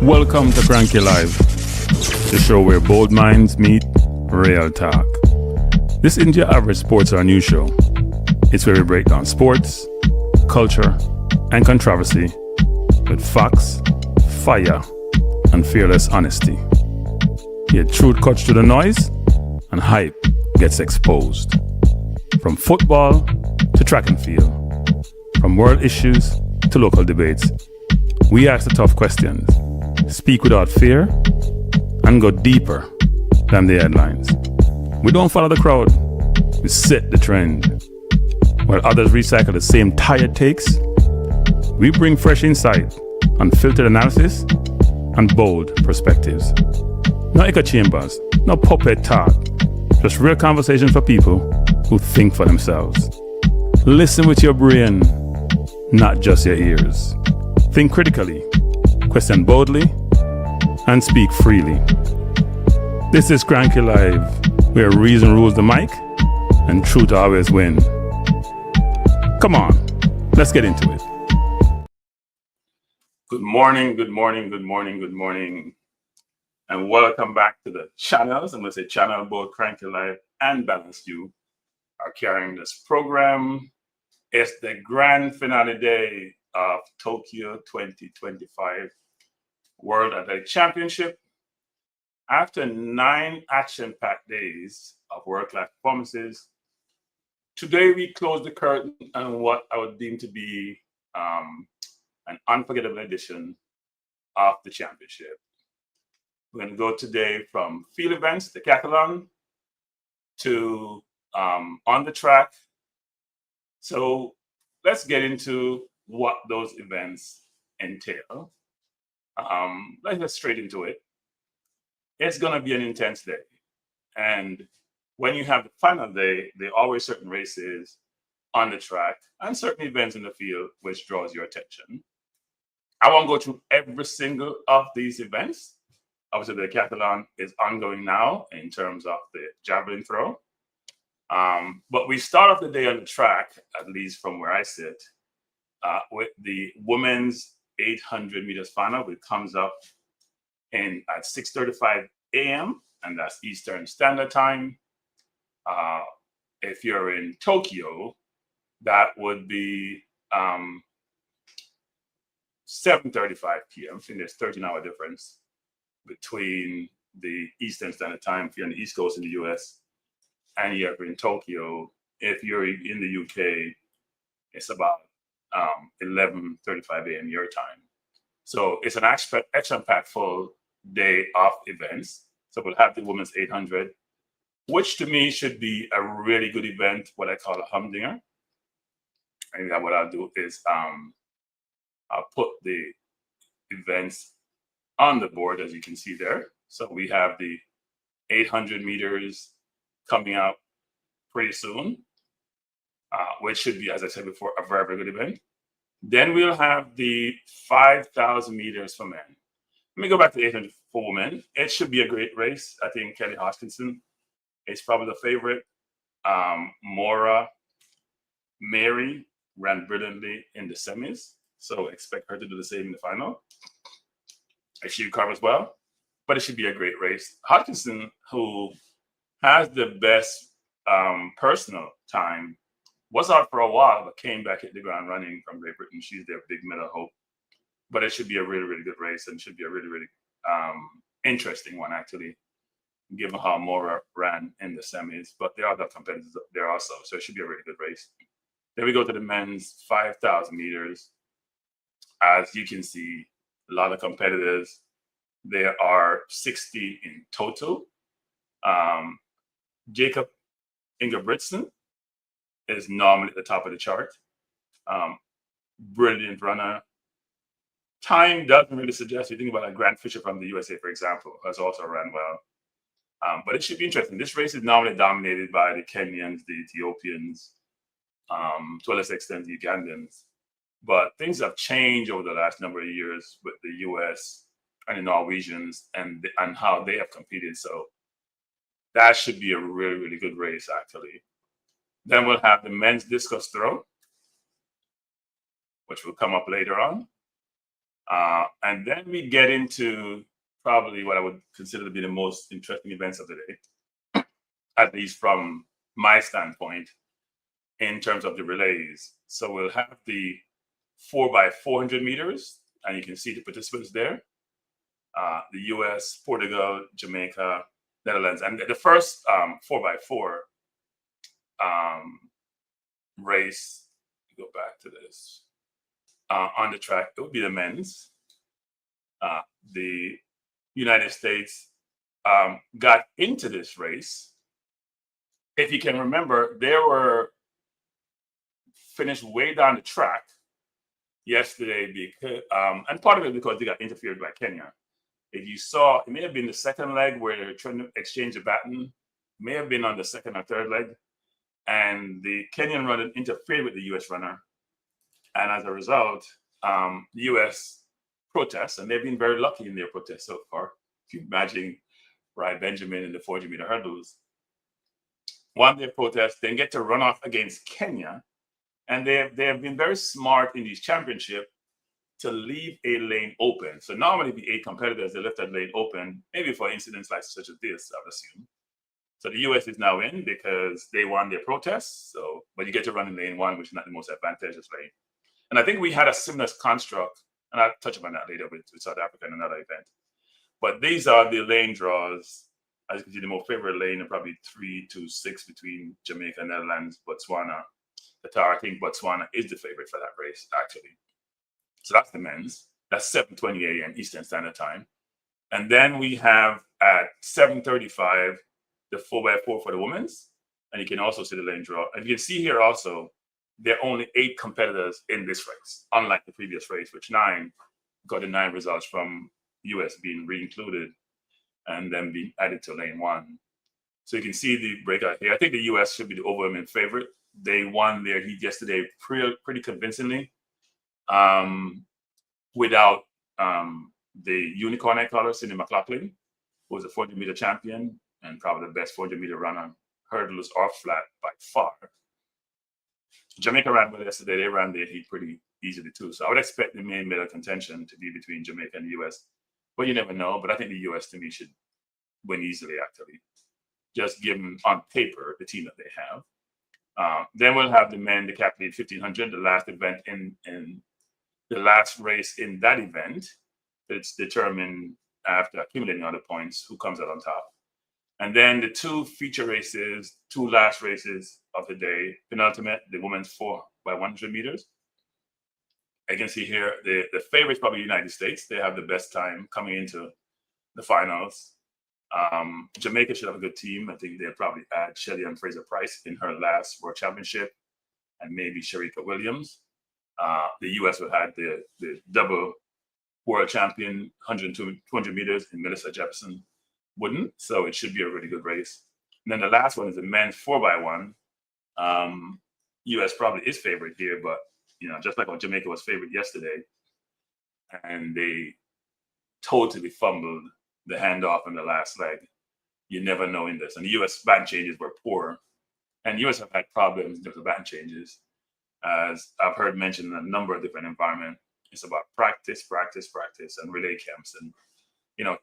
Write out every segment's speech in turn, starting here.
Welcome to Cranky Live, the show where bold minds meet real talk. This isn't your average sports or news show. It's where we break down sports, culture, and controversy with facts, fire, and fearless honesty. Here, truth cuts through the noise, and hype gets exposed. From football to track and field, from world issues to local debates, we ask the tough questions, speak without fear, and go deeper than the headlines. We don't follow the crowd, we set the trend. While others recycle the same tired takes, we bring fresh insight, unfiltered analysis, and bold perspectives. No echo chambers, no puppet talk, just real conversation for people who think for themselves. Listen with your brain, not just your ears. Think critically, question boldly, and speak freely. This is Cranky Live, where reason rules the mic and truth always win. Come on, let's get into it. Good morning, good morning, good morning, good morning, and welcome back to the channels. I'm going to say channel, both Cranky Live and Balanced You are carrying this program. It's the grand finale day of Tokyo 2025 World Athletic Championship. After 9 action-packed days of world-class performances, today we close the curtain on what I would deem to be an unforgettable edition of the championship. We're going to go today from field events, decathlon, to on the track. So let's get into what those events entail. Let's get straight into it. It's going to be an intense day. And when you have the final day, there are always certain races on the track and certain events in the field which draws your attention. I won't go through every single of these events. Obviously, the decathlon is ongoing now in terms of the javelin throw. But we start off the day on the track, at least from where I sit, with the women's 800 meters final, which comes up at 6:35 a.m., and that's Eastern Standard Time. If you're in Tokyo, that would be 7:35 p.m. I think there's 13-hour difference between the Eastern Standard Time if you're on the East Coast in the US and you're in Tokyo. If you're in the UK, it's about 11:35 a.m. your time. So it's an action-packed full day of events. So we'll have the women's 800, which to me should be a really good event, what I call a humdinger. And what I'll do is I'll put the events on the board, as you can see there. So we have the 800 meters coming out pretty soon, which should be, as I said before, a very, very good event. Then we'll have the 5,000 meters for men. Let me go back to the 800 for women. It should be a great race. I think Kelly Hodgkinson is probably the favorite. Mary ran brilliantly in the semis, so expect her to do the same in the final. She recovers well, but it should be a great race. Hodgkinson, who has the best personal time, was out for a while, but came back, hit the ground running from Great Britain. She's their big medal hope. But it should be a really, really good race and should be a really, really interesting one, actually, given how Mora ran in the semis. But there are other competitors there also, so it should be a really good race. Then we go to the men's 5,000 meters. As you can see, a lot of competitors. There are 60 in total. Jacob Ingebrigtsen is normally at the top of the chart. Brilliant runner. Time doesn't really suggest. You think about like Grant Fisher from the USA, for example, has also ran well. But it should be interesting. This race is normally dominated by the Kenyans, the Ethiopians, to a lesser extent, the Ugandans. But things have changed over the last number of years with the US and the Norwegians and how they have competed. So that should be a really, really good race, actually. Then we'll have the men's discus throw, which will come up later on. And then we get into probably what I would consider to be the most interesting events of the day, at least from my standpoint, in terms of the relays. So we'll have the 4x400 meters, and you can see the participants there. The US, Portugal, Jamaica, Netherlands. And the first 4x4 race, go back to this, on the track, it would be the men's. The United States got into this race. If you can remember, they were finished way down the track yesterday, because, and part of it because they got interfered by Kenya. If you saw, it may have been the second leg where they're trying to exchange a baton, may have been on the second or third leg, and the Kenyan runner interfered with the US runner. And as a result, the US protests, and they've been very lucky in their protests so far. If you imagine Ryan Benjamin in the 400-meter hurdles, won their protest, then get to run off against Kenya. And they have been very smart in these championships to leave a lane open. So normally the 8 competitors, they left that lane open, maybe for incidents like such as this, I would assume. So the US is now in because they won their protests. So, but you get to run in lane 1, which is not the most advantageous lane. And I think we had a similar construct, and I'll touch upon that later with South Africa in another event. But these are the lane draws. As you can see, the most favorite lane are probably 3 to 6 between Jamaica, Netherlands, Botswana, Qatar. I think Botswana is the favorite for that race, actually. So that's the men's. That's 7:20 a.m. Eastern Standard Time. And then we have at 7:35 the 4x4 for the women's. And you can also see the lane draw. And you can see here also, there are only 8 competitors in this race, unlike the previous race, which 9 got the 9 results from US being re-included and then being added to lane 1. So you can see the breakout here. I think the US should be the overwhelming favorite. They won their heat yesterday pretty convincingly. Without the unicorn I call her, Cindy McLaughlin, who was a 400-meter champion and probably the best 400-meter runner, hurdles or flat by far. Jamaica ran well yesterday. They ran their heat pretty easily too. So I would expect the main medal contention to be between Jamaica and the US. But you never know. But I think the US, to me, should win easily, actually, just given on paper the team that they have. Then we'll have the men decathlon 1500, the last event in the last race in that event. It's determined after accumulating all the points who comes out on top. And then the 2 feature races, 2 last races of the day, penultimate, the women's 4x100 meters. I can see here the favorite is probably the United States. They have the best time coming into the finals. Jamaica should have a good team. I think they'll probably add Shelly and Fraser Price in her last World Championship, and maybe Sharika Williams. The US will have the double world champion 200 meters in Melissa Jefferson Wooden. So it should be a really good race. And then the last one is the men's 4x1. US probably is favorite here, but just like when Jamaica was favorite yesterday, and they totally fumbled the handoff in the last leg. You never know in this. And the US baton changes were poor. And US have had problems in terms of baton changes. As I've heard mentioned in a number of different environments, it's about practice, and relay camps. And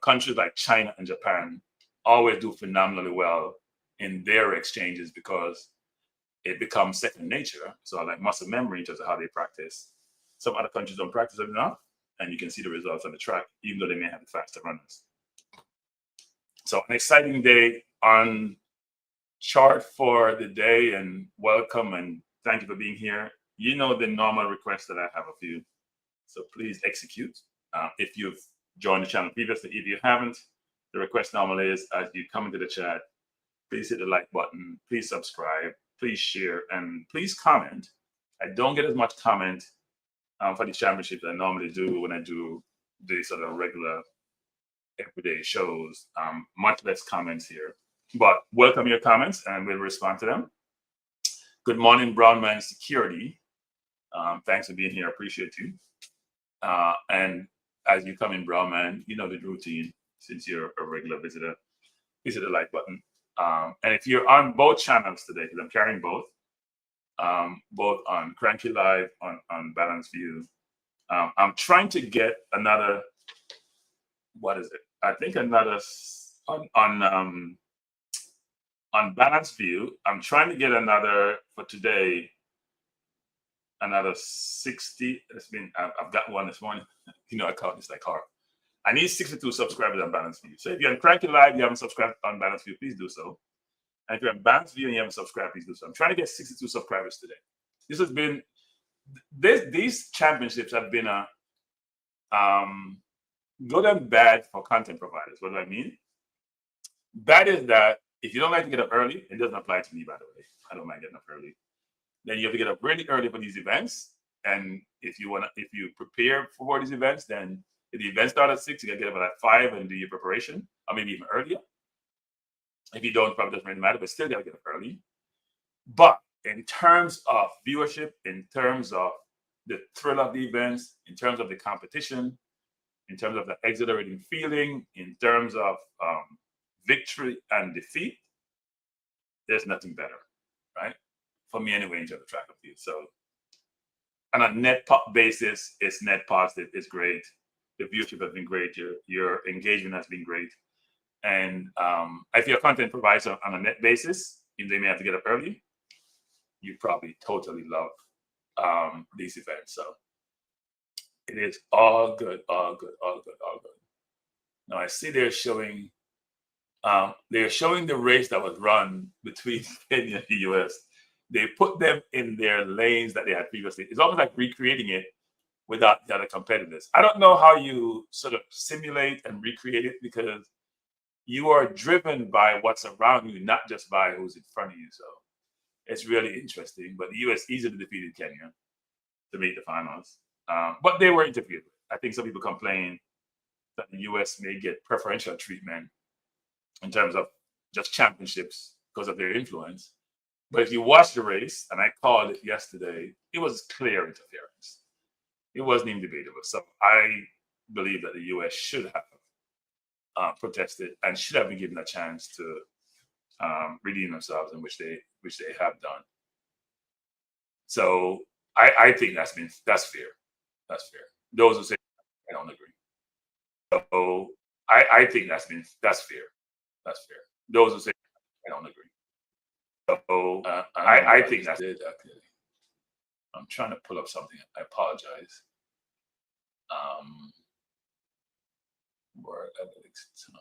countries like China and Japan always do phenomenally well in their exchanges because it becomes second nature. So like muscle memory in terms of how they practice. Some other countries don't practice it enough, and you can see the results on the track, even though they may have the faster runners. So an exciting day on chart for the day, and welcome and thank you for being here. The normal request that I have of you. So please execute. If you've joined the channel previously, if you haven't, the request normally is as you come into the chat, please hit the like button, please subscribe, please share, and please comment. I don't get as much comment for these championships I normally do when I do the sort of regular everyday shows. Much less comments here, but welcome your comments and we'll respond to them. Good morning, Brown Man Security. Thanks for being here. I appreciate you. And as you come in, Brown Man, the routine since you're a regular visitor. Please hit the like button. And if you're on both channels today, because I'm carrying both on Cranky Live, on Balance View, I'm trying to get another, what is it? I think another on balance view. I'm trying to get another for today, another 60. It's been, I've got one this morning. I call this like hard. I need 62 subscribers on balance view. So if you're on Cranky Live, you haven't subscribed on balance view, please do so. And if you're on balance view and you haven't subscribed, please do so. I'm trying to get 62 subscribers today. This has been these championships have been a good and bad for content providers. What do I mean? Bad is that if you don't like to get up early, it doesn't apply to me, by the way. I don't mind getting up early. Then you have to get up really early for these events. And if you prepare for these events, then if the event starts at 6, you gotta get up at 5 and do your preparation, or maybe even earlier. If you don't, probably doesn't really matter, but still gotta get up early. But in terms of viewership, in terms of the thrill of the events, in terms of the competition, in terms of the exhilarating feeling, in terms of victory and defeat, there's nothing better, right? For me anyway, in terms of track and field. So on a net basis, it's net positive, it's great. The viewership has been great, your engagement has been great. And if you're a content provider on a net basis, even though you may have to get up early, you probably totally love these events. So it is all good, all good, all good, all good. Now I see they're showing the race that was run between Kenya and the US. They put them in their lanes that they had previously. It's almost like recreating it without the other competitors. I don't know how you sort of simulate and recreate it, because you are driven by what's around you, not just by who's in front of you. So it's really interesting. But the US easily defeated Kenya to make the finals. But they were interfered with. I think some people complain that the US may get preferential treatment in terms of just championships because of their influence. But if you watch the race, and I called it yesterday, it was clear interference. It wasn't even debatable. So I believe that the US should have protested and should have been given a chance to redeem themselves, in which they have done. So I think that's fair. That's fair. Those who say I don't agree. So I think that's fair. That's fair. Those who say I don't agree. So I think that's it. Actually, I'm trying to pull up something. I apologize. Word ethics time.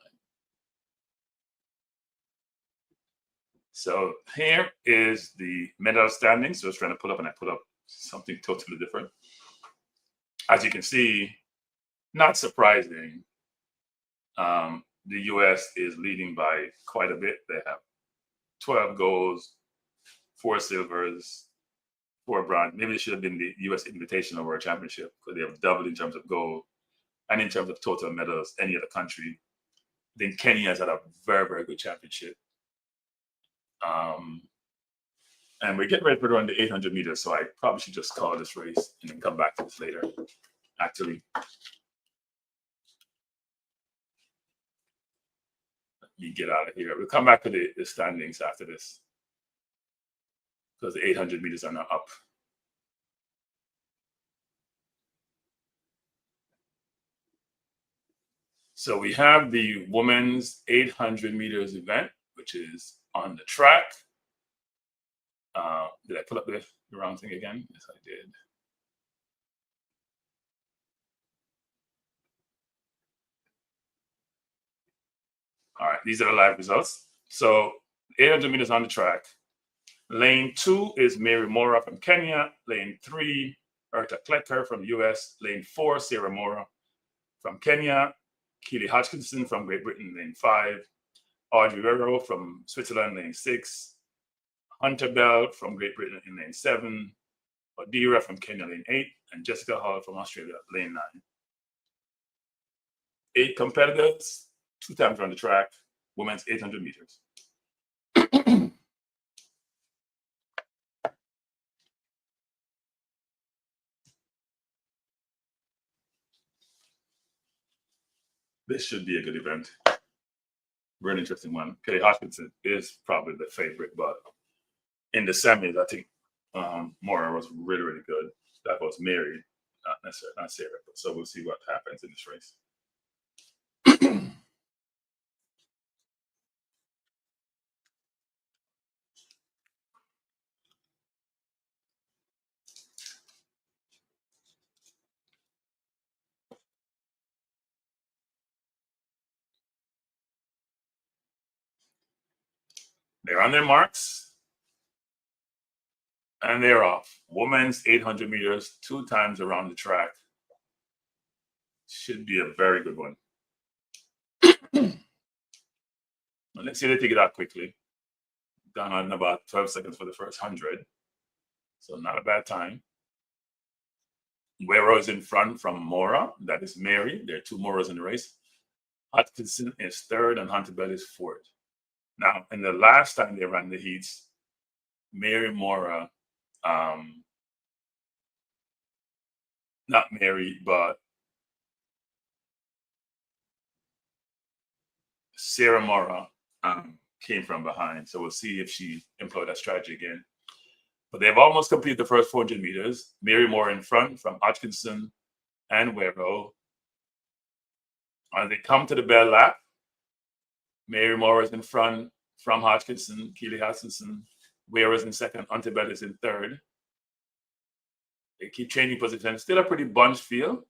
So here is the medal standing. So I was trying to pull up, and I put up something totally different. As you can see, not surprising. The US is leading by quite a bit. They have 12 golds, 4 silvers, 4 bronze. Maybe it should have been the US Invitational World Championship, because they have doubled in terms of gold and in terms of total medals any other country. Then Kenya has had a very, very good championship. And we're getting ready to run the 800 meters, so I probably should just call this race and then come back to this later, actually. Let me get out of here. We'll come back to the standings after this, because the 800 meters are now up. So we have the women's 800 meters event, which is on the track. Did I pull up the wrong thing again? Yes, I did. All right, these are the live results. So 800 meters on the track. Lane 2 is Mary Mora from Kenya. Lane 3, Erta Klecker from the US. Lane 4, Sarah Mora from Kenya. Keely Hodgkinson from Great Britain, lane 5. Audrey Rero from Switzerland, lane 6. Hunter Bell from Great Britain in lane 7. Odira from Kenya, lane 8. And Jessica Hall from Australia, lane 9. 8 competitors, 2 times on the track, women's 800 meters. This should be a good event. Very interesting one. Kelly Hodgkinson is probably the favorite, but in the semis, I think Mora was really, really good. That was Mary. not necessarily, not Sarah. So we'll see what happens in this race. They're on their marks and they're off. Women's 800 meters, 2 times around the track. Should be a very good one. Let's see if they take it out quickly. Down on about 12 seconds for the first 100. So not a bad time. Wero is in front from Mora. That is Mary. There are 2 Moras in the race. Hutchinson is third and Hunter Bell is fourth. Now, in the last time they ran the heats, Mary Mora, not Mary, but Sarah Mora came from behind. So we'll see if she employed that strategy again. But they've almost completed the first 400 meters. Mary Moore in front from Hodgkinson and Wero. As they come to the bell lap, Mary Moore is in front from Hodgkinson, Keely Hutchinson. Wero is in second, Hunter Bell is in third. They keep changing position. Still a pretty bunched field.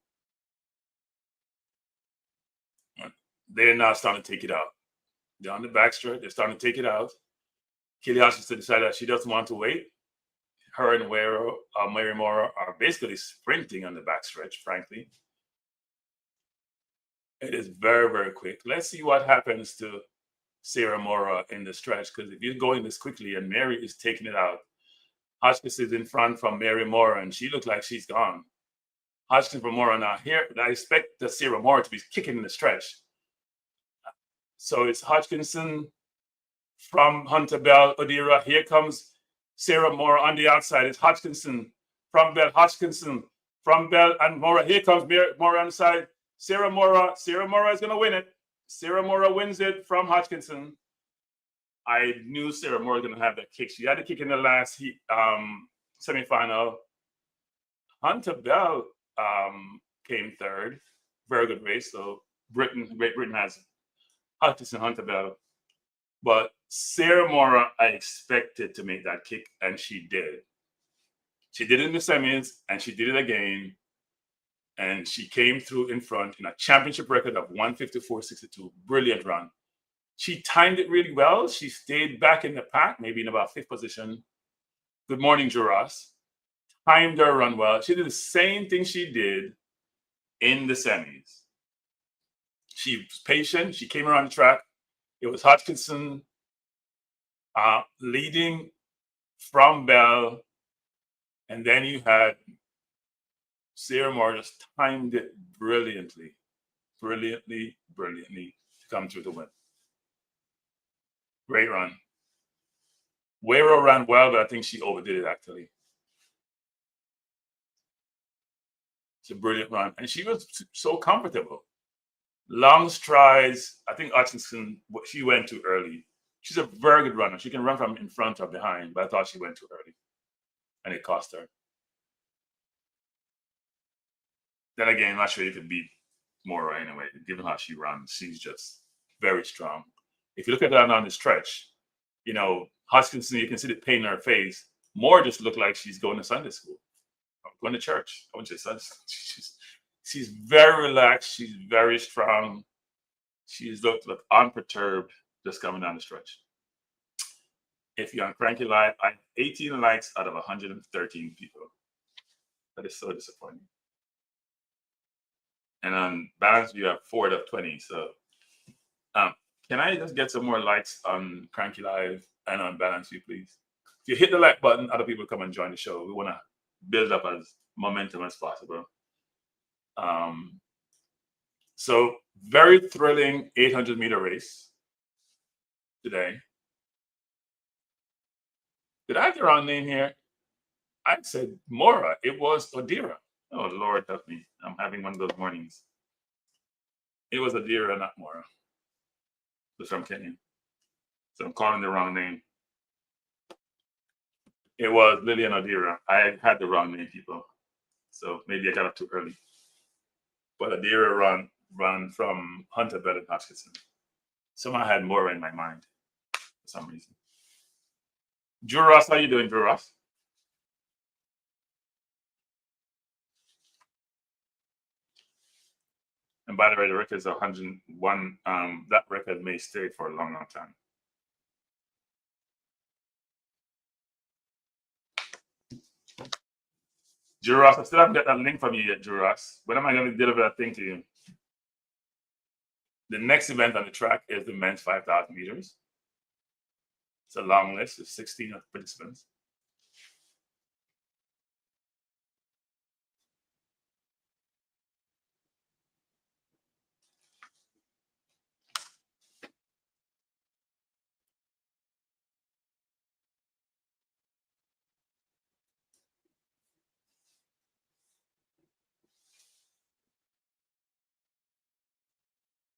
They're now starting to take it out. They're on the backstretch. They're starting to take it out. Keely Hutchinson decided that she doesn't want to wait. Her and Wero, Mary Moore are basically sprinting on the backstretch, frankly. It is very, very quick. Let's see what happens to Sarah Mora in the stretch, because if you're going this quickly and Mary is taking it out, Hotchkiss is in front from Mary Mora, and she looks like she's gone. Hotchkiss from Mora now here. I expect the Sarah Mora to be kicking in the stretch. So it's Hodgkinson from Hunter Bell, Odira. Here comes Sarah Mora on the outside. It's Hodgkinson from Bell, Hodgkinson from Bell and Mora. Here comes Mora on the side. Sarah Mora is going to win it. Sarah Mora wins it from Hodgkinson. I knew Sarah Mora was going to have that kick. She had a kick in the last semifinal. Hunter Bell came third. Very good race. So Great Britain has Hodgkinson, Hunter Bell. But Sarah Mora, I expected to make that kick, and she did. She did it in the semis, and she did it again. And she came through in front in a championship record of 154.62. Brilliant run. She timed it really well. She stayed back in the pack, maybe in about 5th position. Good morning, Juras. Timed her run well. She did the same thing she did in the semis. She was patient. She came around the track. It was Hodgkinson leading from Bell. And then you had Sarah Moore just timed it brilliantly to come through the win. Great run. Wero ran well, but I think she overdid it, actually. It's a brilliant run. And she was so comfortable. Long strides. I think Hutchinson, she went too early. She's a very good runner. She can run from in front or behind, but I thought she went too early. And it cost her. Then again, I'm not sure you could beat Mora anyway, given how she runs. She's just very strong. If you look at her on the stretch, you know, Hutchinson, you can see the pain in her face. Mora just looked like she's going to Sunday school. Going to church. I wouldn't say Sunday school. She's very relaxed. She's very strong. She's looked unperturbed just coming down the stretch. If you're on Cranky Live, I 18 likes out of 113 people. That is so disappointing. And on balance, you have 4 out of 20. So can I just get some more likes on Cranky Live and on Balance View, please? If you hit the like button, other people come and join the show. We want to build up as momentum as possible. So very thrilling 800-meter race today. Did I have the wrong name here? I said Mora. It was Odira. Oh, Lord help me. I'm having one of those mornings. It was Odira, not Mora. It was from Kenya. So I'm calling the wrong name. It was Lillian Odira. I had the wrong name, people. So maybe I got up too early. But a deer run from Hunter Bell and Hutchinson. Somehow I had more in my mind for some reason. Drew Ross, how you doing, Drew Ross? And by the way, the record is 101. That record may stay for a long, long time. Drew Ross, I still haven't got that link from you yet, Drew Ross. When am I going to deliver that thing to you? The next event on the track is the men's 5,000 meters. It's a long list of 16 participants.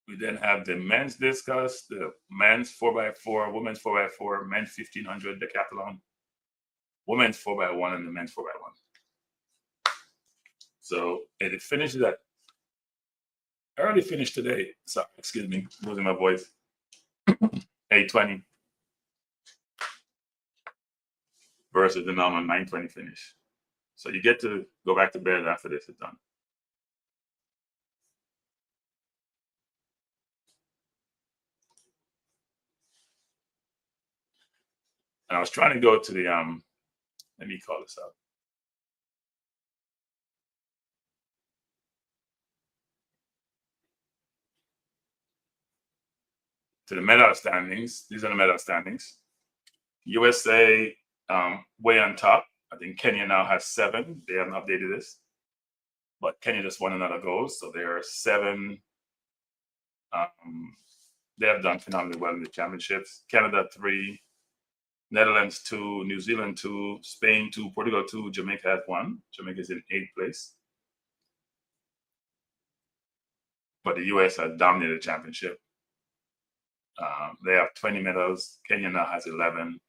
We then have the men's discus, the men's 4x4, women's 4x4, men's 1500 decathlon, women's 4x1, and the men's 4x1. So it finishes at early finish today. Sorry, excuse me, losing my voice. 8:20 versus the normal 9:20 finish. So you get to go back to bed after this is done. And I was trying to go to the let me call this up. To the medal standings. These are the medal standings. USA way on top. I think Kenya now has 7. They haven't updated this, but Kenya just won another gold, so there are 7. They have done phenomenally well in the championships. Canada 3, Netherlands 2, New Zealand 2, Spain 2, Portugal 2, Jamaica has 1. Jamaica is in 8th place. But the US has dominated the championship. They have 20 medals. Kenya now has 11.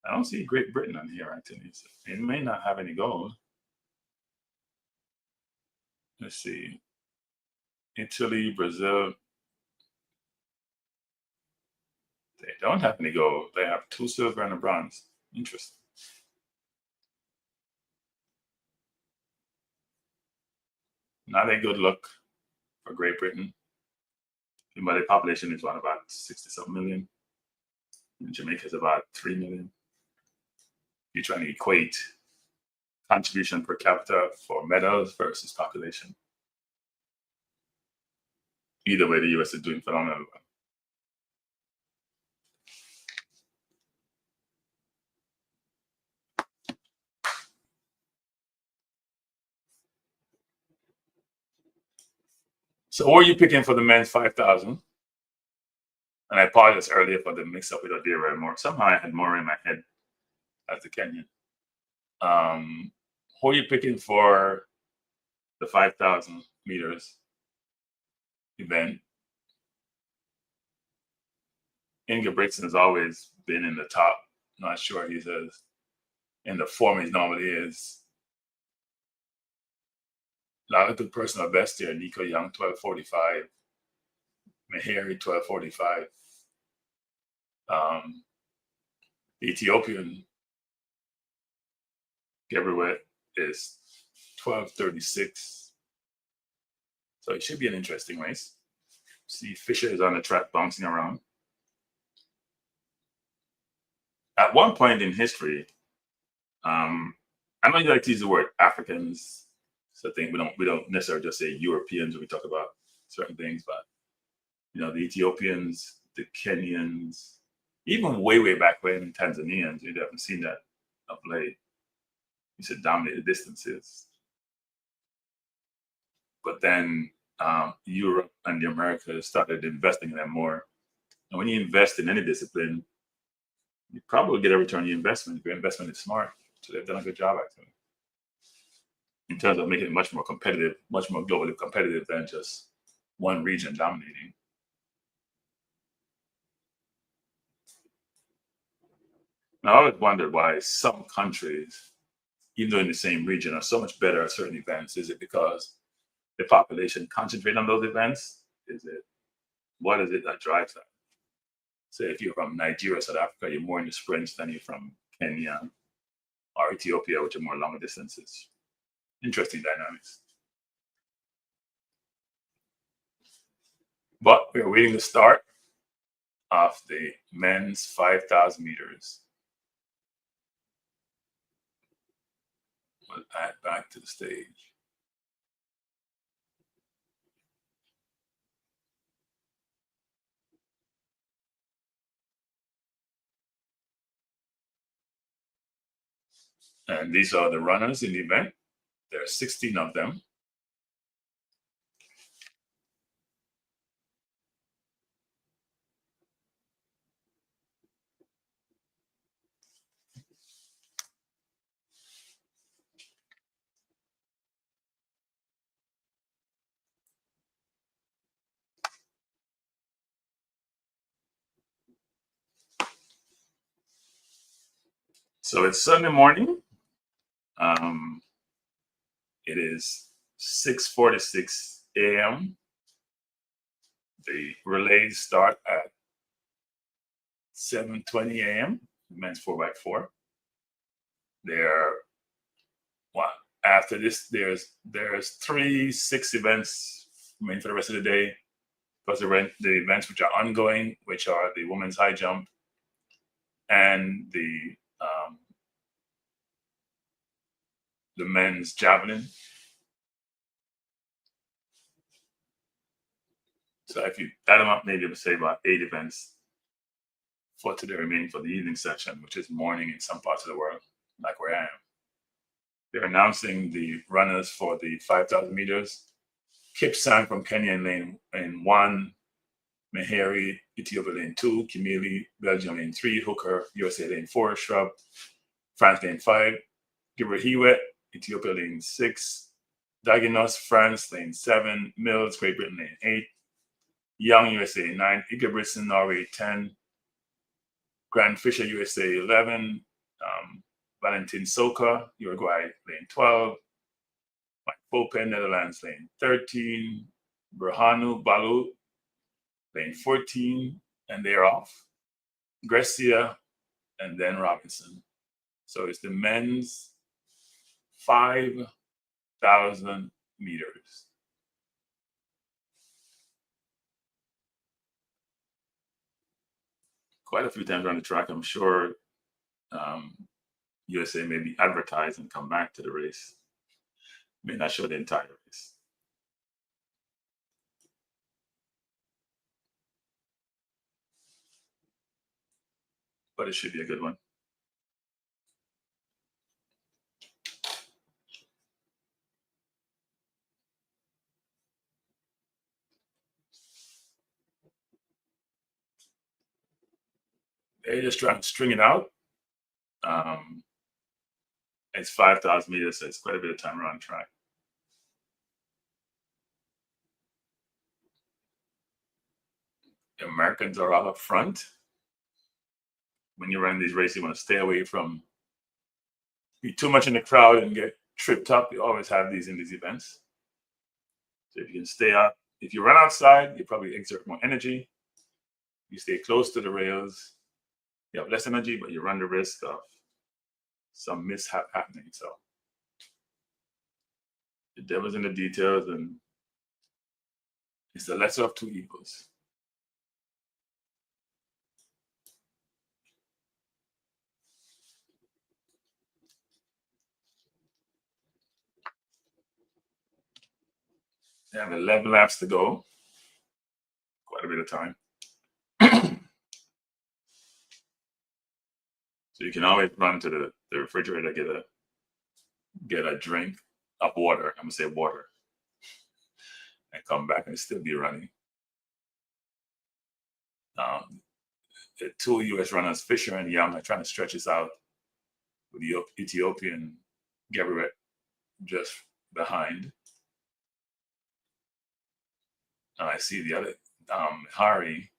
I don't see Great Britain on here, actually. So it may not have any gold. Let's see. Italy, Brazil. They don't have any gold. They have 2 silver and a bronze. Interesting. Not a good look for Great Britain. But the population is about 60-something million. And Jamaica is about 3 million. You're trying to equate contribution per capita for medals versus population. Either way, the US is doing phenomenally well. So what are you picking for the men's 5,000? And I apologize earlier for the mix up with Odira and more. Somehow I had more in my head as the Kenyan. Who are you picking for the 5,000 meters event? Inga Brixton has always been in the top. Not sure he's as in the form he normally is. A lot of good personal best here. Nico Young, 12:45. Mehari, 12:45. Ethiopian Gabriel is 12:36. So it should be an interesting race. See, Fisher is on the track bouncing around. At one point in history, I know you like to use the word Africans. So I think we don't necessarily just say Europeans when we talk about certain things, but the Ethiopians, the Kenyans, even way back when Tanzanians, we haven't seen that of late. You said dominate the distances. But then Europe and the Americas started investing in them more. And when you invest in any discipline, you probably get a return on your investment if your investment is smart. So they've done a good job, actually, in terms of making it much more competitive, much more globally competitive than just one region dominating. Now, I always wondered why some countries even though in the same region, are so much better at certain events? Is it because the population concentrate on those events? What is it that drives that? Say if you're from Nigeria, South Africa, you're more in the sprints than you're from Kenya or Ethiopia, which are more longer distances. Interesting dynamics. But we're waiting the start of the men's 5,000 meters. We'll add back to the stage. And these are the runners in the event. There are 16 of them. So it's Sunday morning. It is 6:46 a.m. The relays start at 7:20 a.m. Men's 4x4. After this, there's 6 events for the rest of the day, plus the events which are ongoing, which are the women's high jump and the men's javelin. So if you add them up, maybe you'll say about 8 events for today remaining for the evening session, which is morning in some parts of the world, like where I am. They're announcing the runners for the 5,000 meters. Kipsang from Kenya in 1, Meheri, Ethiopia lane 2, Kimeli, Belgium lane 3, Hooker, USA lane 4, Shrub, France lane 5, Gibrahiwet, Ethiopia lane 6, Daginos, France lane 7, Mills, Great Britain lane 8, Young, USA 9, Ingebrigtsen, Norway 10, Grand Fisher, USA 11, Valentin Soka, Uruguay lane 12, Mike Popen, Netherlands lane 13, Berhanu Balu lane 14, and they're off. Grecia, and then Robinson. So it's the men's 5,000 meters. Quite a few times on the track, I'm sure USA may be advertised and come back to the race. May not show the entire race. But it should be a good one. They're just trying to string it out. It's 5,000 meters, so it's quite a bit of time around track. The Americans are all up front. When you run these races, you want to stay away from be too much in the crowd and get tripped up. You always have these in these events. So if you can stay out, if you run outside, you probably exert more energy. You stay close to the rails, you have less energy, but you run the risk of some mishap happening. So the devil's in the details, and it's the lesser of two evils. They have 11 laps to go. Quite a bit of time. So you can always run to the refrigerator, get a drink of water. I'm gonna say water, and come back and still be running. The 2 U.S. runners, Fisher and Young, are trying to stretch this out with the Ethiopian Gabriel just behind. And I see the other Hari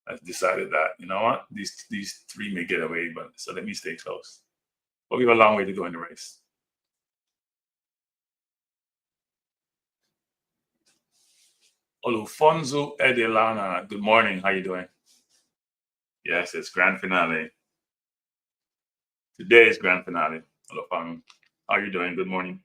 has decided that, you know what, these 3 may get away, but so let me stay close. But we have a long way to go in the race. Olufonso Edelana. Good morning. How you doing? Yes, it's grand finale. Today is grand finale. Olufang, how you doing? Good morning.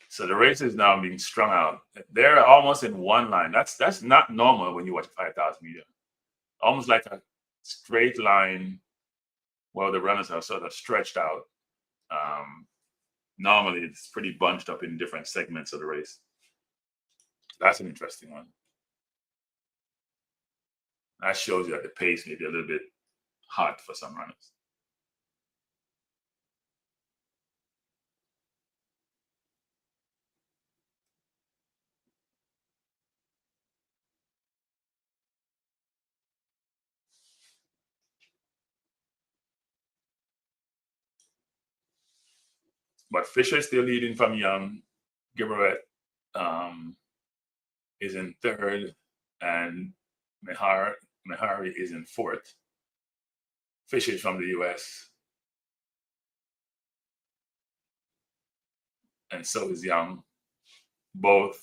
So the race is now being strung out. They're almost in one line. That's not normal when you watch 5,000 meter. Almost like a straight line while the runners are sort of stretched out. Normally, it's pretty bunched up in different segments of the race. That's an interesting one. That shows you that the pace may be a little bit hot for some runners. But Fisher is still leading from Young. Gibberet is in third, and Mehari is in fourth. Fisher is from the US, and so is Young. Both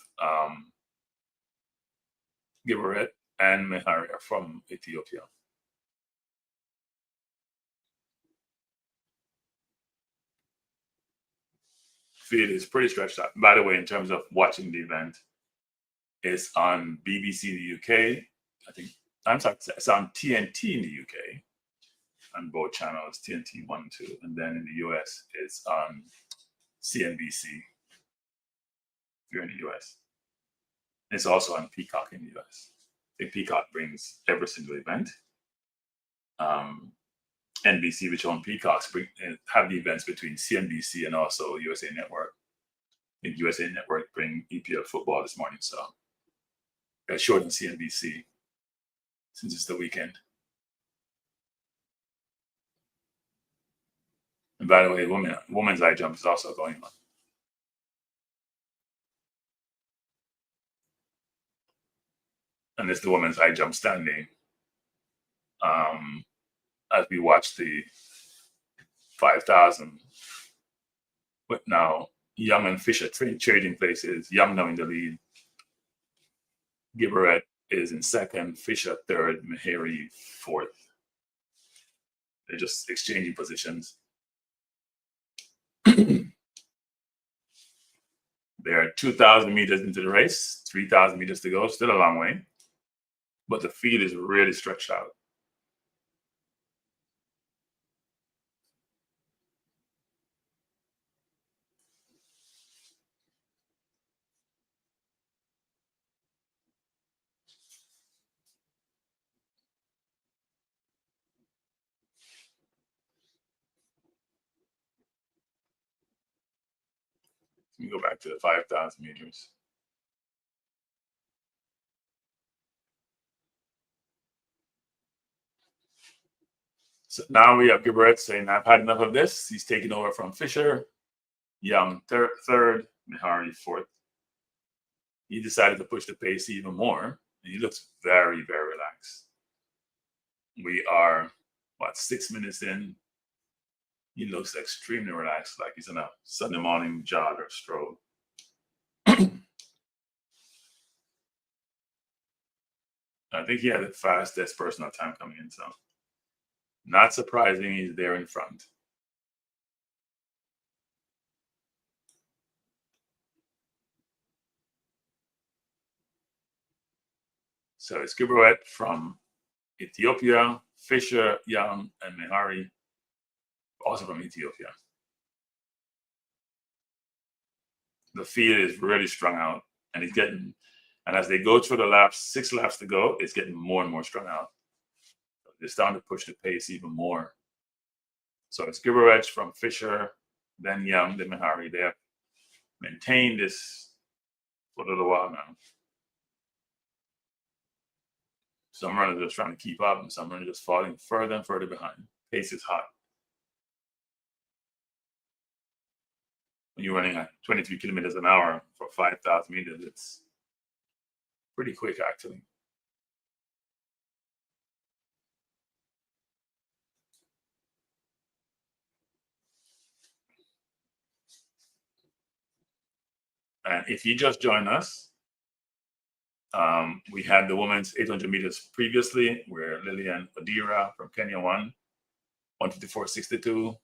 Gibberet and Mehari are from Ethiopia. Field is pretty stretched out. By the way, in terms of watching the event, it's on BBC in the UK. I think I'm sorry, it's on TNT in the UK on both channels, TNT 1 and 2. And then in the US, it's on CNBC if you're in the US. It's also on Peacock in the US. I think Peacock brings every single event. NBC, which on Peacocks, have the events between CNBC and also USA Network. I think USA Network bring EPL football this morning, so they're short on CNBC since it's the weekend. And by the way, women's high jump is also going on. And it's the women's high jump standing. As we watch the 5,000, but now Young and Fisher trading places. Young now in the lead. Gibberet is in second, Fisher third, Mehari fourth. They're just exchanging positions. They're 2,000 meters into the race, 3,000 meters to go, still a long way. But the field is really stretched out. Let me go back to the 5,000 meters. So now we have Gibberet saying, I've had enough of this. He's taking over from Fisher. Young third, Mehari fourth. He decided to push the pace even more. And he looks very, very relaxed. We are, 6 minutes in? He looks extremely relaxed, like he's on a Sunday morning jog or stroll. I think he had the fastest personal time coming in, so not surprising he's there in front. So it's Gibberet from Ethiopia, Fisher, Young, and Mehari, also from Ethiopia. The field is really strung out, and as they go through the laps, 6 laps to go, it's getting more and more strung out. They're starting to push the pace even more. So it's Gibberet from Fisher, then Young, then Mehari. They have maintained this for a little while now. Some runners are just trying to keep up, and some runners are just falling further and further behind. Pace is hot. When you're running at 23 kilometers an hour for 5,000 meters, it's pretty quick, actually. And if you just join us, we had the women's 800 meters previously, where Lillian Odira from Kenya won, 154.62.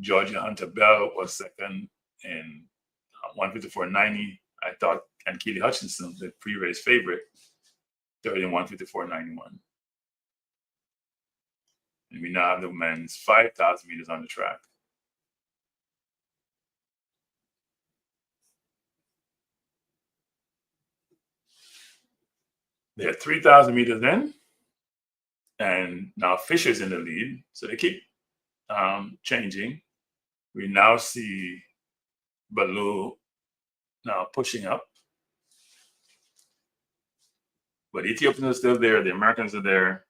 Georgia Hunter Bell was second in 154.90. I thought, and Keely Hutchinson, the pre-race favorite, third in 154.91. And we now have the men's 5,000 meters on the track. They're 3,000 meters in, and now Fisher's in the lead, so they keep changing. We now see Baloo now pushing up, but the Ethiopians are still there, the Americans are there,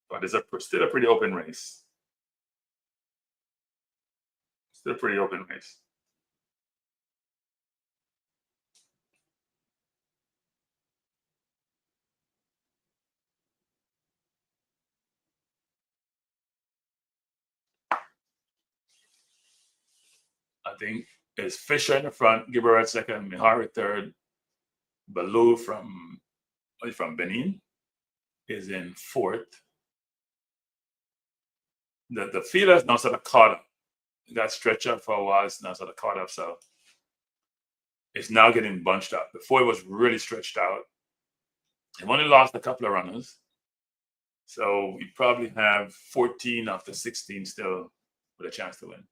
but it's still a pretty open race. Still a pretty open race. I think it's Fisher in the front, Gibberet second, Mihari third, Baloo from Benin is in fourth. The field is now sort of caught up. It got stretched out for a while, it's now sort of caught up, so it's now getting bunched up. Before it was really stretched out. They've only lost a couple of runners, so we probably have 14 of the 16 still with a chance to win.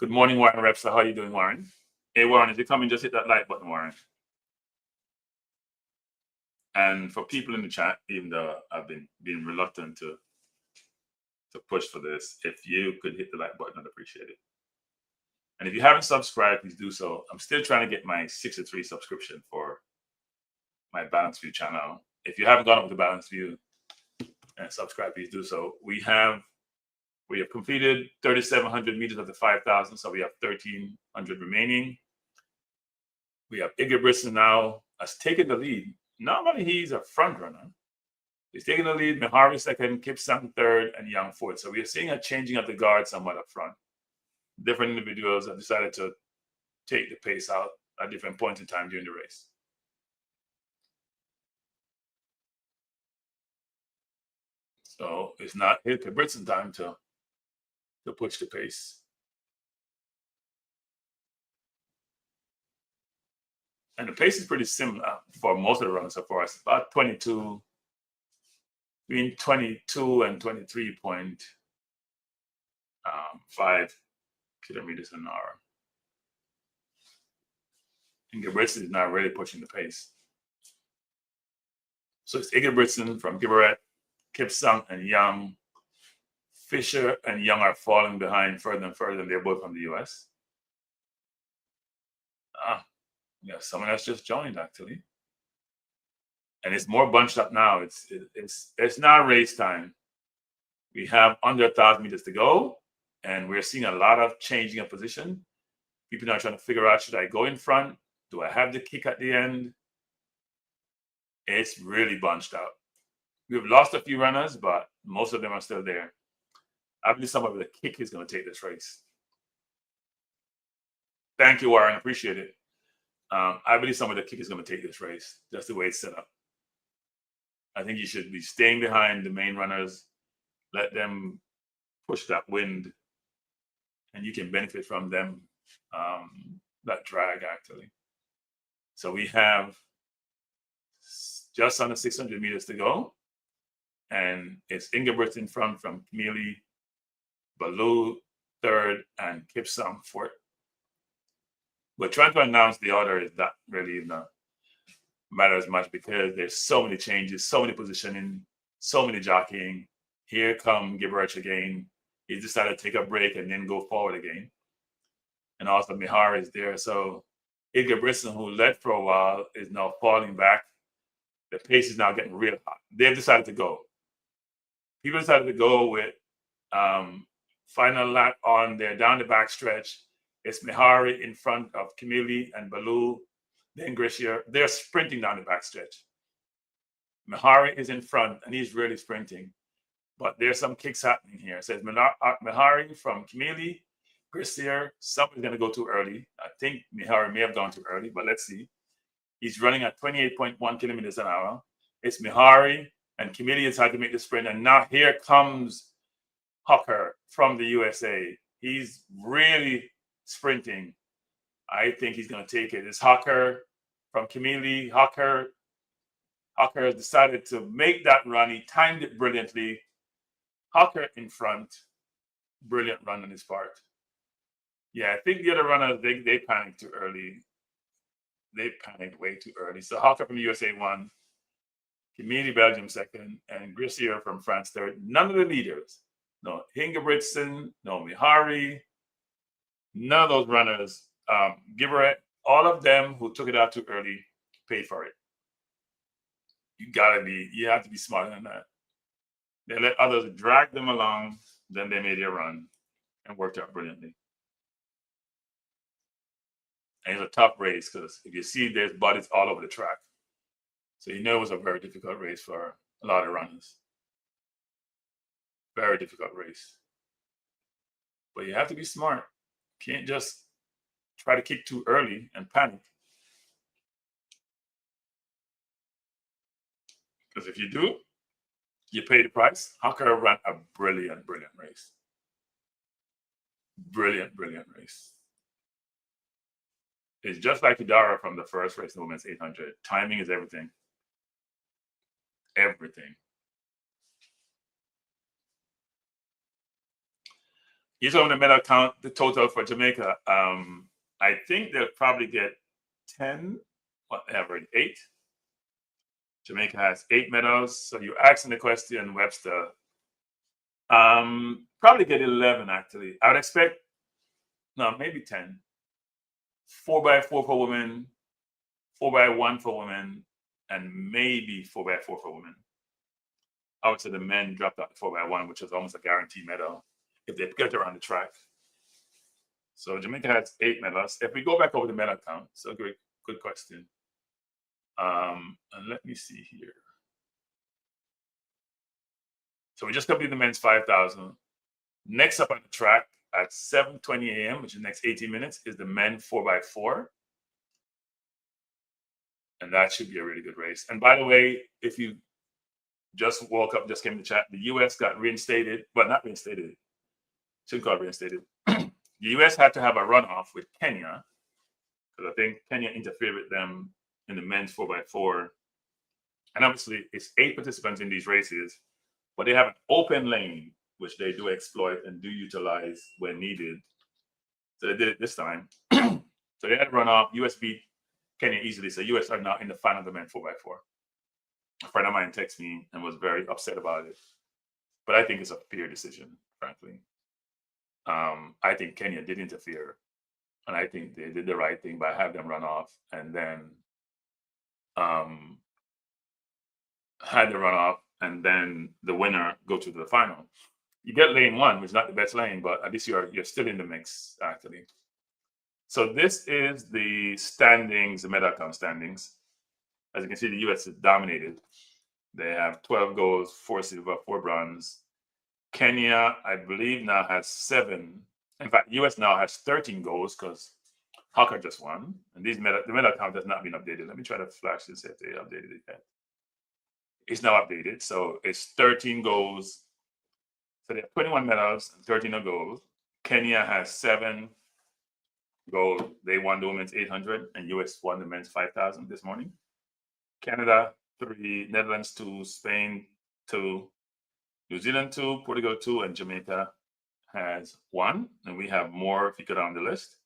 Good morning, Warren Repsa. How are you doing, Warren? Hey, Warren, if you come in, just hit that like button, Warren. And for people in the chat, even though I've been reluctant to push for this, if you could hit the like button, I'd appreciate it. And if you haven't subscribed, please do so. I'm still trying to get my 63 subscription for my Balanced View channel. If you haven't gone up with the Balanced View and subscribe, please do so. We have completed 3,700 meters of the 5,000, so we have 1,300 remaining. We have Ingebrigtsen now has taken the lead. Normally he's a front runner. He's taking the lead, Mihari second, Kipsang third, and Young fourth. So we are seeing a changing of the guard somewhat up front. Different individuals have decided to take the pace out at different points in time during the race. So it's not Ingebrigtsen time to push the pace. And the pace is pretty similar for most of the runners so far. It's about 22, between 22 and 23.5 kilometers an hour. Ingebrigtsen is not really pushing the pace. So it's Ingebrigtsen from Gibberet, Kipsang and Young. Fisher and Young are falling behind further and further, and they're both from the US. Yeah, someone else just joined actually. And it's more bunched up now. It's now race time. We have under 1,000 meters to go, and we're seeing a lot of changing of position. People are trying to figure out, should I go in front? Do I have the kick at the end? It's really bunched out. We've lost a few runners, but most of them are still there. I believe somebody with a kick is going to take this race. Thank you, Warren. Appreciate it. I believe somebody with a kick is going to take this race. That's the way it's set up. I think you should be staying behind the main runners, let them push that wind, and you can benefit from them, that drag actually. So we have just under 600 meters to go, and it's Ingebrigtsen in front from Camille, Baloo third, and Kipsang fourth. But trying to announce the order is not really matter as much, because there's so many changes, so many positioning, so many jockeying. Here come Gibberet again. He decided to take a break and then go forward again. And also Mihari is there. So Ingebrigtsen, who led for a while, is now falling back. The pace is now getting real hot. They've decided to go. People decided to go with final lap on there down the back stretch. It's Mihari in front of Camille and Baloo. Then Grishia, they're sprinting down the backstretch. Mihari is in front, and he's really sprinting. But there's some kicks happening here. It says Mihari from Camille, Grissier, somebody's going to go too early. I think Mihari may have gone too early, but let's see. He's running at 28.1 kilometers an hour. It's Mihari and Kimili had to make the sprint. And now here comes Hucker from the USA. He's really sprinting. I think he's going to take it. It's Hucker from Kimili. Hucker has decided to make that run. He timed it brilliantly. Hucker in front. Brilliant run on his part. Yeah, I think the other runners, they panicked too early. They panicked way too early. So Hucker from the USA won. Kimili Belgium second. And Grissier from France third. None of the leaders. No Ingebrigtsen, no Mihari. None of those runners. Gibberet, all of them who took it out too early paid for it. You have to be smarter than that. They let others drag them along, then they made their run and worked out brilliantly. And it's a tough race because if you see there's bodies all over the track. So you know it was a very difficult race for a lot of runners. Very difficult race. But you have to be smart. You can't just try to kick too early and panic. Because if you do, you pay the price. Hucker ran a brilliant, brilliant race. Brilliant, brilliant race. It's just like Idara from the first race in the women's 800. Timing is everything. Everything. Here's on the medal count, the total for Jamaica. I think they'll probably get 10, whatever, 8. Jamaica has 8 medals. So you're asking the question, Webster. Probably get 11, actually. I would expect, no, maybe 10. 4x4 for women, 4x1 for women, and maybe 4x4 for women. I would say the men dropped out the 4x1, which is almost a guaranteed medal if they get around the track. So Jamaica has 8 medals. If we go back over the medal count, it's a good question. And let me see here. So we just completed the men's 5,000. Next up on the track at 7:20 a.m., which is the next 18 minutes, is the men 4x4. And that should be a really good race. And by the way, if you just woke up, just came to chat, the US got reinstated, but not reinstated. Shouldn't call it reinstated. The US had to have a runoff with Kenya, because I think Kenya interfered with them in the men's 4x4. And obviously, it's 8 participants in these races, but they have an open lane, which they do exploit and do utilize when needed. So they did it this time. So they had a runoff. US beat Kenya easily. So US are now in the final of the men 4x4. A friend of mine texted me and was very upset about it. But I think it's a fair decision, frankly. I think Kenya did interfere. And I think they did the right thing by having them run off and then had the runoff and then the winner go to the final. You get lane 1, which is not the best lane, but at least you're still in the mix, actually. So this is the standings, the medal count standings. As you can see, the US is dominated. They have 12 golds, 4 silver, 4 bronze. Kenya, I believe, now has 7. In fact, US now has 13 golds because Hucker just won. And the medal count has not been updated. Let me try to flash this if they updated it yet. It's now updated. So it's 13 golds. So they have 21 medals and 13 of gold. Kenya has 7 gold. They won the women's 800 and US won the men's 5,000 this morning. Canada 3, Netherlands 2, Spain 2, New Zealand 2, Portugal 2, and Jamaica has 1. And we have more if you go down the list.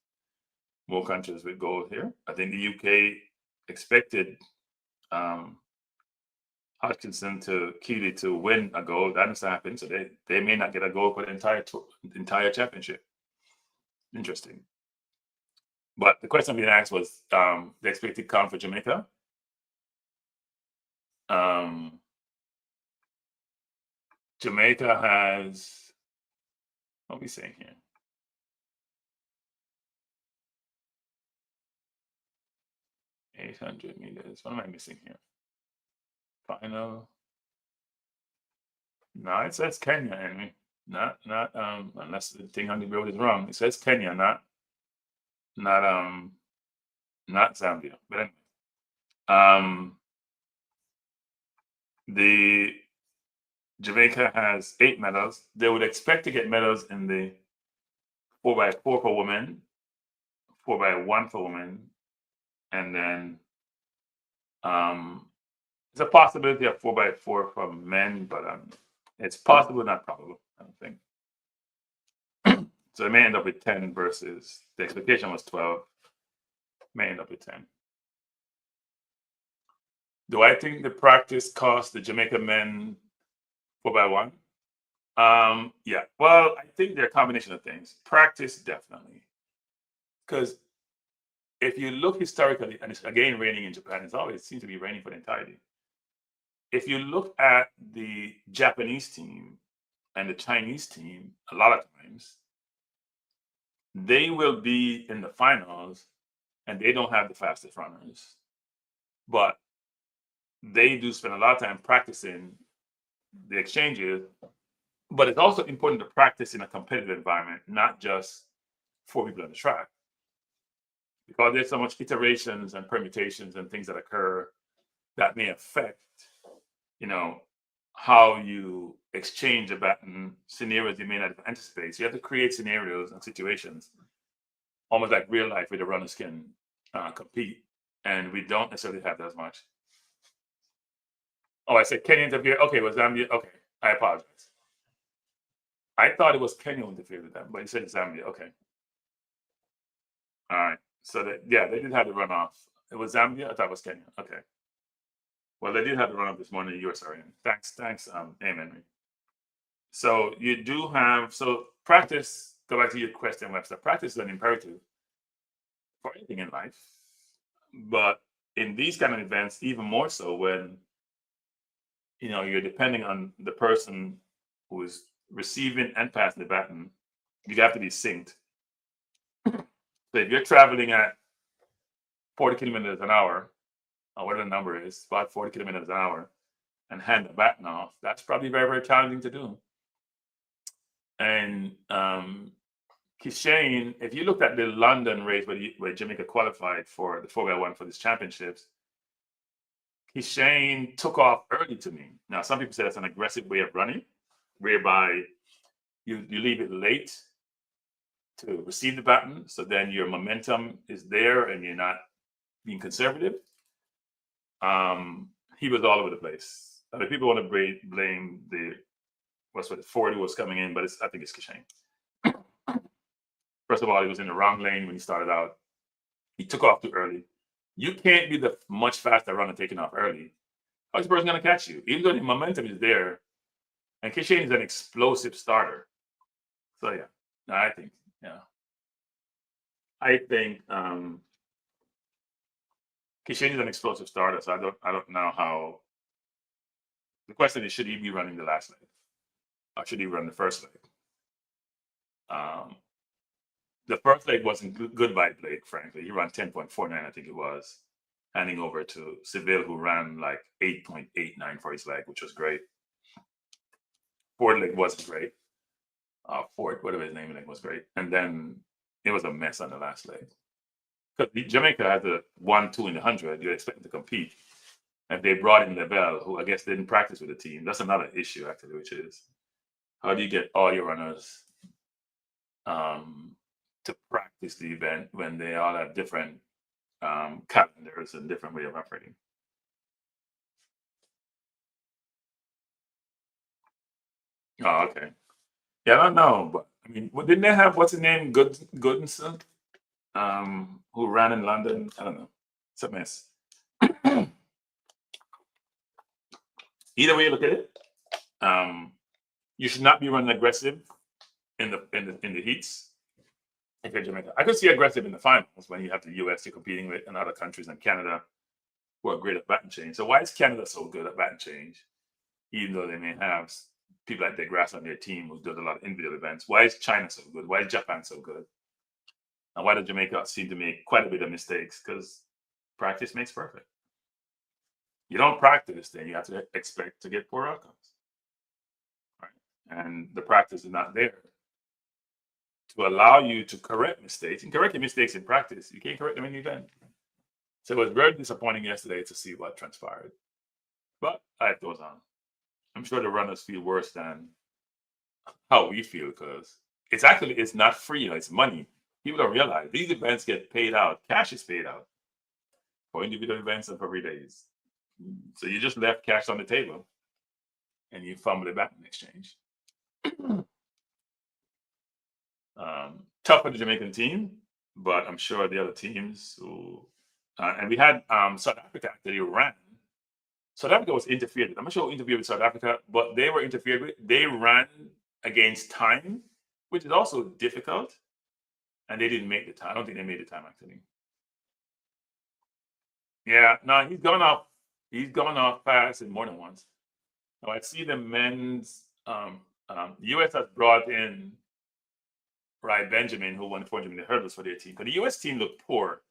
More countries with gold here. I think the UK expected Hodgkinson to Keeley to win a gold. That doesn't happen, so they may not get a gold for the entire championship. Interesting. But the question being asked was the expected count for Jamaica. Jamaica has, what are we saying here? $800 meters. What am I missing here? Final. No, it says Kenya, Henry. Not unless the thing on the road is wrong. It says Kenya, not not Zambia. But anyway, um, the Jamaica has 8 medals. They would expect to get medals in the 4x4 for women, 4x1 for women, and then there's a possibility of 4x4 for men, but it's possible, not probable. I don't think. So it may end up with 10 versus the expectation was 12. May end up with 10. Do I think the practice cost the Jamaica men 4x1? Yeah. Well, I think they're a combination of things. Practice, definitely. Because if you look historically, and it's again raining in Japan, it's always seems to be raining for the entirety. If you look at the Japanese team and the Chinese team, a lot of times, they will be in the finals and they don't have the fastest runners. But they do spend a lot of time practicing the exchanges. But it's also important to practice in a competitive environment, not just for people on the track. Because there's so much iterations and permutations and things that occur that may affect, how you exchange a baton, scenarios you may not anticipate. So you have to create scenarios and situations, almost like real life, where the runners can compete. And we don't necessarily have that as much. Oh, I said Kenya interfered. Okay, was Zambia? Okay, I apologize. I thought it was Kenya who interfered with them, but you said Zambia. Okay. All right. So they did have the runoff. It was Zambia. I thought it was Kenya. Okay. Well, they did have the runoff this morning. You were sorry. Thanks, Amen. So you do have practice. Go back to your question, Webster. Practice is an imperative for anything in life, but in these kind of events, even more so when you're depending on the person who is receiving and passing the baton. You have to be synced. So if you're traveling at 40 kilometers an hour, or whatever the number is, about 40 kilometers an hour, and hand the baton off, that's probably very, very challenging to do. And Kishane, if you looked at the London race where Jamaica qualified for the 4x1 for these championships, Kishane took off early to me. Now, some people say that's an aggressive way of running, whereby you leave it late to receive the baton, so then your momentum is there and you're not being conservative. He was all over the place. I mean, people want to blame the 40 was coming in, but I think it's Kishane. First of all, he was in the wrong lane when he started out. He took off too early. You can't be the much faster runner taking off early. How's the person going to catch you? Even though the momentum is there, and Kishane is an explosive starter. So yeah, no, I think Kishane is an explosive starter. So I don't know how. The question is, should he be running the last leg, or should he run the first leg? The first leg wasn't good by Blake, frankly. He ran 10.49, I think it was, handing over to Seville, who ran like 8.89 for his leg, which was great. Fourth leg wasn't great. Ford, whatever his name was great. And then it was a mess on the last leg. Because Jamaica had the 1, 2 in the 100, you're expecting to compete. And they brought in Lavelle, who I guess didn't practice with the team. That's another issue, actually, which is how do you get all your runners to practice the event when they all have different calendars and different way of operating? Oh, okay. Yeah, I don't know, but I mean, didn't they have what's his name, Goodinson, who ran in London? I don't know. It's a mess. Either way you look at it, you should not be running aggressive in the heats. If you're Jamaica, I could see aggressive in the finals when you have the US you're competing with and other countries and Canada who are great at baton change. So why is Canada so good at baton change, even though they may have people like DeGrasse on their team who does a lot of individual events? Why is China so good? Why is Japan so good? And why does Jamaica seem to make quite a bit of mistakes? Because practice makes perfect. You don't practice, then you have to expect to get poor outcomes. Right? and the practice is not there to allow you to correct mistakes. And correct your mistakes in practice, you can't correct them in the event. So it was very disappointing yesterday to see what transpired. But life goes on. I'm sure the runners feel worse than how we feel because it's not free, it's money. People don't realize these events get paid out. Cash is paid out for individual events and for relays. So you just left cash on the table and you fumble it back in exchange. Tough for the Jamaican team, but I'm sure the other teams who and we had South Africa actually ran. South Africa was interfered with. I'm not sure who interfered with South Africa, but they were interfered with. They ran against time, which is also difficult, and they didn't make the time. I don't think they made the time actually. Yeah, no, he's gone off. He's gone off fast and more than once. Now I see the men's. U.S. has brought in Rai Benjamin, who won 400 meter hurdles for their team. Because the U.S. team looked poor,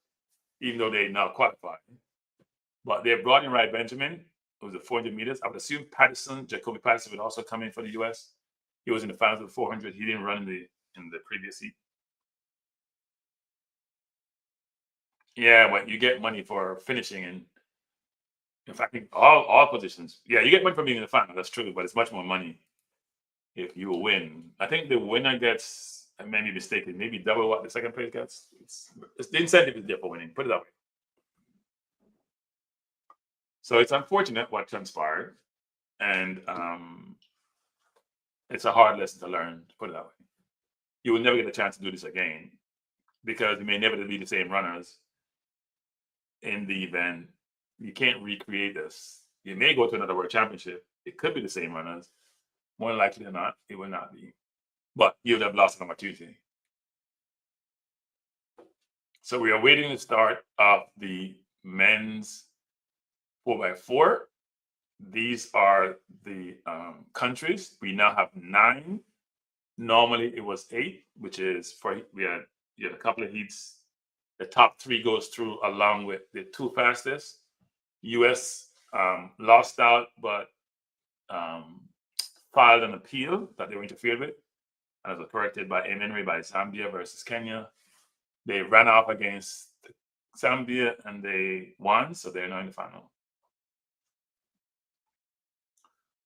even though they now qualified. But they brought in Rai Benjamin, who was the 400 meters. I would assume Jacoby Patterson would also come in for the U.S. He was in the finals of the 400. He didn't run in the previous heat. Yeah, but you get money for finishing, and in fact, all positions. Yeah, you get money from being in the final. That's true, but it's much more money if you win. I think the winner gets, I may be mistaken, maybe double what the second place gets. It's the incentive is there for winning. Put it that way. So it's unfortunate what transpired, and it's a hard lesson to learn. Put it that way. You will never get a chance to do this again because you may never be the same runners in the event. You can't recreate this. You may go to another world championship. It could be the same runners. More likely than not, it will not be. But you would have lost an opportunity. So we are waiting to start of the men's 4x4. These are the countries. We now have 9. Normally it was 8, which is you had a couple of heats. The top 3 goes through along with the 2 fastest. US lost out, but filed an appeal that they were interfered with, and it was corrected by MNRA by Zambia versus Kenya. They ran off against Zambia and they won, so they're now in the final.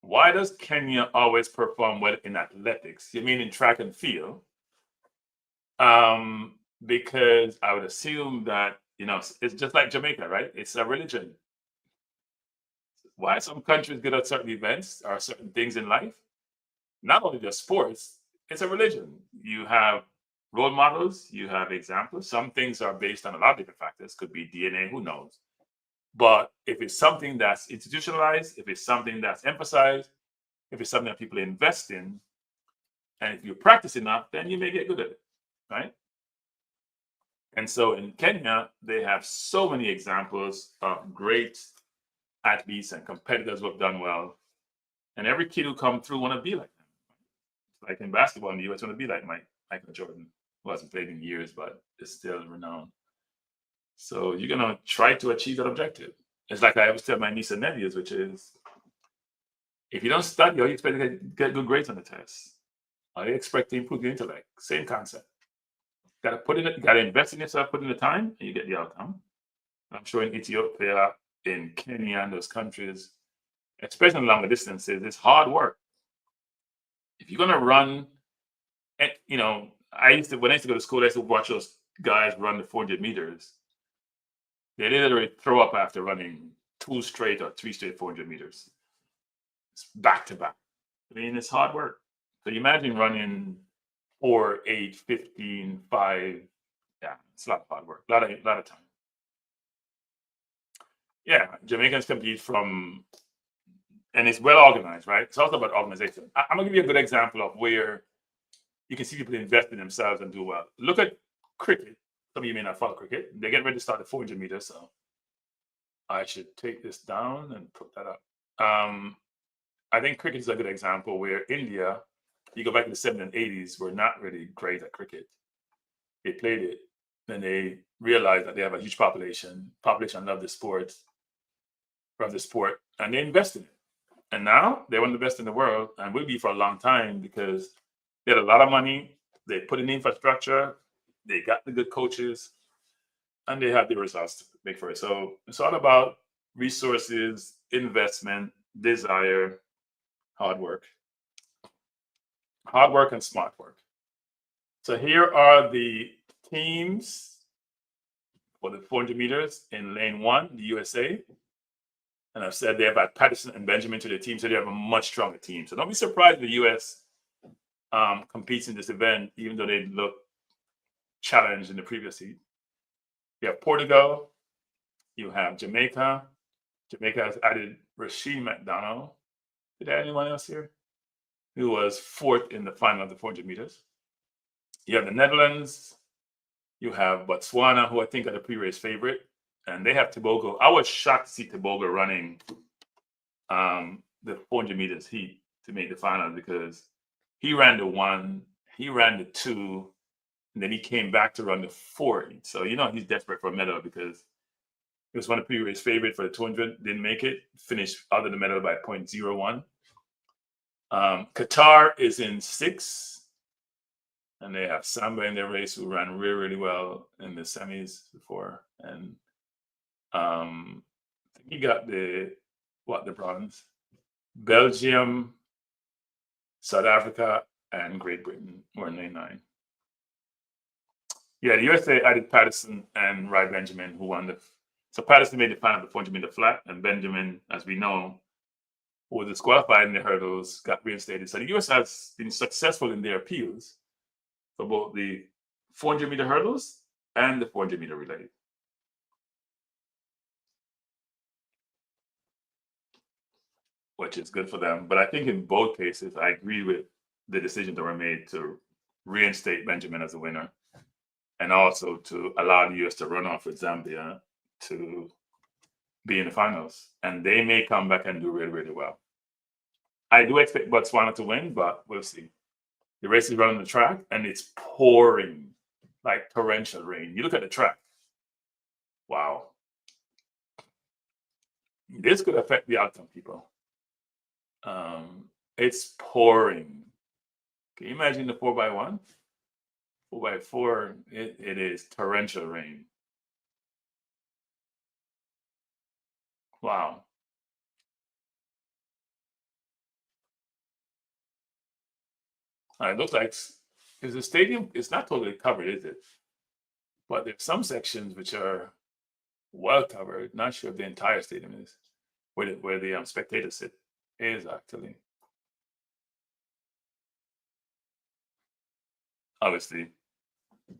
Why does Kenya always perform well in athletics? You mean in track and field? Because I would assume that, it's just like Jamaica, right? It's a religion. Why some countries good at certain events or certain things in life? Not only just sports, it's a religion. You have role models, you have examples. Some things are based on a lot of different factors, could be DNA, who knows? But if it's something that's institutionalized, if it's something that's emphasized, if it's something that people invest in, and if you practice enough, then you may get good at it, right? And so in Kenya, they have so many examples of great athletes and competitors who have done well. And every kid who come through want to be like them. Like in basketball in the US, want to be like Michael Jordan, who hasn't played in years, but is still renowned. So you're going to try to achieve that objective. It's like I always tell my niece and nephews, which is, if you don't study, all you expect to get good grades on the test. All you expect to improve your intellect. Same concept. Got to invest in yourself, put in the time, and you get the outcome. I'm sure in Ethiopia, in Kenya, and those countries, especially in longer distances, it's hard work. If you're gonna run, when I used to go to school, I used to watch those guys run the 400 meters. They literally throw up after running 2 straight or 3 straight 400 meters. It's back to back. I mean, it's hard work. So you imagine running 4, 8, 15, 5. Yeah, it's a lot of hard work, a lot of time. Yeah, Jamaicans compete and it's well organized, right? It's also about organization. I'm gonna give you a good example of where you can see people invest in themselves and do well. Look at cricket. Some of you may not follow cricket. They get ready to start the 400 meters, so I should take this down and put that up. I think cricket is a good example where India, you go back to the 70s and 80s, were not really great at cricket. They played it, then they realized that they have a huge population. Population love the sport, and they invest in it. And now they're one of the best in the world and will be for a long time because they had a lot of money. They put in the infrastructure. They got the good coaches and they have the results to make for it. So it's all about resources, investment, desire, hard work, and smart work. So here are the teams for the 400 meters in lane one, the USA. And I've said they have had Patterson and Benjamin to the team, so they have a much stronger team. So don't be surprised if the US competes in this event, even though they look challenged in the previous heat. You have Portugal, you have Jamaica. Jamaica has added Rashid McDonald. Did I add anyone else here? Who was fourth in the final of the 400 meters. You have the Netherlands. You have Botswana, who I think are the pre-race favorite. And they have Tobago. I was shocked to see Tobago running the 400 meters heat to make the final because he ran the 1, he ran the 2, and then he came back to run the 4. So, he's desperate for a medal because he was one of the pre-race favorite for the 200, didn't make it, finished out of the medal by 0.01. Qatar is in 6th, and they have Samba in their race who ran really, really well in the semis before. And I think he got the bronze. Belgium, South Africa, and Great Britain were in lane 9. Yeah, the USA added Patterson and Rai Benjamin, who won so Patterson made the final of the 400 meter flat, and Benjamin, as we know, who was disqualified in the hurdles, got reinstated. So the US has been successful in their appeals for both the 400 meter hurdles and the 400 meter relay. Which is good for them. But I think in both cases, I agree with the decision that were made to reinstate Benjamin as a winner and also to allow the US to run off with Zambia to be in the finals. And they may come back and do really, really well. I do expect Botswana to win, but we'll see. The race is running the track and it's pouring like torrential rain. You look at the track. Wow. This could affect the outcome, people. It's pouring. Can you imagine the 4x1? 4x4, it is torrential rain. Wow. It looks like because the stadium is not totally covered, is it? But there's some sections which are well covered. Not sure if the entire stadium is where the spectators sit is actually. Obviously,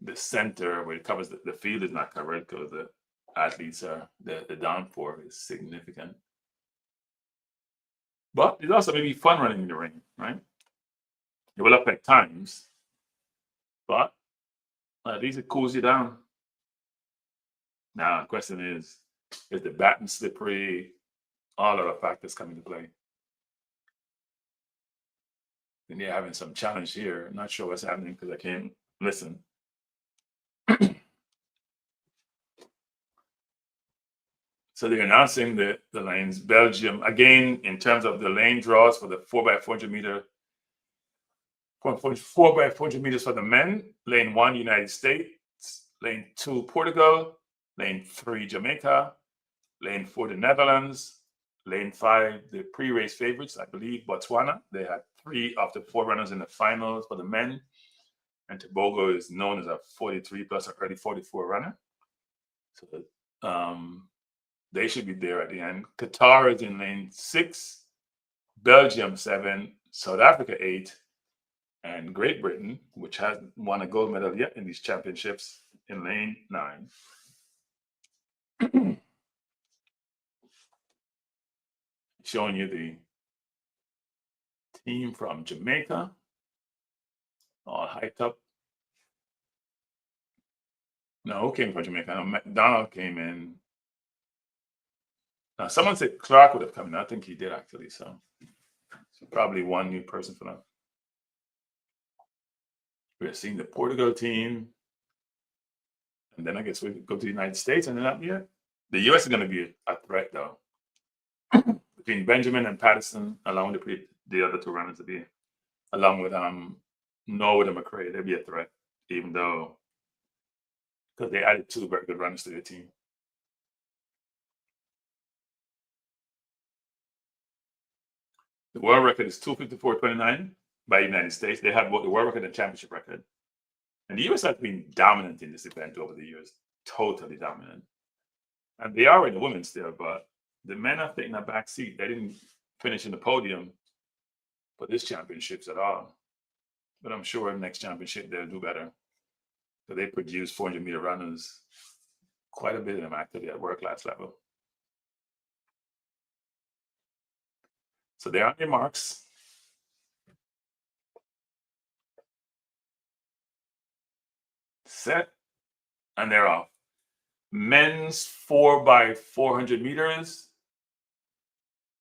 the center where it covers the field is not covered because the athletes are the downpour is significant. But it's also maybe fun running in the rain, right? It will affect times, but at least it cools you down. Now the question is the baton slippery? All of the factors come into play. And they're having some challenge here. I'm not sure what's happening because I can't listen. So they're announcing the lanes. Belgium, again, in terms of the lane draws for the 4x400 meter, 4x400 meters for the men, lane 1, United States, lane 2, Portugal, lane 3, Jamaica, lane 4, the Netherlands, lane 5, the pre-race favorites, I believe, Botswana. They had 3 of the 4 runners in the finals for the men. And Tobago is known as a 43 plus or early 44 runner. So they should be there at the end. Qatar is in lane 6, Belgium 7, South Africa 8, and Great Britain, which hasn't won a gold medal yet in these championships, in lane 9. Showing you the team from Jamaica, all hyped up. No, who came from Jamaica? No, McDonald came in. Now, someone said Clark would have come in. I think he did actually. So probably one new person for them. We're seeing the Portugal team. And then I guess we go to the United States and then up here. The US is going to be a threat, though. The between Benjamin and Patterson, along with the other two runners to be, along with Norwood and McRae, they'd be a threat, even though because they added two very good runners to their team. The world record is 254.29 by the United States. They have both the world record and championship record. And the US has been dominant in this event over the years, totally dominant. And they are in the women's there, but the men have taken a back seat. They didn't finish in the podium for this championships at all. But I'm sure in the next championship they'll do better. So they produce 400-meter runners, quite a bit of them actually at world-class level. So they're on their marks. Set, and they're off. Men's 4x400 meters.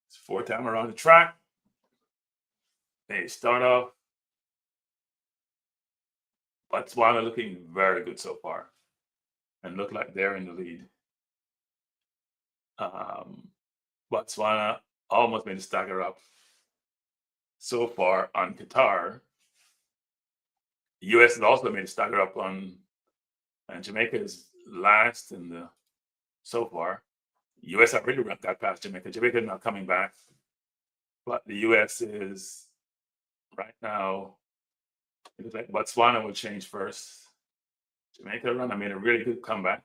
It's 4 times around the track. They start off. Botswana looking very good so far and look like they're in the lead. Botswana almost made a stagger up so far on Qatar. US has also made a stagger up on, and Jamaica is last in the so far. US have really got past Jamaica. Jamaica is not coming back, but the US is right now. It looks like Botswana will change first. Jamaica run, I made a really good comeback,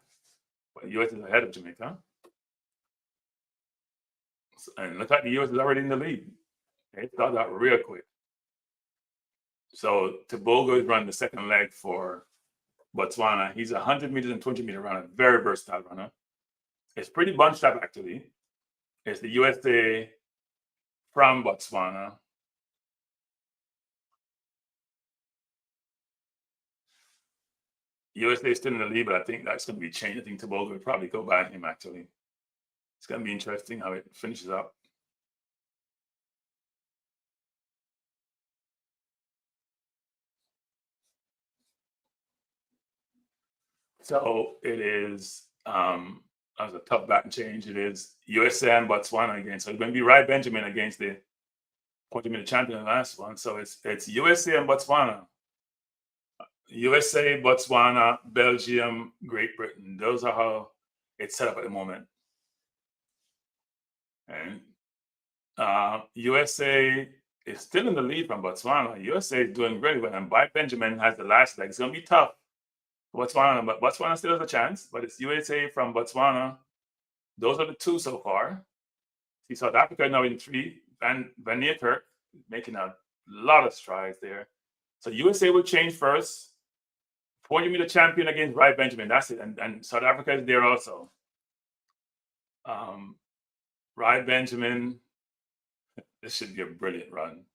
but US is ahead of Jamaica. And look like the US is already in the lead. They started out real quick. So Tobogo is running the second leg for Botswana. He's a 100 meters and 20-meter runner, very versatile runner. It's pretty bunched up actually. It's the USA from Botswana. USA is still in the lead, but I think that's going to be changed. I think Tobogo will probably go by him actually. It's going to be interesting how it finishes up. So it is, as a tough batting change, it is USA and Botswana again. So it's going to be Rai Benjamin against the 40-meter champion in the last one. So it's USA and Botswana. USA, Botswana, Belgium, Great Britain. Those are how it's set up at the moment. And USA is still in the lead from Botswana. USA is doing really well. And Rai Benjamin has the last leg. It's going to be tough. Botswana, but Botswana still has a chance, but it's USA from Botswana. Those are the two so far. See South Africa now in 3, Van Niekerk making a lot of strides there. So USA will change first. 40-meter champion against Rai Benjamin, that's it. And South Africa is there also. Rai Benjamin, this should be a brilliant run.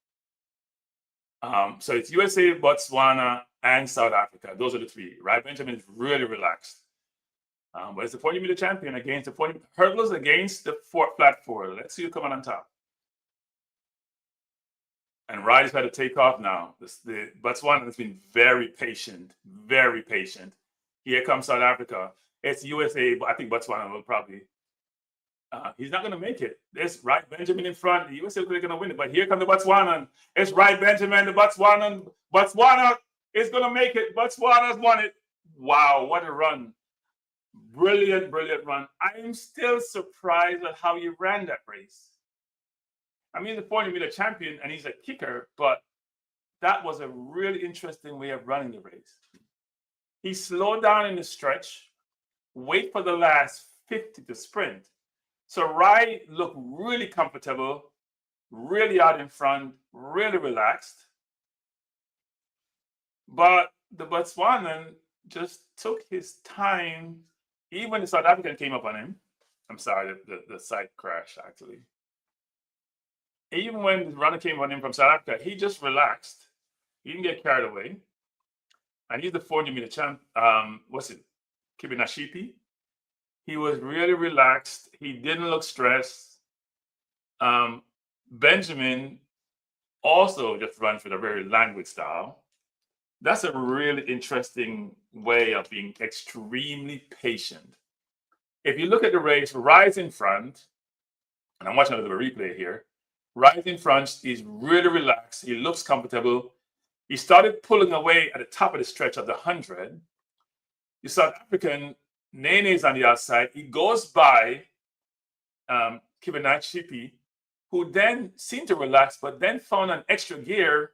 So it's USA, Botswana, and South Africa. Those are the 3. Rai Benjamin is really relaxed. But it's the 40-meter champion against the 40 hurdles against the flat 4. Let's see who coming on top. And Rai has had to take off now. The Botswana has been very patient, very patient. Here comes South Africa. It's USA, but I think Botswana will probably. He's not going to make it. There's Rai Benjamin in front. The USA is going to win it, but here comes the Botswana. It's Rai Benjamin, the Botswana. Botswana is going to make it. Botswana's won it. Wow, what a run. Brilliant, brilliant run. I am still surprised at how he ran that race. I mean, the 40-meter champion, and he's a kicker, but that was a really interesting way of running the race. He slowed down in the stretch, wait for the last 50 to sprint. So Rai looked really comfortable, really out in front, really relaxed. But the Botswanan just took his time. Even when the South African came up on him, I'm sorry, the site crashed actually. Even when the runner came on him from South Africa, he just relaxed. He didn't get carried away. And he's the 400-meter champ. Kibinashipi. He was really relaxed. He didn't look stressed. Benjamin also just runs with a very languid style. That's a really interesting way of being extremely patient. If you look at the race, Rai's in front. and I'm watching a little replay here. Right in front, he's really relaxed. He looks comfortable. He started pulling away at the top of the stretch of the 100. The South African, Nene is on the outside. He goes by Kibanachipi, who then seemed to relax, but then found an extra gear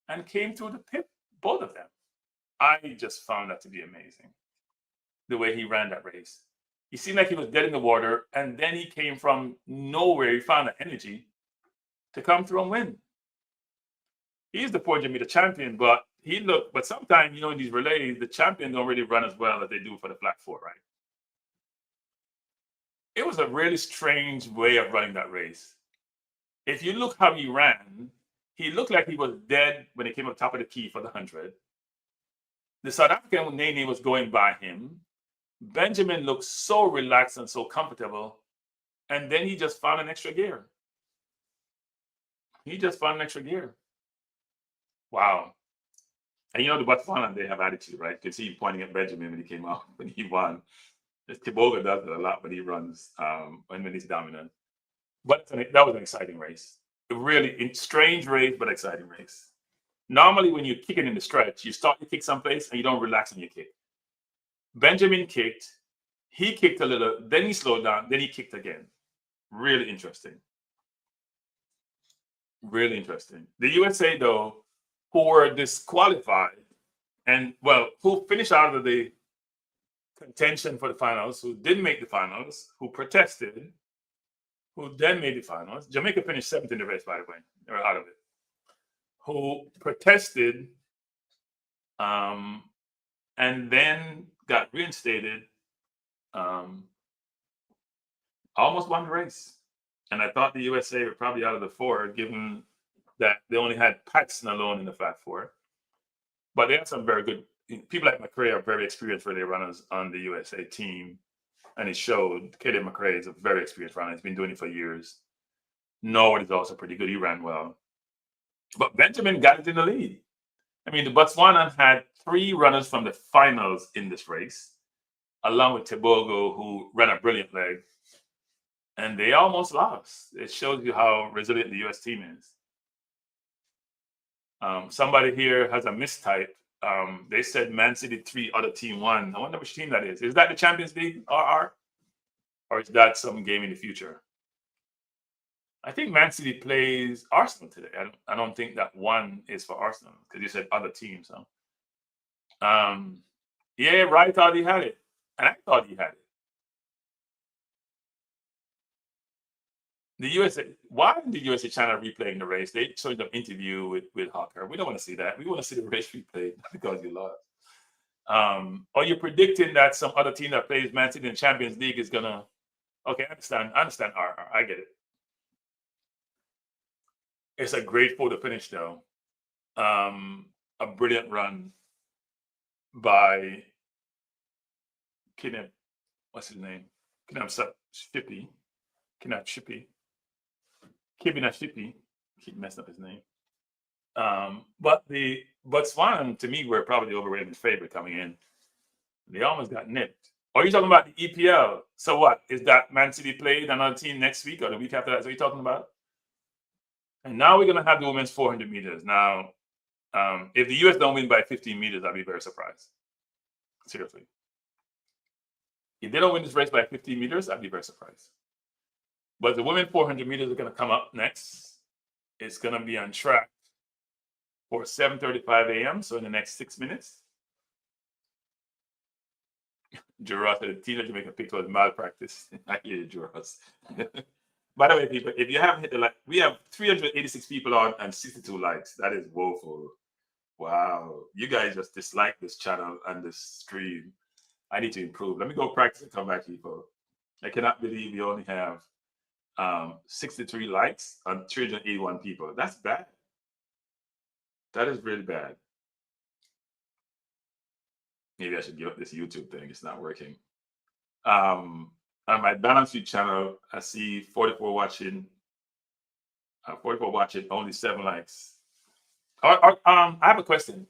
and came through the pit, both of them. I just found that to be amazing, the way he ran that race. He seemed like he was dead in the water, and then he came from nowhere. He found the energy to come through and win. He's the 400-meter champion, but but sometimes, in these relays, the champions don't really run as well as they do for the flat 4, right? It was a really strange way of running that race. If you look how he ran, he looked like he was dead when he came up top of the key for the 100. The South African, Nene, was going by him. Benjamin looked so relaxed and so comfortable. And then he just found an extra gear. Wow. And the Botswana, they have attitude, right? You can see him pointing at Benjamin when he came out, when he won. Tiboga does it a lot when he runs, when he's dominant. But that was an exciting race. A really strange race, but exciting race. Normally, when you're kicking in the stretch, you start to kick someplace and you don't relax on your kick. Benjamin kicked, he kicked a little, then he slowed down, then he kicked again. Really interesting. Really interesting. The USA, though, who were disqualified and, who finished out of the contention for the finals, who didn't make the finals, who protested, who then made the finals. Jamaica finished 7th in the race, by the way. They were out of it. Who protested and then got reinstated, almost won the race. And I thought the USA were probably out of the 4, given that they only had Paxton alone in the flat 4. But they had some very good people like McRae are very experienced relay runners on the USA team. And it showed. Kaden McRae is a very experienced runner. He's been doing it for years. Norwood is also pretty good. He ran well. But Benjamin got it in the lead. I mean, the Botswana had 3 runners from the finals in this race, along with Tebogo, who ran a brilliant leg. And they almost lost. It shows you how resilient the US team is. Somebody here has a mistype. They said Man City 3, other team 1. I wonder which team that is. Is that the Champions League, RR? Or is that some game in the future? I think Man City plays Arsenal today. I don't think that 1 is for Arsenal, because you said other teams. Huh? Yeah, Rai thought he had it. And I thought he had it. The USA, why did the USA channel replaying the race? They showed an interview with Hawker. We don't want to see that. We want to see the race replayed because you lost. Or you're predicting that some other team that plays Man City in the Champions League is gonna. Okay, I understand. I get it. It's a great photo finish, though. A brilliant run by Kinab. What's his name? Kinab Shippy. Kibina keep messing up his name. But the Botswana, to me, were probably the overrated favorite coming in. They almost got nipped. Are you talking about the EPL? So what? Is that Man City played another team next week or the week after that? Is what you're talking about? And now we're going to have the women's 400 meters. Now, if the US don't win by 15 meters, I'd be very surprised. Seriously. If they don't win this race by 15 meters, I'd be very surprised. But the women 400 meters are going to come up next. It's going to be on track for 7:35 a.m. So in the next 6 minutes. Juros said the teenager Jamaican picture was malpractice. I hear you, Juros. By the way, people, if you haven't hit the like, we have 386 people on and 62 likes. That is woeful. Wow. You guys just dislike this channel and this stream. I need to improve. Let me go practice and come back, people. I cannot believe we only have 63 likes on 381 people. That's bad. That is really bad. Maybe I should give up this YouTube thing. It's not working. On my Balance View channel, I see 44 watching. 44 watching, only 7 likes. I have a question.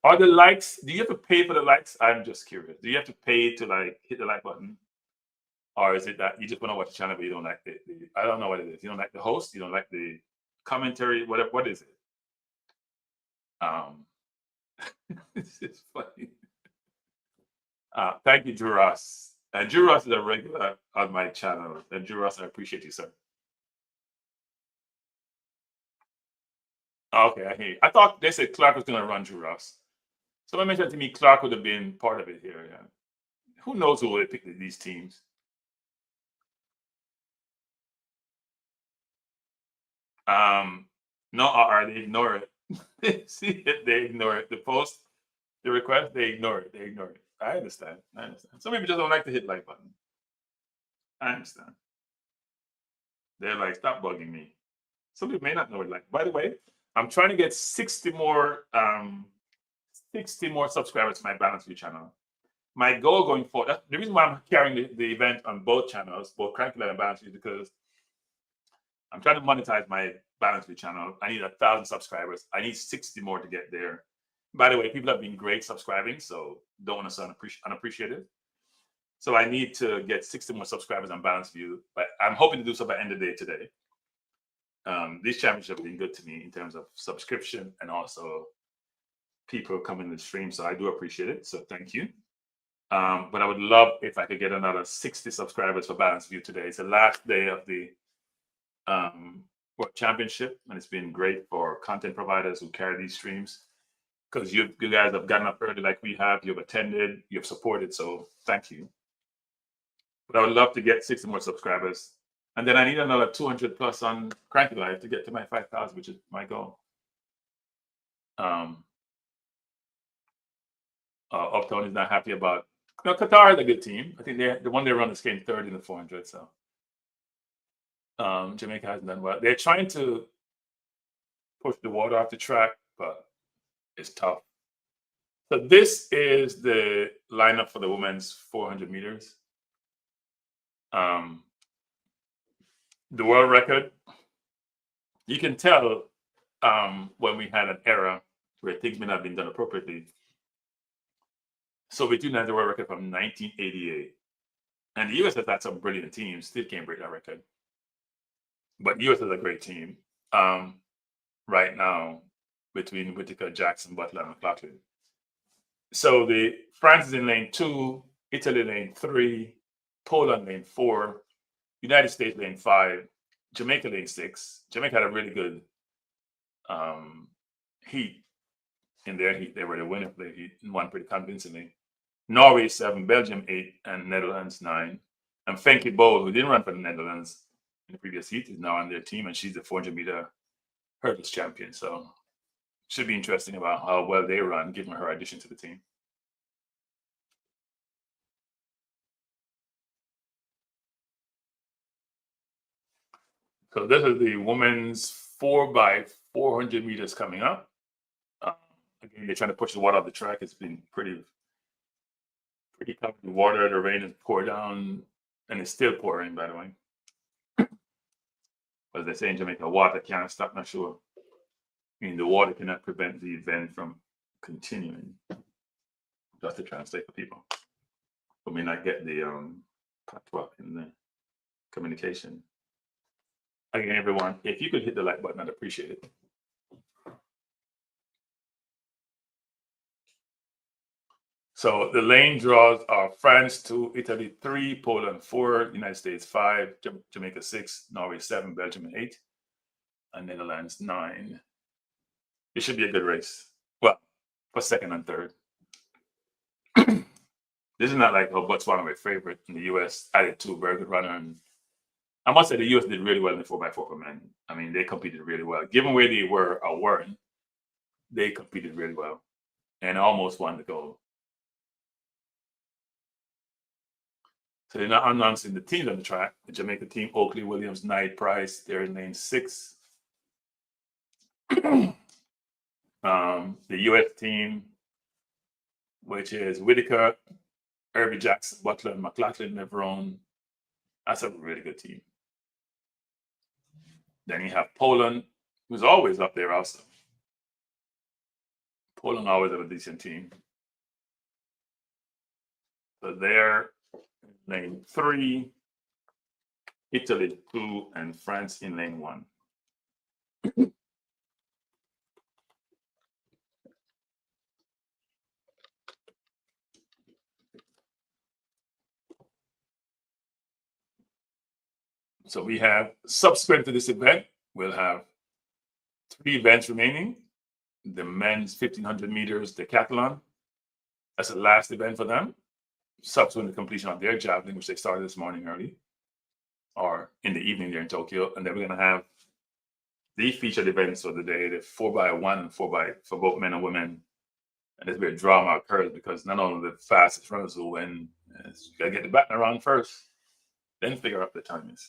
Are the likes? Do you have to pay for the likes? I'm just curious. Do you have to pay to like hit the like button? Or is it that you just want to watch the channel but you don't like I don't know what it is. You don't like the host, you don't like the commentary, what is it? Um it's just funny. Thank you, Drew Ross. And Drew Ross is a regular on my channel. And Drew Ross, I appreciate you, sir. Okay, I hear you. I thought they said Clark was going to run Drew Ross. Someone mentioned to me Clark would have been part of it here. Yeah. Who knows who would have picked these teams? No, they ignore it. See it, they ignore it. The post, the request, they ignore it. They ignore it. I understand. I understand. Some people just don't like to hit like button. I understand. They're like, stop bugging me. Some people may not know it. Like, by the way, I'm trying to get 60 more subscribers to my Balance View channel. My goal going forward, that's the reason why I'm carrying the event on both channels, both Cranky Live and Balance View, because I'm trying to monetize my Balance View channel. I need 1,000 subscribers. I need 60 more to get there. By the way, people have been great subscribing, so don't want to sound unappreciative. So I need to get 60 more subscribers on Balance View, but I'm hoping to do so by end of the day today. These championships have been good to me in terms of subscription and also people coming to the stream. So I do appreciate it. So thank you. But I would love if I could get another 60 subscribers for Balance View today. It's the last day of the World Championship, and it's been great for content providers who carry these streams because you guys have gotten up early like we have. You've attended, you've supported. So thank you. But I would love to get 60 more subscribers. And then I need another 200 plus on Cranky Live to get to my 5,000, which is my goal. Uptown is not happy about. No, Qatar is a good team. I think the one they run is getting third in the 400. So Jamaica hasn't done well. They're trying to push the water off the track, but it's tough. So this is the lineup for the women's 400 meters. The world record, you can tell when we had an era where things may not have been done appropriately. So we do have the world record from 1988. And the US has had some brilliant teams, still can't break that record. But the US is a great team right now between Whitaker, Jackson, Butler, and McLaughlin. So the France is in lane 2, Italy lane 3, Poland lane 4, United States lane 5, Jamaica lane 6. Jamaica had a really good heat in their heat. They were the winner of the heat and won pretty convincingly. Norway 7, Belgium 8, and Netherlands 9. And Fenke Bol, who didn't run for the Netherlands in the previous heat, is now on their team, and she's the 400-meter hurdles champion. So should be interesting about how well they run, given her addition to the team. So this is the women's 4x400 meters coming up. Again, they're trying to push the water off the track. It's been pretty tough. The water, the rain has poured down, and it's still pouring, by the way. As they say in Jamaica, water can't stop, not sure. I mean, the water cannot prevent the event from continuing. Just to translate for people who may not get the patois in the communication. Again, everyone, if you could hit the like button, I'd appreciate it. So the lane draws are France 2, Italy 3, Poland 4, United States 5, Jamaica 6, Norway 7, Belgium 8, and Netherlands 9. It should be a good race. Well, for second and third. This is not like Botswana, my favorite in the US, added 2 very good runner. And I must say the US did really well in the 4x4 for men. I mean, they competed really well. Given where they were or weren't, they competed really well and almost won the gold. So they're not announcing the teams on the track. The Jamaica team, Oakley, Williams, Knight, Price, they're in lane 6. The US team, which is Whitaker, Irby Jackson, Butler, mclaughlin-levrone. That's a really good team. Then you have Poland, who's always up there also. Poland always have a decent team. So they're lane 3. Italy 2, and France in lane 1. So we have, subsequent to this event, we'll have 3 events remaining. The men's 1500 meters decathlon. That's the last event for them. Subsequent to completion of their javelin, which they started this morning early, or in the evening there in Tokyo. And then we're going to have the featured events of the day, the 4x1 and 4x for both men and women. And there's been a drama occurs because not only the fastest runners will win, you got to get the baton around first, then figure out the timings.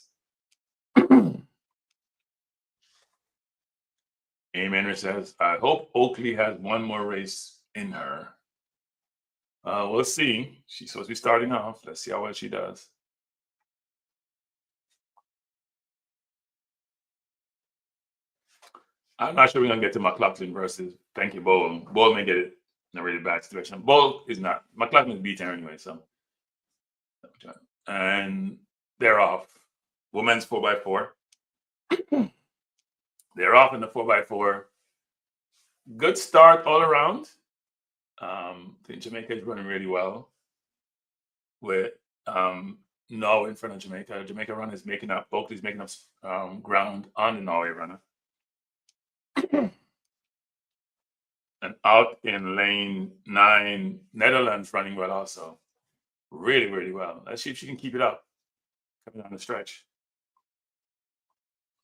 Amy Henry says, I hope Oakley has one more race in her. We'll see. She's supposed to be starting off. Let's see how well she does. I'm not sure we're going to get to McLaughlin versus Thank You Bowl. Bowl may get it in a really bad situation. Bowl is not. McLaughlin is beaten anyway, so. And they're off. Women's 4x4. They're off in the 4x4. Good start all around. I think Jamaica is running really well with Norway in front of Jamaica. Jamaica runner is making up, Oakley's making up ground on the Norway runner. And out in lane 9, Netherlands running well also. Really, really well. Let's see if she can keep it up coming down the stretch.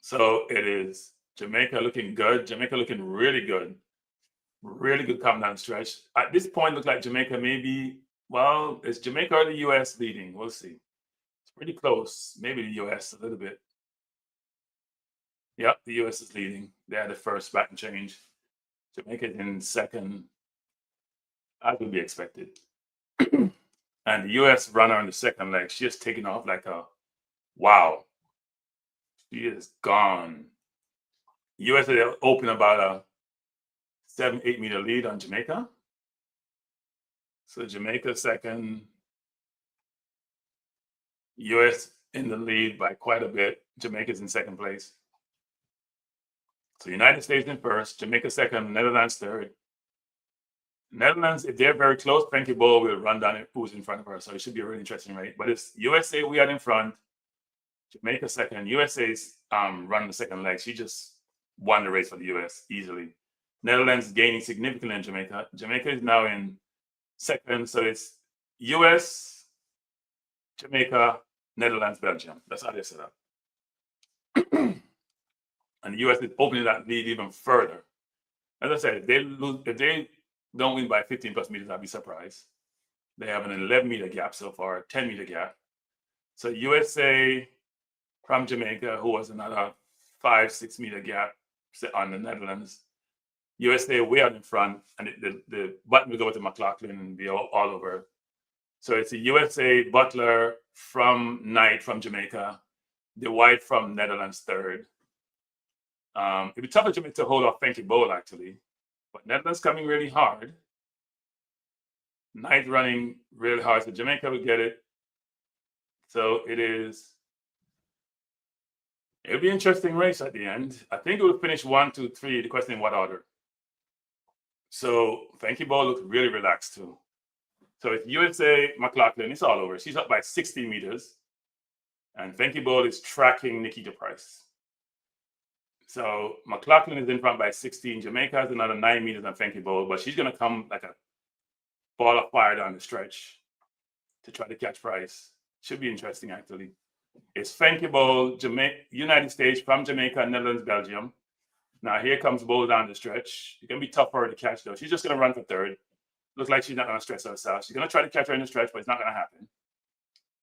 So it is Jamaica looking good. Jamaica looking really good. Really good coming down the stretch. At this point, looks like Jamaica maybe, well, is Jamaica or the US leading? We'll see. It's pretty close. Maybe the US a little bit. Yep, the US is leading. They had the first baton change. Jamaica in second, as would be expected. And the US runner on the second leg, she is taking off like a wow. She is gone. US will open about a 7-8 meter lead on Jamaica. So Jamaica second. US in the lead by quite a bit. Jamaica's in second place. So United States in first, Jamaica second, Netherlands third. Netherlands, if they're very close, Frankie Bowl will run down who's in front of her. So it should be a really interesting race. But it's USA we are in front, Jamaica second. USA's running the second leg. She just won the race for the US easily. Netherlands gaining significantly in Jamaica. Jamaica is now in second. So it's US, Jamaica, Netherlands, Belgium. That's how they set up. And the US is opening that lead even further. As I said, if they don't win by 15 plus meters, I'd be surprised. They have an 11 meter gap so far, 10 meter gap. So USA from Jamaica, who was another 5-6 meter gap on the Netherlands. USA way out in front, and the button will go to McLaughlin and be all over. So it's a USA Butler from Knight from Jamaica, the White from Netherlands third. It'd be tough for Jamaica to hold off Frankie Bowl actually, but Netherlands coming really hard. Knight running really hard, so Jamaica will get it. So it'll be an interesting race at the end. I think it will finish 1, 2, 3. The question in what order. So Frankie Bowl looks really relaxed too. So it's USA McLaughlin. It's all over. She's up by 60 meters, and Frankie Bowl is tracking Nikita Price. So McLaughlin is in front by 16. Jamaica has another 9 meters on Frankie Bowl, but she's going to come like a ball of fire down the stretch to try to catch Price. Should be interesting, actually. It's Frankie Bowl, United States from Jamaica, Netherlands, Belgium. Now here comes Bowl down the stretch. It's going to be tough for her to catch, though. She's just going to run for third. Looks like she's not going to stress herself. She's going to try to catch her in the stretch, but it's not going to happen.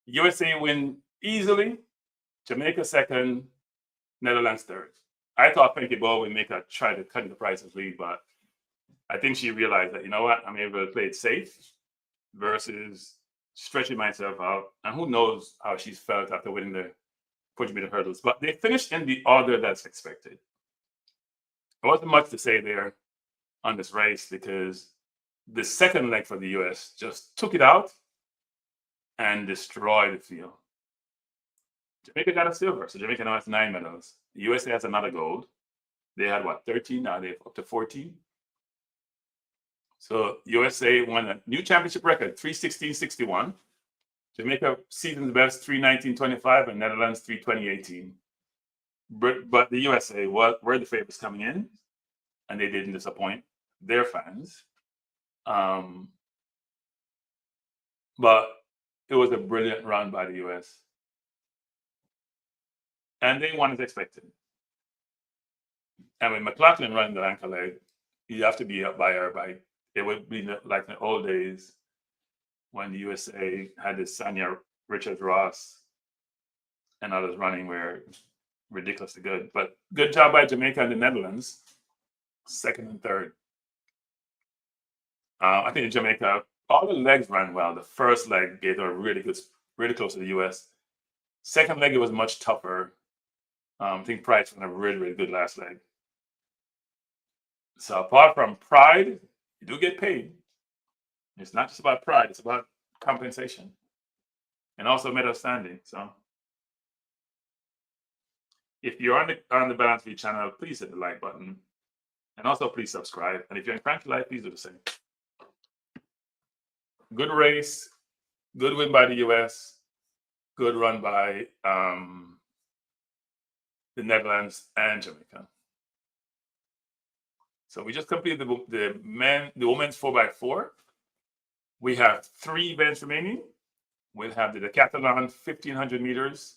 USA win easily. Jamaica second, Netherlands third. I thought Frankie Bowl would make her try to cut the Price's lead, but I think she realized that, you know what, I'm able to play it safe versus stretching myself out. And who knows how she's felt after winning the 400-meter hurdles. But they finished in the order that's expected. There wasn't much to say there on this race because the second leg for the US just took it out and destroyed the field. Jamaica got a silver, so Jamaica now has 9 medals. The USA has another gold. They had what, 13? Now they've up to 14. So USA won a new championship record, 3:16.61. Jamaica season's best, 3:19.25, and Netherlands 3:20.18. But the USA were the favorites coming in, and they didn't disappoint their fans. But it was a brilliant run by the US. And they won as expected. And when McLaughlin ran the anchor leg, you have to be up by everybody. It would be like the old days when the USA had this Sanya Richards Ross and others running were ridiculously good. But good job by Jamaica and the Netherlands, second and third. I think in Jamaica, all the legs ran well. The first leg gave a really good, really close to the US. Second leg, it was much tougher. I think Price ran a really, really good last leg. So apart from pride, you do get paid. It's not just about pride, it's about compensation and also medal standing. So if you're on the Balance View channel, please hit the like button. And also please subscribe. And if you're in Cranky Life, please do the same. Good race, good win by the US, good run by the Netherlands and Jamaica. So we just completed the women's 4x4. We have 3 events remaining. We'll have the decathlon 1,500 meters,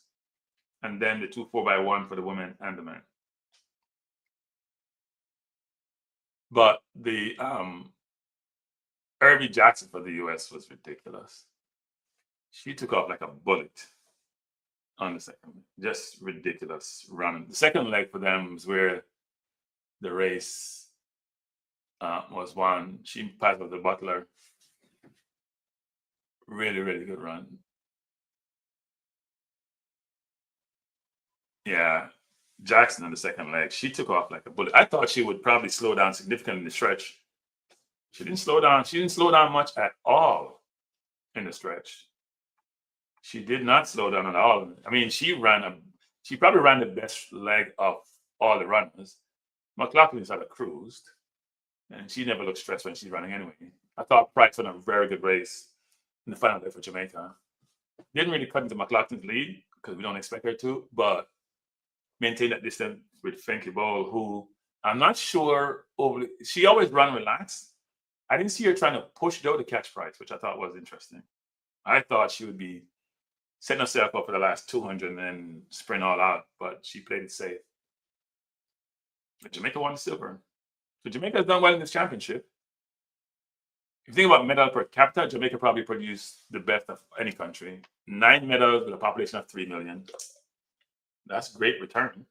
and then the 2 4x1 for the women and the men. But the Irby Jackson for the US was ridiculous. She took off like a bullet on the second, just ridiculous run. The second leg for them was where the race was won. She passed with the Butler. Really, really good run. Yeah, Jackson on the second leg, she took off like a bullet. I thought she would probably slow down significantly in the stretch. She didn't slow down. She didn't slow down much at all in the stretch. She did not slow down at all. I mean, she probably ran the best leg of all the runners. McLaughlin sort of cruised, and she never looked stressed when she's running anyway. I thought Price ran a very good race in the final day for Jamaica. Didn't really cut into McLaughlin's lead because we don't expect her to, but maintained that distance with Frankie Bowl, who I'm not sure she always ran relaxed. I didn't see her trying to push though to catch Price, which I thought was interesting. I thought she would be setting herself up for the last 200 and then sprint all out, but she played it safe. But Jamaica won the silver. So Jamaica has done well in this championship. If you think about medal per capita, Jamaica probably produced the best of any country. 9 medals with a population of 3 million. That's great return.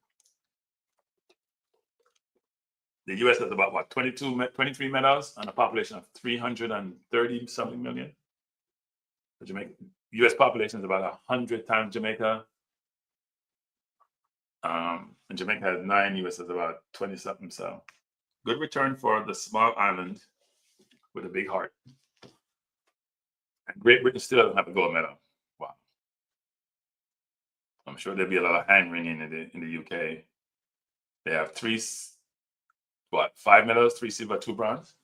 The US has about what, 23 medals on a population of 330 something million. The Jamaica US population is about 100 times Jamaica. And Jamaica has 9, US has about 20 something. So good return for the small island with a big heart. And Great Britain still doesn't have a gold medal. Wow. I'm sure there'll be a lot of hand wringing in the UK. They have 5 medals, 3 silver, 2 bronze.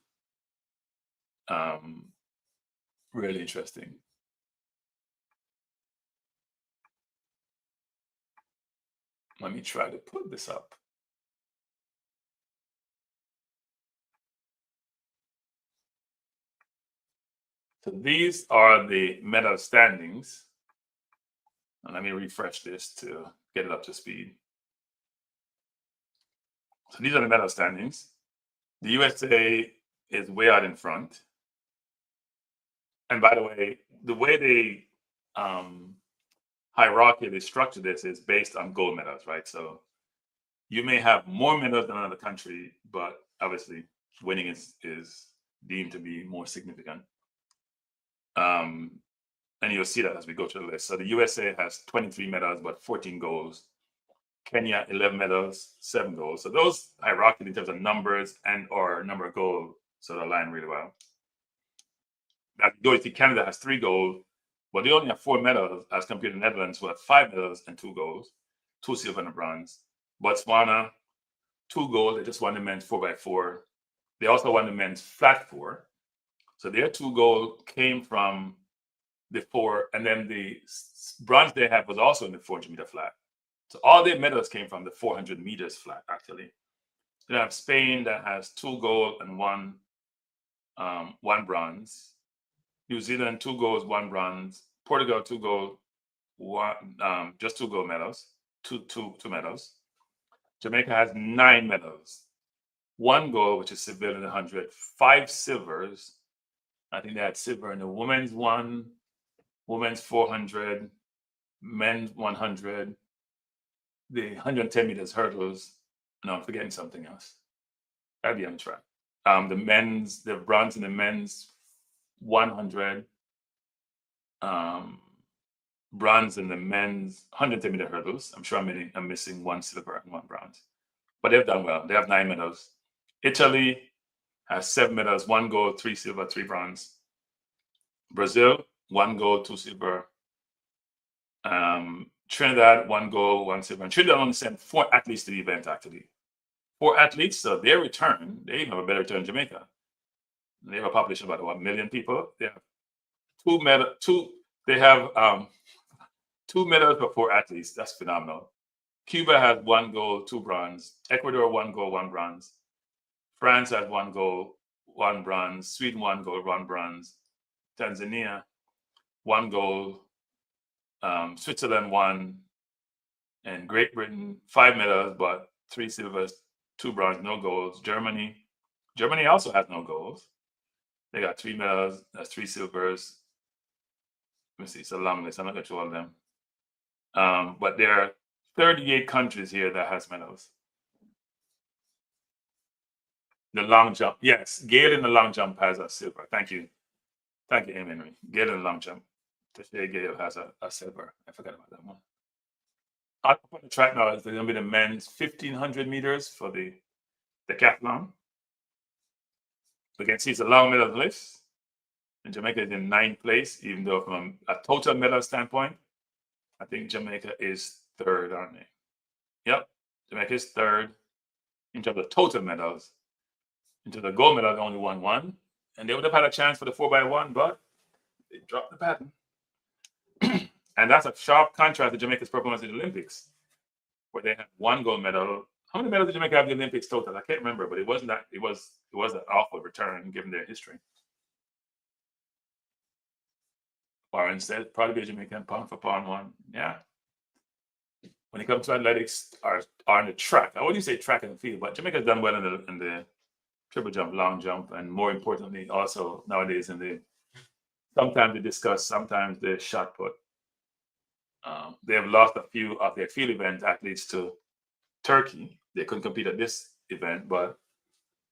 Really interesting. Let me try to put this up. So these are the medal standings. And let me refresh this to get it up to speed. So these are the medal standings. The USA is way out in front. And by the way they hierarchically structure this is based on gold medals, right? So you may have more medals than another country, but obviously winning is deemed to be more significant. And you'll see that as we go through the list. So the USA has 23 medals, but 14 golds. Kenya, 11 medals, 7 golds. So those hierarchically in terms of numbers and or number of gold sort of align really well. Now, you see Canada has 3 gold, but they only have 4 medals as compared to the Netherlands, who have 5 medals and 2 golds, 2 silver and a bronze. Botswana, 2 gold. They just won the men's 4x4. They also won the men's flat 4. So their 2 gold came from the 4, and then the bronze they had was also in the 400-meter flat. So all their medals came from the 400 meters flat, actually. You have Spain that has 2 gold and 1 bronze. New Zealand, 2 golds, 1 bronze. Portugal, 2 gold, 1 just 2 gold medals, two medals. Jamaica has 9 medals, 1 gold, which is silver in the 100, 5 silvers. I think they had silver in the women's 1, women's 400, men's 100, the 110 meters hurdles. No, I'm forgetting something else. I'd be on track. The bronze in the men's 100, bronze in the men's 110 meter hurdles. I'm sure I'm missing 1 silver and 1 bronze, but they've done well. They have 9 medals. Italy has 7 medals, 1 gold, 3 silver, 3 bronze. Brazil, 1 gold, 2 silver. Trinidad, 1 gold, 1 silver. And Trinidad only sent 4 athletes to the event, actually. 4 athletes, so their return, they even have a better return in Jamaica. They have a population of about 1 million people. They have 2 medals for 4 athletes. That's phenomenal. Cuba has 1 gold, 2 bronze. Ecuador, 1 gold, 1 bronze. France has 1 gold, 1 bronze. Sweden, 1 gold, 1 bronze. Tanzania, 1 gold. Switzerland, 1. And Great Britain, 5 medals, but 3 silvers, 2 bronze, no golds. Germany also has no golds. They got 3 medals, that's 3 silvers. Let me see, it's a long list. I'm not going to show all of them. But there are 38 countries here that has medals. The long jump, yes. Gail in the long jump has a silver. Thank you. Thank you, Henry. Gail in the long jump. Today Gail has a silver. I forgot about that one. Up on the track now is going to be the men's 1,500 meters for the decathlon. You can see it's a long medal list. And Jamaica is in 9th place, even though from a total medal standpoint, I think Jamaica is 3rd, aren't they? Yep, Jamaica is 3rd in terms of total medals. In terms of gold medal, they only won 1. And they would have had a chance for the 4x1, but they dropped the pattern. And that's a sharp contrast to Jamaica's performance in the Olympics, where they had 1 gold medal. How many medals did Jamaica have in the Olympics total? I can't remember, but it wasn't that. It was an awful return given their history. Or instead, probably a Jamaican pound for pound one. Yeah. When it comes to athletics, are on the track. I wouldn't say track and the field, but Jamaica's done well in the triple jump, long jump, and more importantly, also nowadays sometimes the discus, sometimes the shot put. They have lost a few of their field event athletes to Turkey. They couldn't compete at this event, but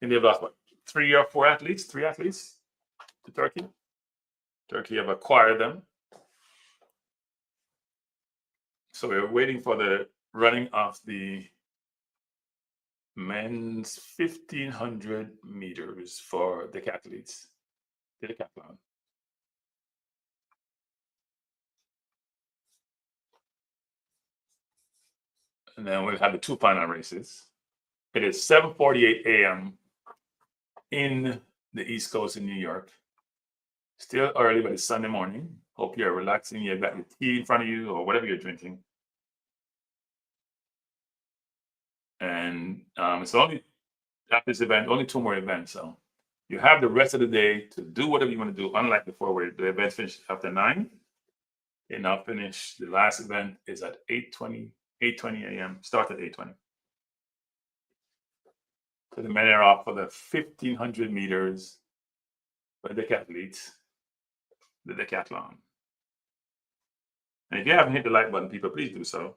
they've lost 3 or 4 athletes, 3 athletes to Turkey. Turkey have acquired them. So we're waiting for the running of the men's 1,500 meters for decathletes, the decathlon. And then we'll have the 2 final races. It is 7:48 a.m. in the East Coast in New York. Still early, but it's Sunday morning. Hope you're relaxing. You've got your tea in front of you or whatever you're drinking. And it's only after this event, only 2 more events. So you have the rest of the day to do whatever you want to do, unlike before where the event finished after 9. They now finish. The last event is at 8:20 a.m. Start at 8:20. So the men are off for the 1,500 meters for the decathletes, the decathlon. And if you haven't hit the like button, people, please do so.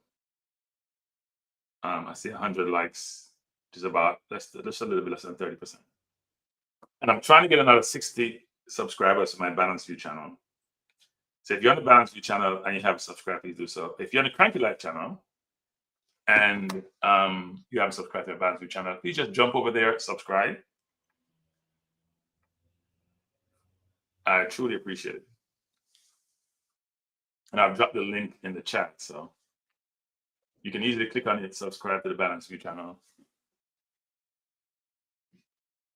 I see 100 likes, which is about just a little bit less than 30%. And I'm trying to get another 60 subscribers to my Balance View channel. So if you're on the Balance View channel and you haven't subscribed, please do so. If you're on the Cranky Life channel and you haven't subscribed to the Balance View channel, please just jump over there, subscribe. I truly appreciate it. And I've dropped the link in the chat, so you can easily click on it, subscribe to the Balance View channel.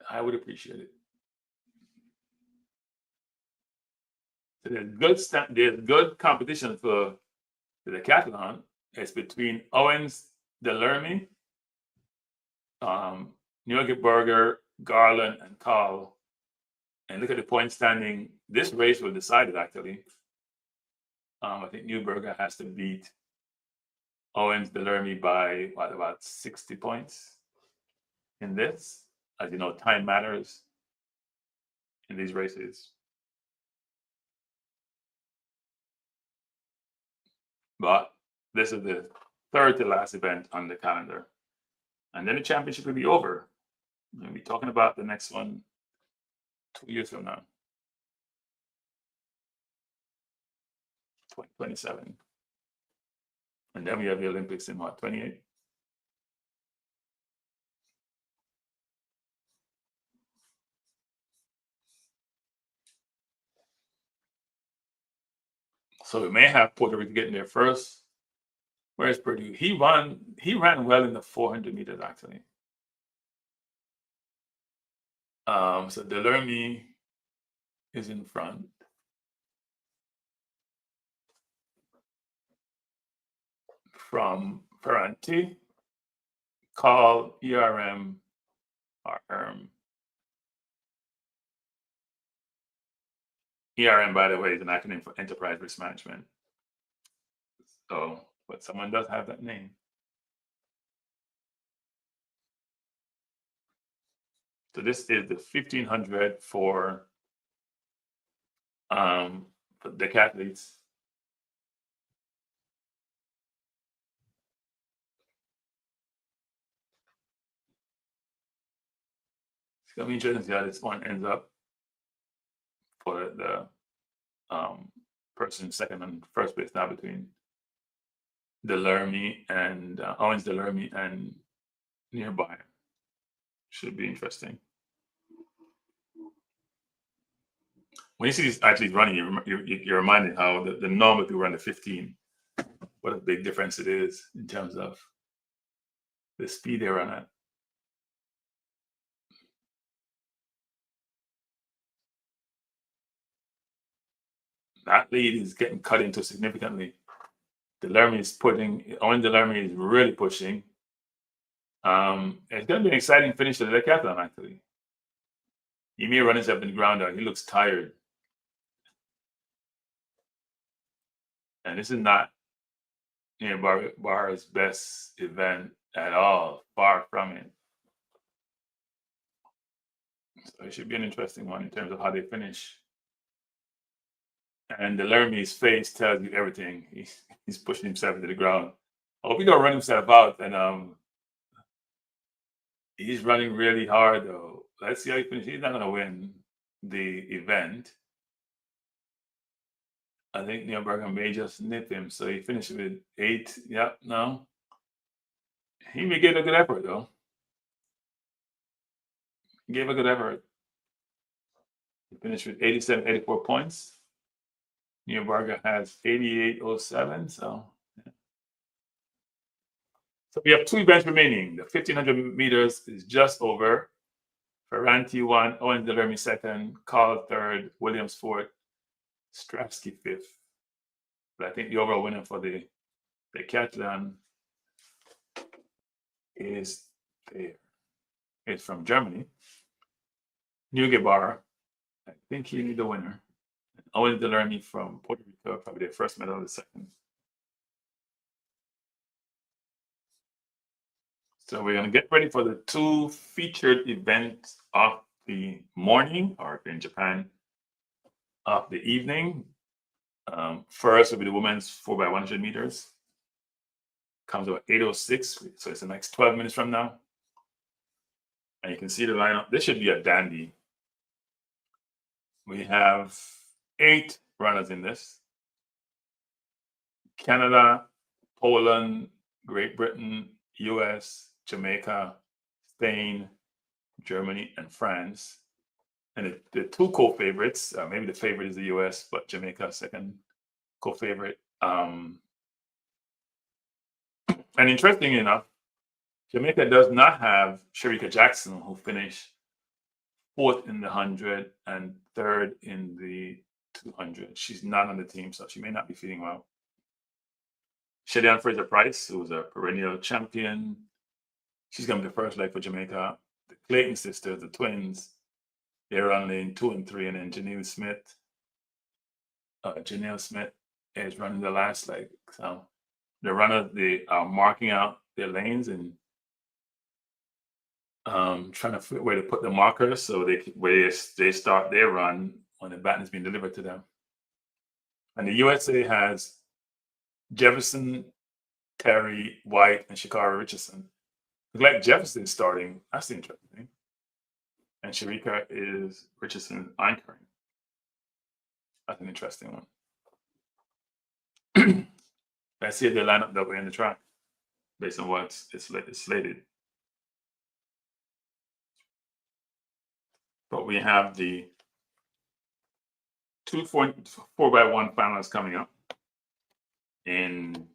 I would appreciate it. So there's good competition for the decathlon. It's between Owens, Delermy, Neugebauer, Garland, and Carl. And look at the point standing. This race was decided actually. I think Neuberger has to beat Owens Delermy by what, about 60 points in this. As you know, time matters in these races. But this is the third to last event on the calendar. And then the championship will be over. We'll be talking about the next one 2 years from now. 2027. And then we have the Olympics in what, 28? So we may have Puerto Rico getting there first. Where's Purdue? He ran well in the 400 meters actually. So Delermy is in front. From Ferranti, call ERM or ERM, by the way, is an acronym for Enterprise Risk Management. So, but someone does have that name. So this is the 1500 for decathletes. It's gonna be interesting to see how this one ends up for the person second and first place now between Delermy and Owens Delermy and Nearby. Should be interesting. When you see these athletes running, you're reminded how the normal people run the 15. What a big difference it is in terms of the speed they run at. That lead is getting cut into significantly. Owen Delermy is really pushing. It's going to be an exciting finish to the decathlon, actually. He may run himself in the ground out. He looks tired. And this is not Barr's best event at all. Far from it. So it should be an interesting one in terms of how they finish. And Delermy's face tells you everything. He's pushing himself into the ground. I hope he don't run himself out. And he's running really hard, though. Let's see how he finishes. He's not going to win the event. I think Neilberger may just nip him. So he finished with 8. Yep, no. He may give a good effort, though. He gave a good effort. He finished with 87, 84 points. Neilberger has 88.07. So we have 2 events remaining. The 1500 meters is just over. Ferranti 1, Owen Delermy 2nd, Carl 3rd, Williams 4th, Stravsky 5th. But I think the overall winner for the decathlon is there. It's from Germany. Neugebauer, I think he'll be the winner. Owen Delermy from Puerto Rico, probably the first medal, the second. So we're going to get ready for the 2 featured events of the morning, or in Japan, of the evening. First will be the women's 4x100 meters. Comes about 8:06, so it's the next 12 minutes from now. And you can see the lineup. This should be a dandy. We have 8 runners in this. Canada, Poland, Great Britain, US, Jamaica, Spain, Germany, and France. And the 2 co-favorites, maybe the favorite is the US, but Jamaica second co-favorite, And interestingly enough, Jamaica does not have Shericka Jackson, who finished fourth in the 100 and third in the 200. She's not on the team, so she may not be feeling well. Shadian Fraser Price, who was a perennial champion, she's going to be the first leg for Jamaica. The Clayton sisters, the twins, they're on lane 2 and 3, and then Janelle Smith is running the last leg. So the runners, they are marking out their lanes and trying to figure where to put the markers so they start their run when the baton is being delivered to them. And the USA has Jefferson, Terry, White, and sha'carri Richardson. Look like Jefferson starting. That's interesting. And Shericka is Richardson anchoring. That's an interesting one. Let's see if they line up that way in the track based on what it's slated. But we have the 2 4x1 finals coming up in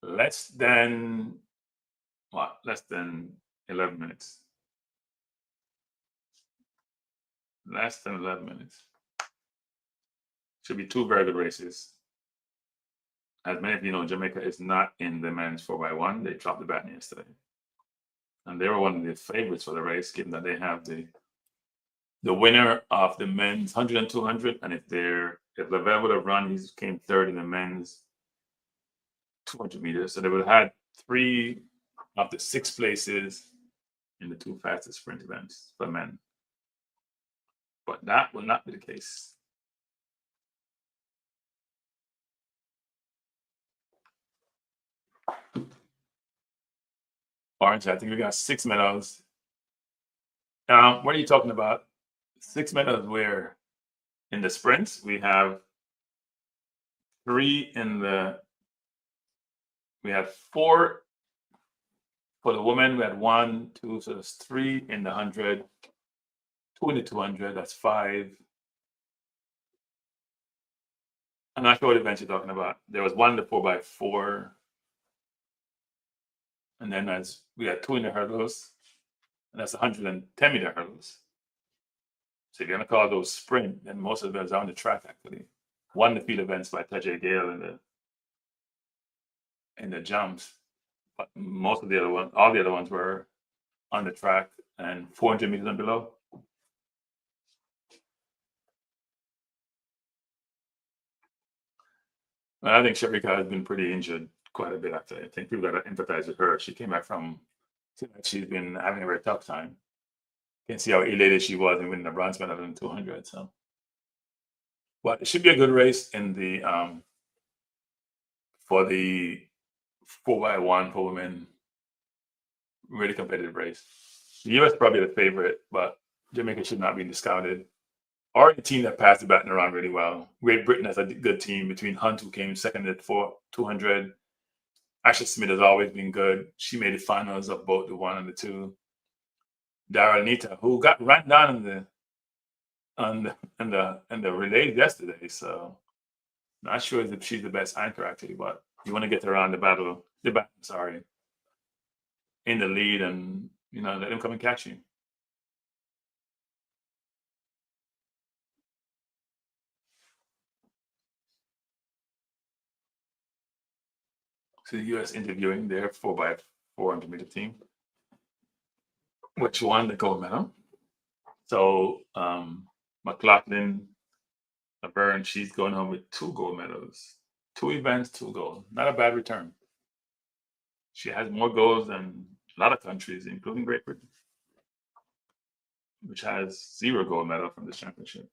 less than 11 minutes. Less than 11 minutes. Should be 2 very good races. As many of you know, Jamaica is not in the men's 4x1. They dropped the baton yesterday. And they were one of the favorites for the race, given that they have the winner of the men's 100 and 200. And if Lavelle would have run, he came third in the men's 200 meters. So they would have had 3 of the 6 places in the 2 fastest sprint events for men. But that will not be the case. Orange, I think we got 6 medals. What are you talking about? 6 medals where in the sprints we have 3 in we have 4 for the women. We had 1, 2, so there's 3 in the 100, 2 in the 200. That's 5. I'm not sure what event you're talking about. There was 1 in the 4x4, and then we had 2 in the hurdles, and that's 110 meter hurdles. So if you're gonna call those sprint, then most of those are on the track actually. 1 the field events by Tajay Gale in the jumps, but most of the other ones, all the other ones were on the track and 400 meters and below. Well, I think Shericka has been pretty injured quite a bit actually. I think people got to empathize with her. She came back she's been having a very tough time. You can see how elated she was in winning the bronze medal in 200. So, but it should be a good race in the for the 4x1 for women. Really competitive race. The US probably the favorite, but Jamaica should not be discounted. Or the team that passed the baton around really well. Great Britain has a good team between Hunt, who came second at 200. Ashley Smith has always been good. She made the finals of both the 1 and the 2. Dara Nita, who got ran down in the relays yesterday, so not sure if she's the best anchor actually, but you want to get around the baton, in the lead, and let them come and catch you. So the US interviewing their 4x400 meter team, which won the gold medal. So mclaughlin-Levrone, she's going home with 2 gold medals. 2 events, 2 gold. Not a bad return. She has more golds than a lot of countries, including Great Britain, which has 0 gold medal from this championship.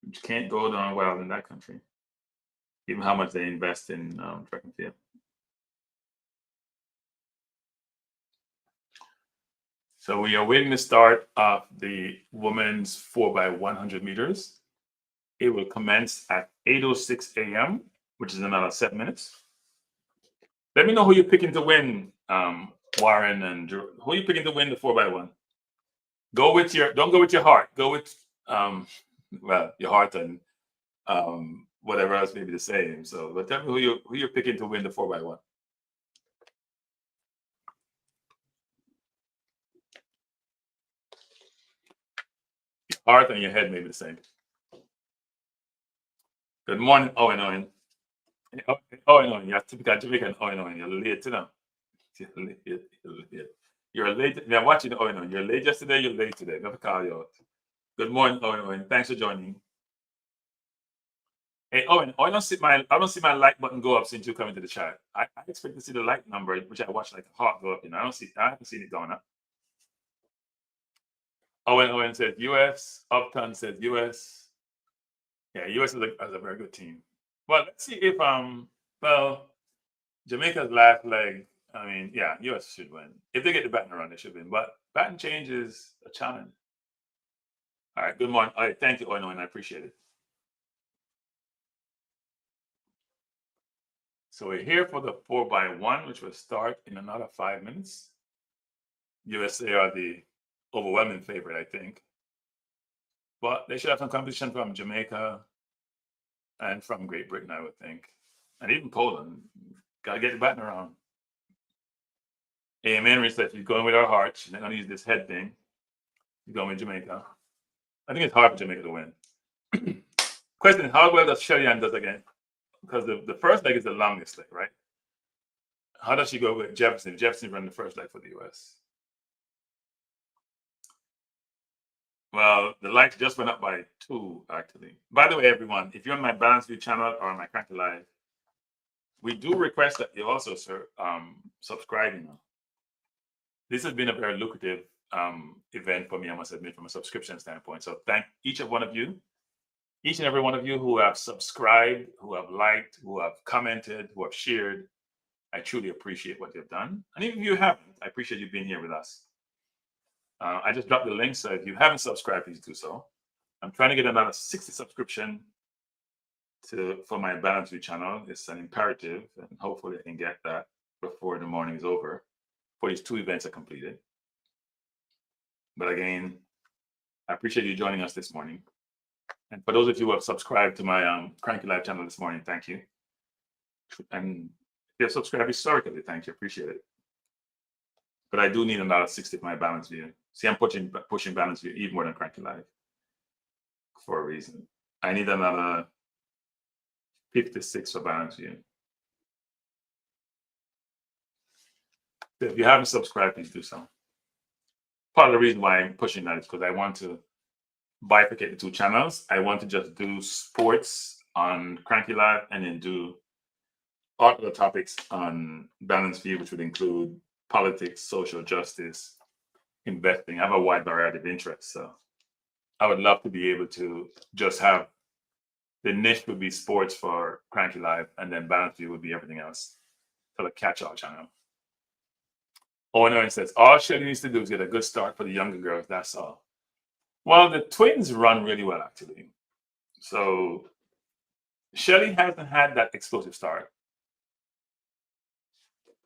Which can't go down well in that country, given how much they invest in track and field. So we are waiting the start of the women's 4x100 meters. It will commence at 8:06 a.m., which is another 7 minutes. Let me know who you're picking to win, Warren and Drew. Who are you picking to win the 4x1? Don't go with your heart. Go with your heart and whatever else may be the same. So, but tell me who you're picking to win the 4x1. Your heart and your head may be the same. Good morning, Owen Owen. Owen Owen, you're typical Jamaican Owen Owen. You're late, you know. You're late. You're late. Yeah, watching Owen Owen. You're late yesterday, you're late today. Never call you out. Good morning, Owen Owen. Thanks for joining. Hey Owen, I don't see my like button go up since you come into the chat. I expect to see the like number, which I watch like a heart go up. I haven't seen it going up. Owen says US. Upton says US. Yeah, US is a very good team. Well, let's see if well, Jamaica's last leg. I mean, yeah, US should win. If they get the batting around, they should win. But batting change is a challenge. All right, good morning. All right, thank you, Owen. I appreciate it. So we're here for the 4x1, which will start in another 5 minutes. USA are the overwhelming favorite, I think. But they should have some competition from Jamaica and from Great Britain, I would think. And even Poland. Gotta get the batting around. Henry said she's going with her heart. She's not gonna use this head thing. She's going with Jamaica. I think it's hard for Jamaica to win. Question: how well does Shelly Ann does again? Because the first leg is the longest leg, right? How does she go with Jefferson? Jefferson ran the first leg for the US. Well, the likes just went up by 2, actually. By the way, everyone, if you're on my Balance View channel or on my Cranky Live, we do request that you also subscribe. This has been a very lucrative event for me, I must admit, from a subscription standpoint. So thank each and every one of you who have subscribed, who have liked, who have commented, who have shared. I truly appreciate what you've done. And even if you haven't, I appreciate you being here with us. I just dropped the link, so if you haven't subscribed, please do so. I'm trying to get another 60 subscription for my Balance View channel. It's an imperative, and hopefully I can get that before the morning is over, before these 2 events are completed. But again, I appreciate you joining us this morning. And for those of you who have subscribed to my Cranky Live channel this morning, thank you. And if you have subscribed historically, thank you, appreciate it. But I do need another 60 for my Balance View. See, I'm pushing Balance View even more than Cranky Live for a reason. I need another 56 for Balance View. So if you haven't subscribed, please do so. Part of the reason why I'm pushing that is because I want to bifurcate the 2 channels. I want to just do sports on Cranky Live and then do all other topics on Balance View, which would include politics, social justice, investing. I have a wide variety of interests. So I would love to be able to just have the niche would be sports for Cranky Live, and then Balance View would be everything else for the catch-all channel. Owen says, all Shelly needs to do is get a good start for the younger girls. That's all. Well, the twins run really well, actually. So Shelly hasn't had that explosive start.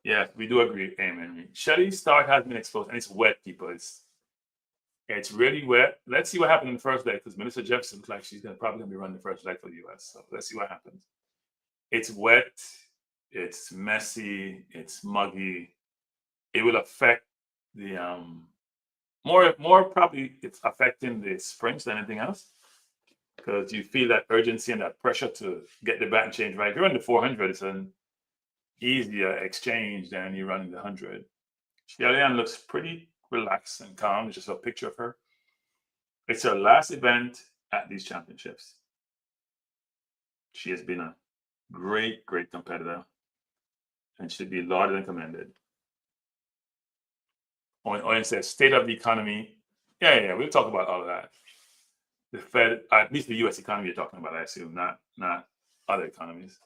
Yeah, we do agree, Amen. Shelly's start has been explosive, and it's wet, people. It's really wet. Let's see what happens in the first leg, because Melissa Jefferson looks like she's probably going to be running the first leg for the US. So let's see what happens. It's wet. It's messy. It's muggy. It will affect the more probably it's affecting the sprints than anything else, because you feel that urgency and that pressure to get the batting change right. If you're in the 400, it's an easier exchange than you running the 100. Shelly Ann looks pretty relaxed and calm. It's just a picture of her. It's her last event at these championships. She has been a great competitor and should be lauded and commended. Owen says, state of the economy. Yeah, we'll talk about all of that. The Fed, at least the US economy you're talking about, I assume, not other economies.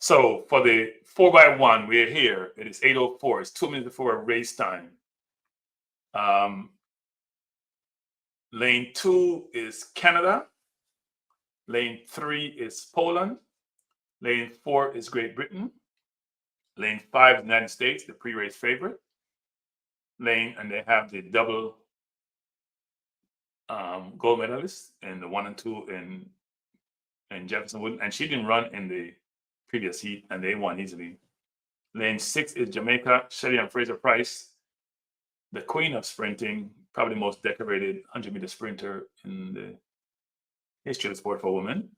So for the 4x1, we're here. It is 8:04. It's 2 minutes before race time. Lane 2 is Canada. Lane 3 is Poland. Lane 4 is Great Britain. Lane 5 is the United States, the pre-race favorite. And they have the double gold medalists in the 1 and 2 in Jefferson Wood, and she didn't run in the previous heat, and they won easily. Lane 6 is Jamaica, Shelly-Ann Fraser-Pryce, the queen of sprinting, probably the most decorated 100-meter sprinter in the history of the sport for women,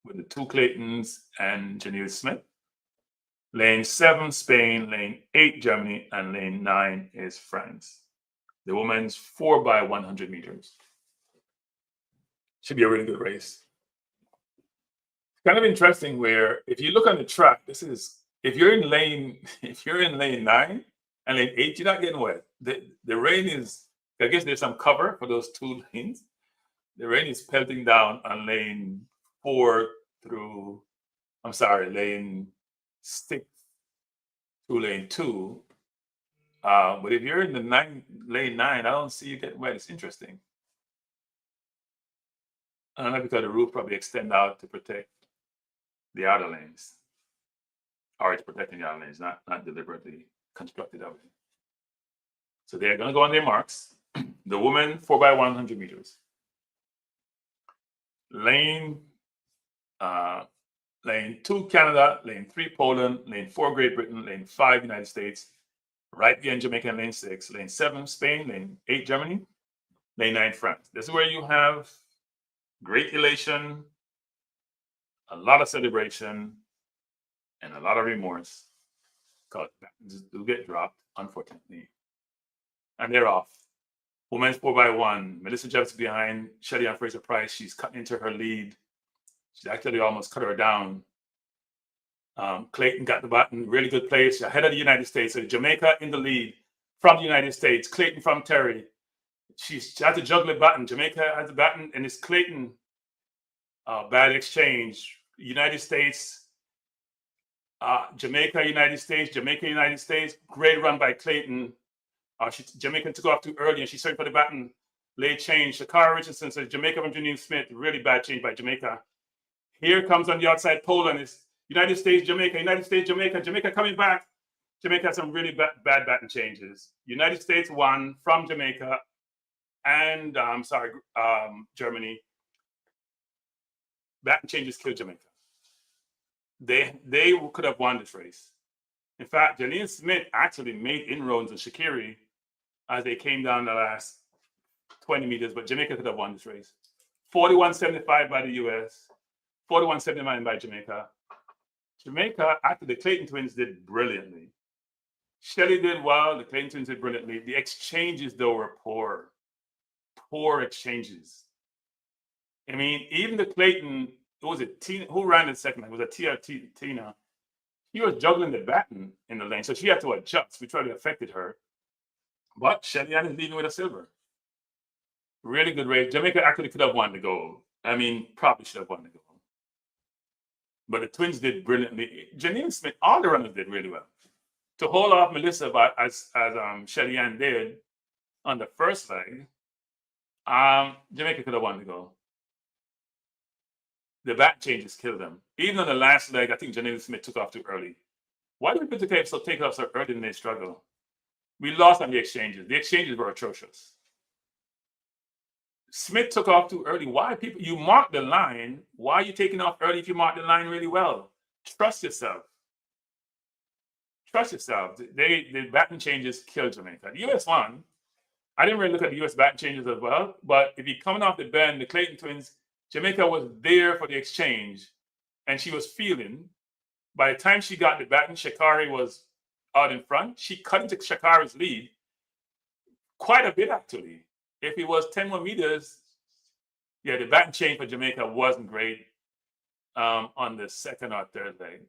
with the 2 Claytons and Janelle Smith. Lane 7, Spain. Lane 8, Germany. And lane 9 is France. The women's 4x100 meters. Should be a really good race. Kind of interesting where if you look on the track, this is if you're in lane 9 and lane 8, you're not getting wet. The rain is, I guess there's some cover for those 2 lanes. The rain is pelting down on lane 4 through, lane 6 through lane 2. But if you're in the lane 9, I don't see you getting wet. It's interesting. I don't know, because the roof probably extend out to protect the outer lanes. Or it's protecting the outer lanes, not deliberately constructed that way. So they're going to go on their marks. The women 4x100 meters. Lane 2, Canada. Lane 3, Poland. Lane 4, Great Britain. Lane 5, United States. Right behind Jamaica in lane 6. Lane 7, Spain. Lane 8, Germany. Lane 9, France. This is where you have great elation, a lot of celebration, and a lot of remorse, because battons do get dropped, unfortunately. And they're off. Women's 4x1. Melissa Jeffs behind Shelly-Ann Fraser-Pryce. She's cutting into her lead. She's actually almost cut her down. Clayton got the baton, really good place, ahead of the United States. So Jamaica in the lead from the United States. Clayton from Terry. She had to juggle the baton. Jamaica has the baton, and it's Clayton. Bad exchange. United States, Jamaica, United States, Jamaica, United States. Great run by Clayton. Jamaica took off too early, and she started for the baton. Late change. Sha'carri Richardson says Jamaica from Janelle Smith. Really bad change by Jamaica. Here comes on the outside Poland. It's United States, Jamaica, United States, Jamaica. Jamaica coming back. Jamaica has some really bad baton changes. United States won from Jamaica and Germany. Baton changes killed Jamaica. They could have won this race. In fact, Janelle Smith actually made inroads on sha'carri as they came down the last 20 meters, but Jamaica could have won this race. 41.75 by the US, 41.79 by Jamaica. Jamaica, after the Clayton twins, did brilliantly. Shelly did well, the Clayton twins did brilliantly. The exchanges, though, were poor. Poor exchanges. I mean, even the Clayton, was it Tina? Who ran the second line? Was it Tina? He was juggling the baton in the lane, so she had to adjust, which really affected her. But Shelly-Ann is leading with a silver. Really good race. Jamaica actually could have won the gold. I mean, probably should have won the gold. But the twins did brilliantly. Janelle Smith, all the runners did really well. To hold off Melissa, as Shelly-Ann did on the first leg, Jamaica could have won the gold. The back changes killed them. Even on the last leg, I think Janelle Smith took off too early. Why do people take off so early and they struggle? We lost on the exchanges. The exchanges were atrocious. Smith took off too early. Why people? You mark the line. Why are you taking off early if you mark the line really well? Trust yourself. Trust yourself. The baton changes killed Jamaica. The US won. I didn't really look at the US baton changes as well, but if you're coming off the bend, the Clayton twins, Jamaica was there for the exchange, and she was feeling. By the time she got the baton, sha'carri was out in front. She cut into sha'carri's lead quite a bit, actually. If it was 10 more meters, yeah, the baton change for Jamaica wasn't great on the second or third leg.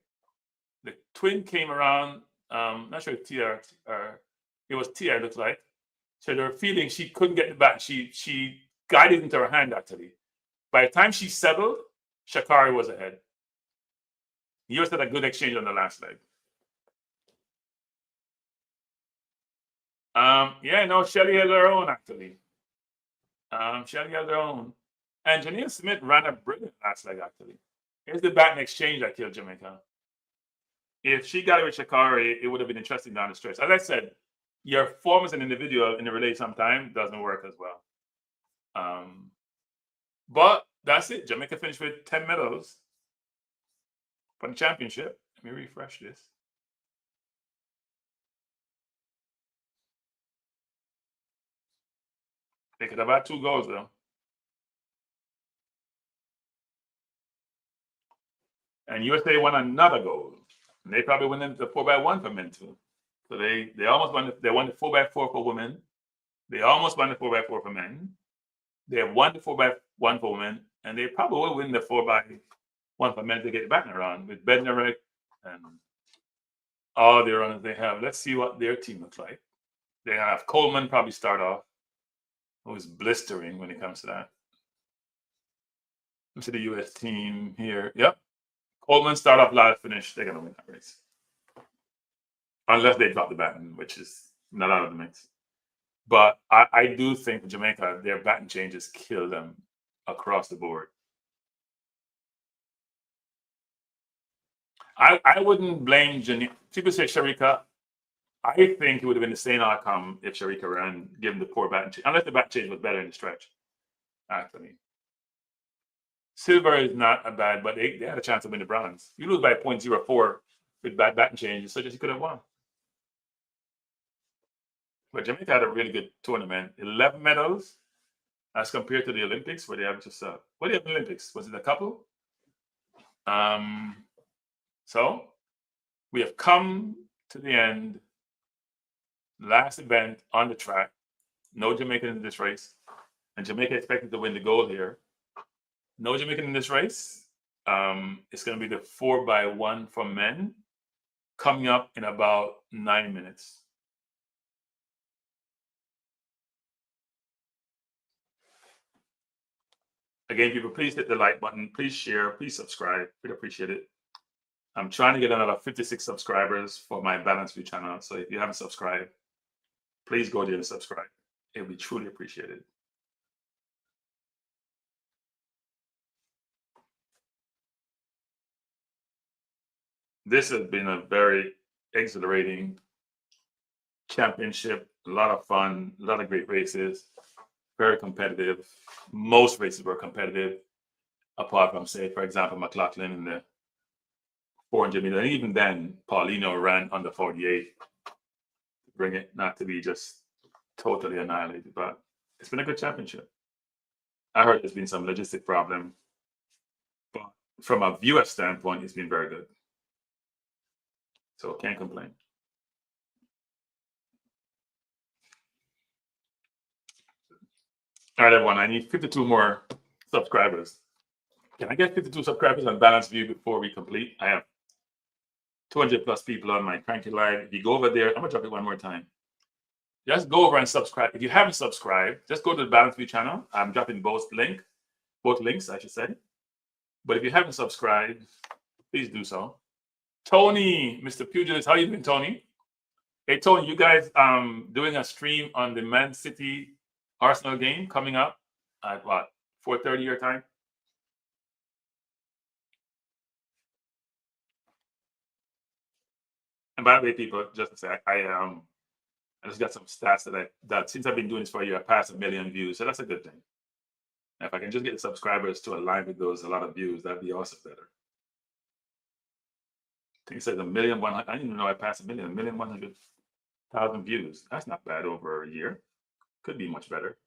The twin came around, not sure if Tia, or it was Tia, it looked like. So they were feeling she couldn't get the baton. She guided into her hand, actually. By the time she settled, sha'carri was ahead. The US had a good exchange on the last leg. Shelly held her own, actually. Shelly held her own. And Janelle Smith ran a brilliant last leg, actually. Here's the baton exchange that killed Jamaica. If she got it with sha'carri, it would have been interesting down the stretch. As I said, your form as an individual in a relay sometimes doesn't work as well. But that's it. Jamaica finished with 10 medals for the championship. Let me refresh this. They could have had 2 goals though. And USA won another gold. And they probably went into the 4x1 for men too. So they almost won. They won the 4x4 for women. They almost won the 4x4 for men. They have won the 4x1 for women, and they probably will win the 4x1 for men to get back around with Bednarik and all the runners they have. Let's see what their team looks like. They have Coleman probably start off, who's blistering when it comes to that. Let's see the US team here. Yep. Coleman start off last, finish. They're going to win that race. Unless they drop the baton, which is not out of the mix. But I do think for Jamaica, their baton changes kill them across the board. I wouldn't blame people say Sharika. I think it would have been the same outcome if Sharika ran, given the poor baton change, unless the baton change was better in the stretch, actually. Silver is not a bad, but they had a chance to win the bronze. You lose by 0.04 with bad baton changes, so just you could have won. But Jamaica had a really good tournament. 11 medals as compared to the Olympics, where they have just what do you have in the Olympics? Was it a couple? So we have come to the end. Last event on the track. No Jamaican in this race. And Jamaica expected to win the gold here. No Jamaican in this race. It's going to be the 4x1 for men coming up in about 9 minutes. Again, people, please hit the like button. Please share. Please subscribe. We'd appreciate it. I'm trying to get another 56 subscribers for my Balance View channel. So if you haven't subscribed, please go there and subscribe. It will be truly appreciated. This has been a very exhilarating championship. A lot of fun, a lot of great races, very competitive. Most races were competitive, apart from, say, for example, McLaughlin in the 400 meter. And even then, Paulino ran under 48 to bring it not to be just totally annihilated. But it's been a good championship. I heard there's been some logistic problem, but from a viewer standpoint, it's been very good. So can't complain. All right, everyone, I need 52 more subscribers. Can I get 52 subscribers on Balance View before we complete? I have 200 plus people on my Cranky Live. If you go over there, I'm gonna drop it one more time. Just go over and subscribe. If you haven't subscribed, just go to the Balance View channel. I'm dropping both links, I should say. But if you haven't subscribed, please do so. Tony, Mr. Pugilist, how you doing, Tony? Hey, Tony, you guys doing a stream on the Man City Arsenal game coming up at what, 4:30 your time? And by the way, people, just to say, I just got some stats that since I've been doing this for a year, I passed 1 million views. So that's a good thing. And if I can just get the subscribers to align with those, a lot of views, that'd be also better. I think it says 1,100,000. I didn't even know I passed 1,100,000 views. That's not bad over a year. Could be much better.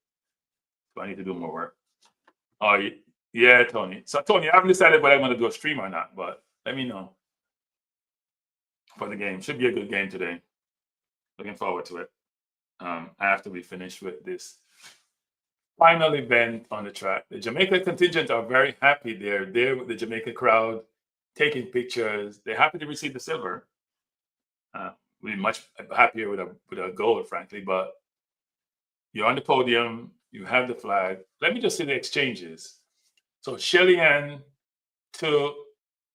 So I need to do more work. Oh, yeah, Tony. So, Tony, I haven't decided whether I'm going to do a stream or not, but let me know for the game. Should be a good game today. Looking forward to it. After we finish with this final event on the track. The Jamaica contingent are very happy. They're there with the Jamaica crowd, taking pictures. They're happy to receive the silver. We're much happier with a gold, frankly, but you're on the podium, you have the flag. Let me just see the exchanges. So Shelly-Ann to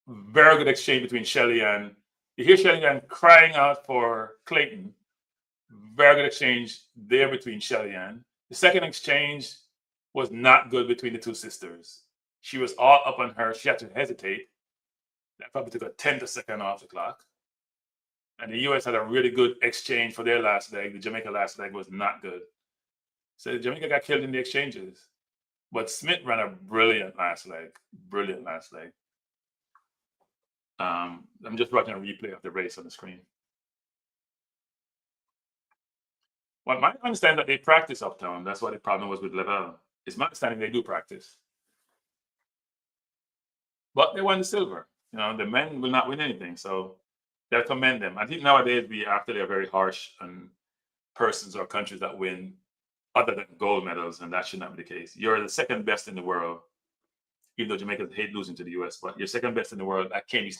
very good exchange between Shelly-Ann. You hear Shelly-Ann crying out for Clayton. Very good exchange there between Shelly-Ann. The second exchange was not good between the two sisters. She was all up on her. She had to hesitate. That probably took a tenth of a second off the clock. And the US had a really good exchange for their last leg. The Jamaica last leg was not good. So Jamaica got killed in the exchanges. But Smith ran a brilliant last leg. Brilliant last leg. I'm just watching a replay of the race on the screen. Well, my understanding that they practice uptown. That's what the problem was with Level. It's my understanding they do practice. But they won the silver. You know, the men will not win anything. So I commend them. I think nowadays we actually are very harsh on persons or countries that win other than gold medals, and that should not be the case. You're the second best in the world, even though Jamaica hate losing to the US, but you're second best in the world. That can't be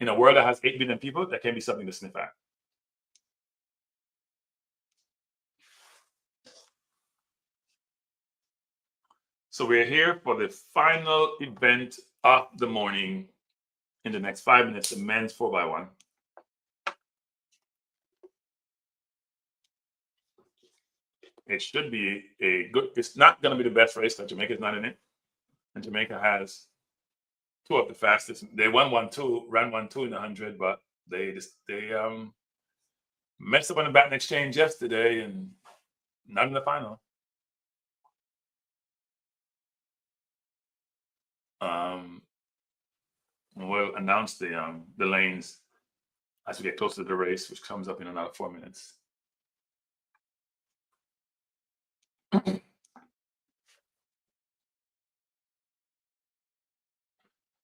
in a world that has 8 billion people, that can be something to sniff at. So we're here for the final event of the morning. In the next 5 minutes, the men's 4x1. It should be a good, it's not going to be the best race that Jamaica's not in it. And Jamaica has two of the fastest. They won 1-2, ran 1-2 in the 100, but they messed up on the baton exchange yesterday and not in the final. We'll announce the lanes as we get closer to the race, which comes up in another 4 minutes.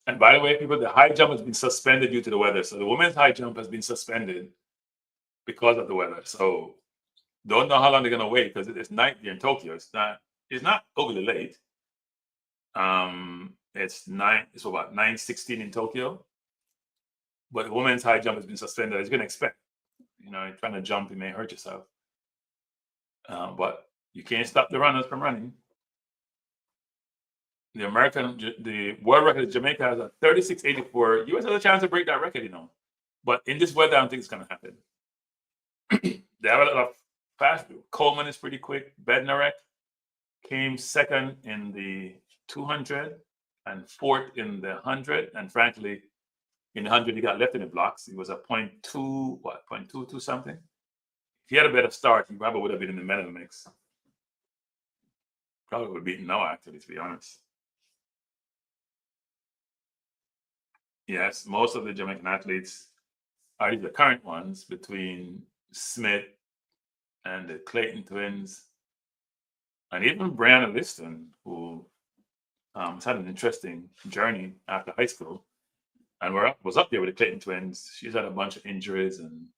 And by the way, people, the high jump has been suspended due to the weather. So the women's high jump has been suspended because of the weather. So don't know how long they're gonna wait because it's night here in Tokyo. It's not overly late. It's about 9:16 in Tokyo. But the women's high jump has been suspended, as you can expect. You know, you're trying to jump, you may hurt yourself. But you can't stop the runners from running. The world record of Jamaica has a 36.84. US has a chance to break that record, you know. But in this weather, I don't think it's going to happen. They have a lot of fast. Coleman is pretty quick. Bednarek came second in the 200 and fourth in the 100. And frankly, in the 100, he got left in the blocks. He was a 0.22 something. If he had a better start, he probably would have been in the medal mix. Probably would have beaten Noah, actually, to be honest. Yes, most of the Jamaican athletes are the current ones between Smith and the Clayton twins, and even Brianna Liston, who has had an interesting journey after high school, and was up there with the Clayton twins. She's had a bunch of injuries and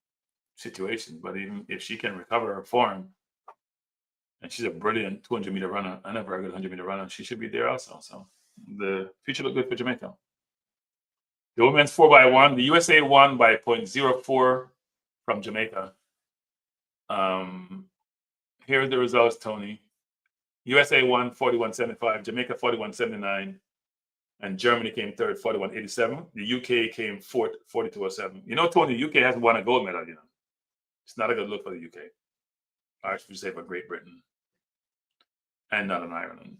situations, but even if she can recover her form, and she's a brilliant 200-meter runner and a very good 100-meter runner, she should be there also. So the future look good for Jamaica. The women's 4x1, the USA won by 0.04 from Jamaica. Here are the results, Tony. USA won 41.75, Jamaica 41.79, and Germany came third, 41.87. The UK came fourth, 42.07. You know, Tony, the UK hasn't won a gold medal, you know. It's not a good look for the UK. I should say for Great Britain and Northern Ireland.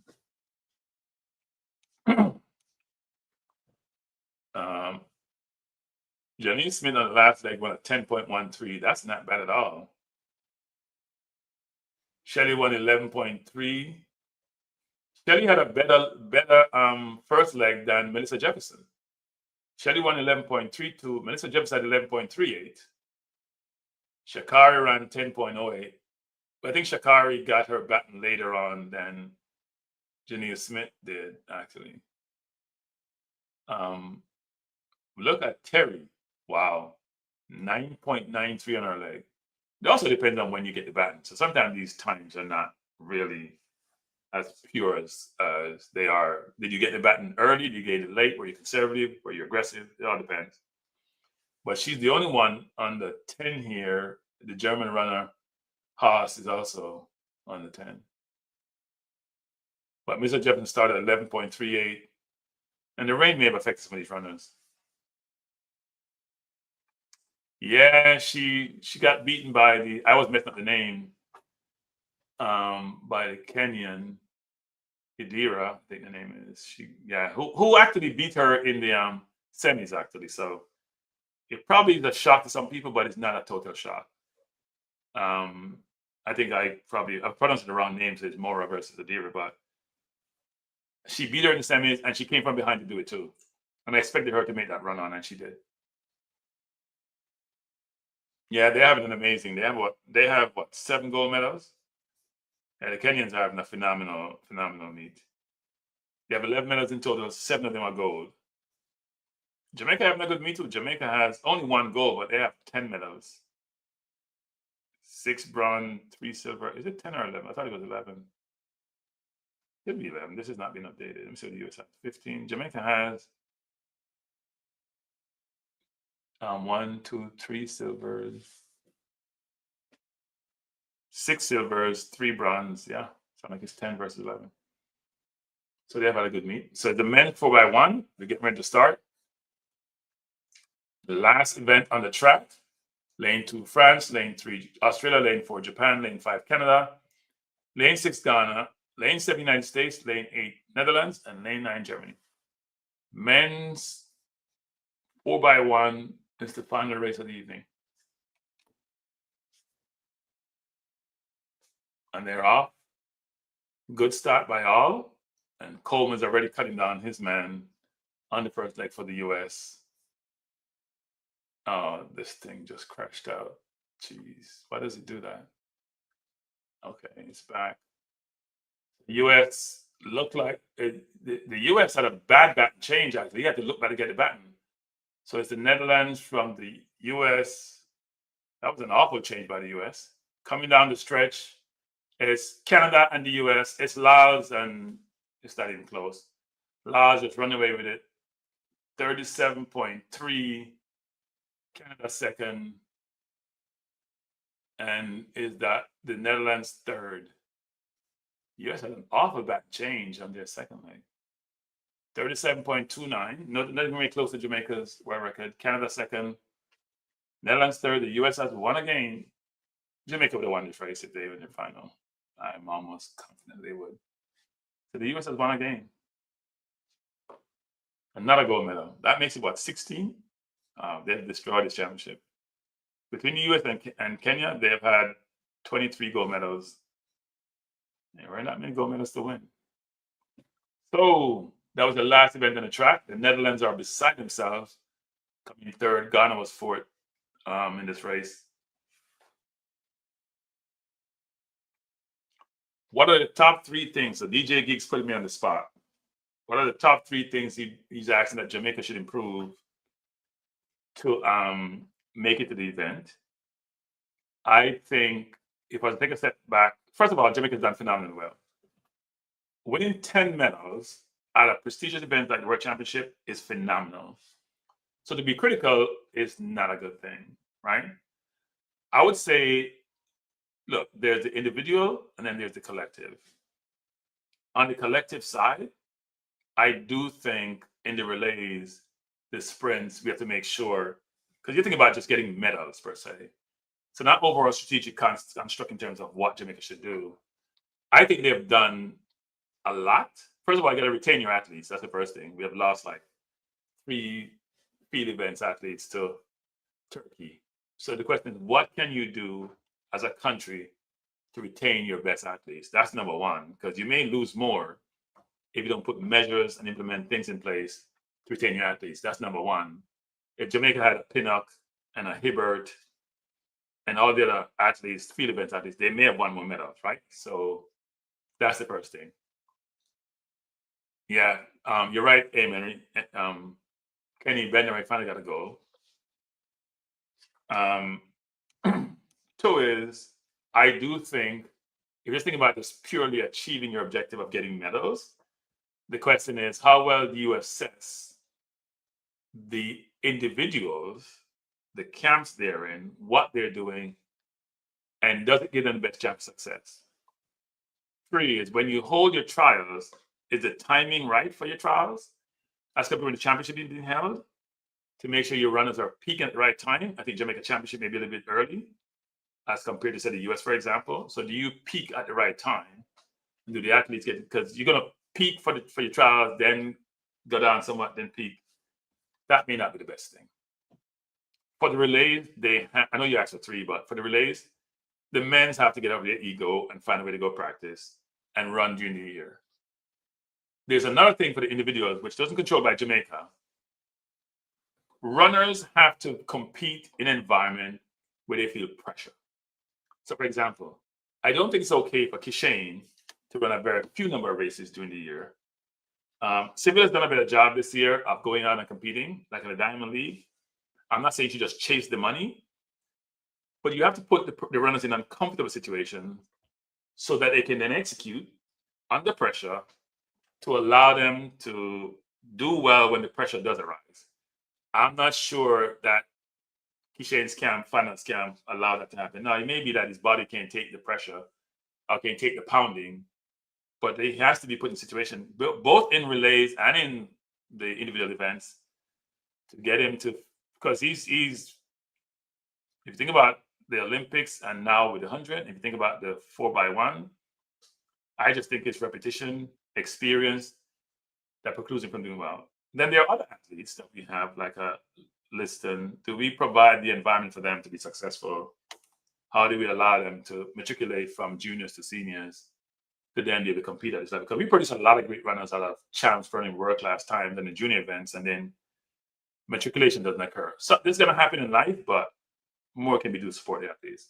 Janice Smith on the last leg won a 10.13. That's not bad at all. Shelley won 11.3. Shelley had a better first leg than Melissa Jefferson. Shelley won 11.32. Melissa Jefferson had 11.38. Sha'carri ran 10.08. But I think Sha'carri got her baton later on than Janice Smith did, actually. Look at Terry. Wow. 9.93 on her leg. It also depends on when you get the baton. So sometimes these times are not really as pure as they are. Did you get the baton early? Did you get it late? Were you conservative? Were you aggressive? It all depends. But she's the only one on the 10 here. The German runner, Haas, is also on the 10. But Mr. Jefferson started at 11.38. And the rain may have affected some of these runners. Yeah, she got beaten by I was messing up the name, by the Kenyan, Idira, I think the name is. Who actually beat her in the semis, actually. So it probably is a shock to some people, but it's not a total shock. I think I pronounced the wrong name, so it's Mora versus Idira, but She beat her in the semis, and she came from behind to do it too. And I expected her to make that run on, and she did. Yeah, they're having an amazing. They have what 7 gold medals. Yeah, the Kenyans are having a phenomenal meet. They have 11 medals in total. 7 of them are gold. Jamaica having a good meet too. Jamaica has only 1 gold, but they have 10 medals. 6 bronze, 3 silver. Is it 10 or 11? I thought it was 11. Could be 11. This has not been updated. Let me see what the US has. 15. Jamaica has 1, 2, 3 silvers, 6 silvers, 3 bronze. Yeah, so like it's 10 versus 11. So they have had a good meet. So the men 4x1, we're getting ready to start. The last event on the track. Lane 2, France. Lane 3, Australia. Lane 4, Japan. Lane 5, Canada. Lane 6, Ghana. Lane 7, United States. Lane 8, Netherlands. And lane 9, Germany. Men's 4x1 is the final race of the evening. And they're off. Good start by all. And Coleman's already cutting down his man on the first leg for the US. Oh, this thing just crashed out. Jeez, why does it do that? Okay, it's back. The US looked like the US had a bad baton change, actually. You had to look back to get the baton. So it's the Netherlands from the US. That was an awful change by the US. Coming down the stretch, it's Canada and the US. It's Laos, and it's not even close. Laos just run away with it. 37.3. Canada second. And is that the Netherlands third? US had an awful back change on their second leg. 37.29. Not even very close to Jamaica's world record. Canada second. Netherlands third. The US has won again. Jamaica would have won this race if they were in the final. I'm almost confident they would. So the US has won again. Another gold medal. That makes it what, 16? They've destroyed this championship. Between the US and Kenya, they have had 23 gold medals. There were not many gold medals to win. So that was the last event on the track. The Netherlands are beside themselves, coming third. Ghana was fourth in this race. What are the top 3 things? So DJ Geeks put me on the spot. What are the top 3 things he's asking that Jamaica should improve to make it to the event? I think if I take a step back, first of all, Jamaica's done phenomenally well. Winning 10 medals at a prestigious event like the World Championship is phenomenal. So to be critical is not a good thing, right? I would say, look, there's the individual and then there's the collective. On the collective side, I do think in the relays, the sprints, we have to make sure, because you're thinking about just getting medals per se. So not overall strategic construct in terms of what Jamaica should do. I think they've done a lot. First of all, you got to retain your athletes. That's the first thing. We have lost like 3 field events athletes to Turkey. So the question is, what can you do as a country to retain your best athletes? That's number one, because you may lose more if you don't put measures and implement things in place to retain your athletes. That's number one. If Jamaica had a Pinnock and a Hibbert and all the other athletes, field events athletes, they may have won more medals, right? So that's the first thing. Yeah, you're right, Amen. Kenny Bednar finally got a goal. 2 is, I do think, if you're thinking about just purely achieving your objective of getting medals, the question is, how well do you assess the individuals, the camps they're in, what they're doing, and does it give them the best chance of success? 3 is, when you hold your trials, is the timing right for your trials? As compared to the championship being held, to make sure your runners are peaking at the right time. I think Jamaica Championship may be a little bit early as compared to, say, the US, for example. So do you peak at the right time? Do the athletes get, because you're going to peak for your trials, then go down somewhat, then peak. That may not be the best thing. For the relays, I know you asked for 3, but for the relays, the men's have to get over their ego and find a way to go practice and run during the year. there's another thing for the individuals, which doesn't control by Jamaica. Runners have to compete in an environment where they feel pressure. So, for example, I don't think it's okay for Kishane to run a very few number of races during the year. Sybil has done a better job this year of going out and competing, like in the Diamond League. I'm not saying she just chase the money, but you have to put the runners in uncomfortable situations so that they can then execute under pressure to allow them to do well when the pressure does arise. I'm not sure that Kishane's finance camp allow that to happen. Now, it may be that his body can't take the pressure or can't take the pounding, but he has to be put in a situation, both in relays and in the individual events, to get him to, because he's if you think about the Olympics and now with the 100, if you think about the 4x1, I just think it's repetition, experience that precludes him from doing well. Then there are other athletes that we have, like a Liston. Do we provide the environment for them to be successful? How do we allow them to matriculate from juniors to seniors to then be able to compete at this level? Because we produce a lot of great runners out of champs running world-class times in the junior events, and then matriculation doesn't occur. So this is going to happen in life, but more can be done to support the athletes.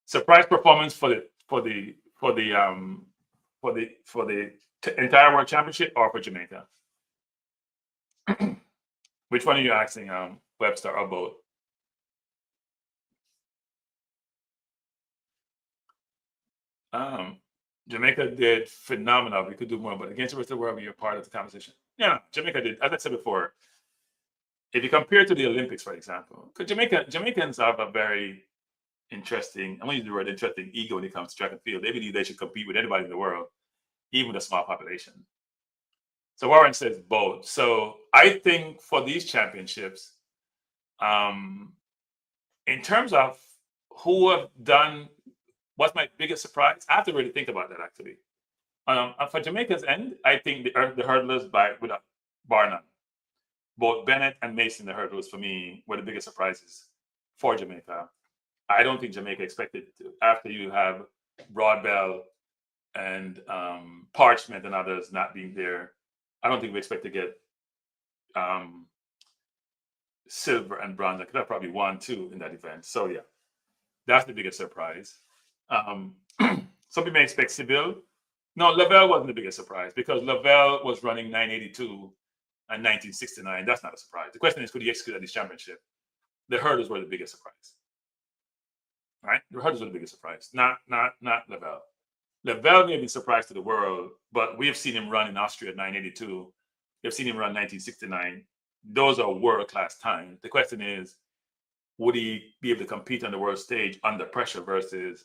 Surprise performance for the entire World Championship or for Jamaica? Which one are you asking, Webster, or both? Jamaica did phenomenal. We could do more, but against the rest of the world, we are part of the conversation. Yeah, Jamaica did. As I said before, if you compare to the Olympics, for example, because Jamaicans have a very interesting, I'm going to use the word interesting, ego when it comes to track and field. They believe they should compete with anybody in the world, even with a small population. So Warren says both. So I think for these championships, in terms of who have done, what's my biggest surprise? I have to really think about that, actually. For Jamaica's end, I think the hurdlers without bar none. Both Bennett and Mason, the hurdlers, for me, were the biggest surprises for Jamaica. I don't think Jamaica expected to. After you have Broadbell and Parchment and others not being there, I don't think we expect to get silver and bronze. I could have probably won too in that event. So yeah, that's the biggest surprise. Some people may expect Seville. No, Lavelle wasn't the biggest surprise because Lavelle was running 982 and 1969. That's not a surprise. The question is, could he execute at this championship? The hurdles were the biggest surprise. Right? The hurdles were the biggest surprise, not Lavelle. Lavelle may be surprised to the world, but we have seen him run in Austria at 982. We've seen him run 1969. Those are world-class times. The question is, would he be able to compete on the world stage under pressure versus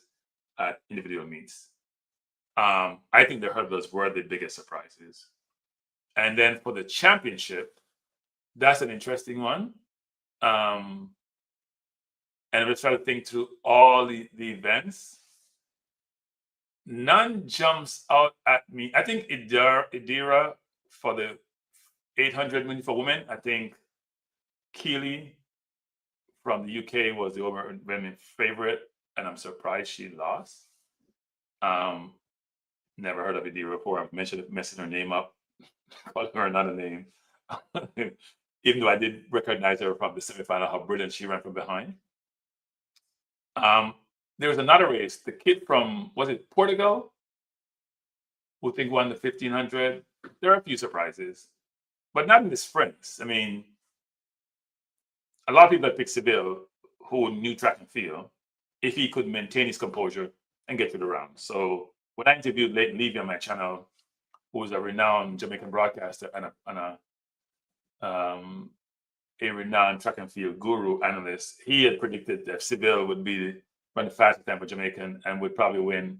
at individual meets? I think the hurdlers were the biggest surprises. And then for the championship, that's an interesting one. And we're trying to think through all the events. None jumps out at me. I think Idira for the 800 meter for women. I think Keely from the UK was the overwhelming favorite, and I'm surprised she lost. Never heard of Idira before. I'm messing her name up, calling her another name. Even though I did recognize her from the semifinal, how brilliant she ran from behind. There was another race, the kid from, was it Portugal, who I think won the 1500. There are a few surprises, but not in the sprints. I mean, a lot of people that picked Seville who knew track and field, if he could maintain his composure and get to the round. So when I interviewed Leighton Levy on my channel, who is a renowned Jamaican broadcaster and a renowned track and field guru analyst, he had predicted that Seville would be run the fastest time for Jamaican and would probably win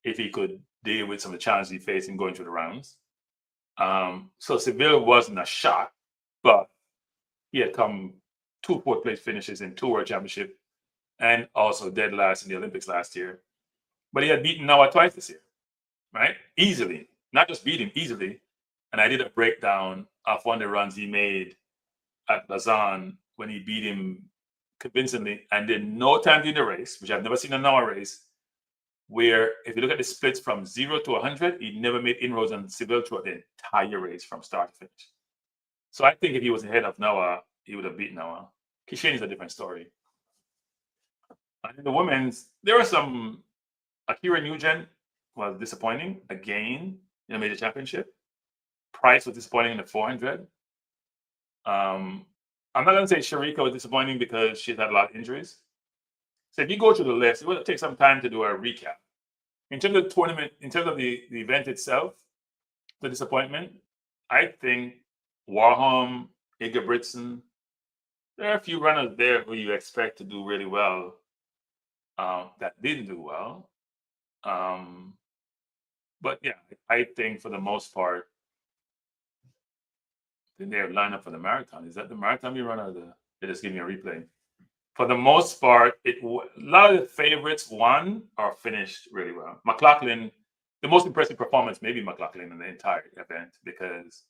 if he could deal with some of the challenges he faced in going through the rounds. So Seville wasn't a shock, but he had come 2 fourth place finishes in 2 World Championship and also dead last in the Olympics last year. But he had beaten Noah twice this year, right? Easily, not just beat him, easily. And I did a breakdown of one of the runs he made at Lausanne when he beat him convincingly and did no time in the race, which I've never seen a Noah race, where if you look at the splits from 0 to 100, he never made inroads on Seville throughout the entire race from start to finish. So I think if he was ahead of Noah, he would have beaten Noah. Kishane is a different story. And in the women's, there were some. Akira Nugent was disappointing again in the major championship. Price was disappointing in the 400. I'm not going to say Sharika was disappointing because she's had a lot of injuries. So if you go through the list, it will take some time to do a recap. In terms of the tournament, in terms of the event itself, the disappointment, I think Warholm, Ingebrigtsen, there are a few runners there who you expect to do really well that didn't do well. But yeah, I think for the most part, their lineup for the marathon. Is that the marathon you run or they just give me a replay? For the most part, a lot of the favorites won or finished really well. McLaughlin, the most impressive performance, maybe McLaughlin in the entire event, because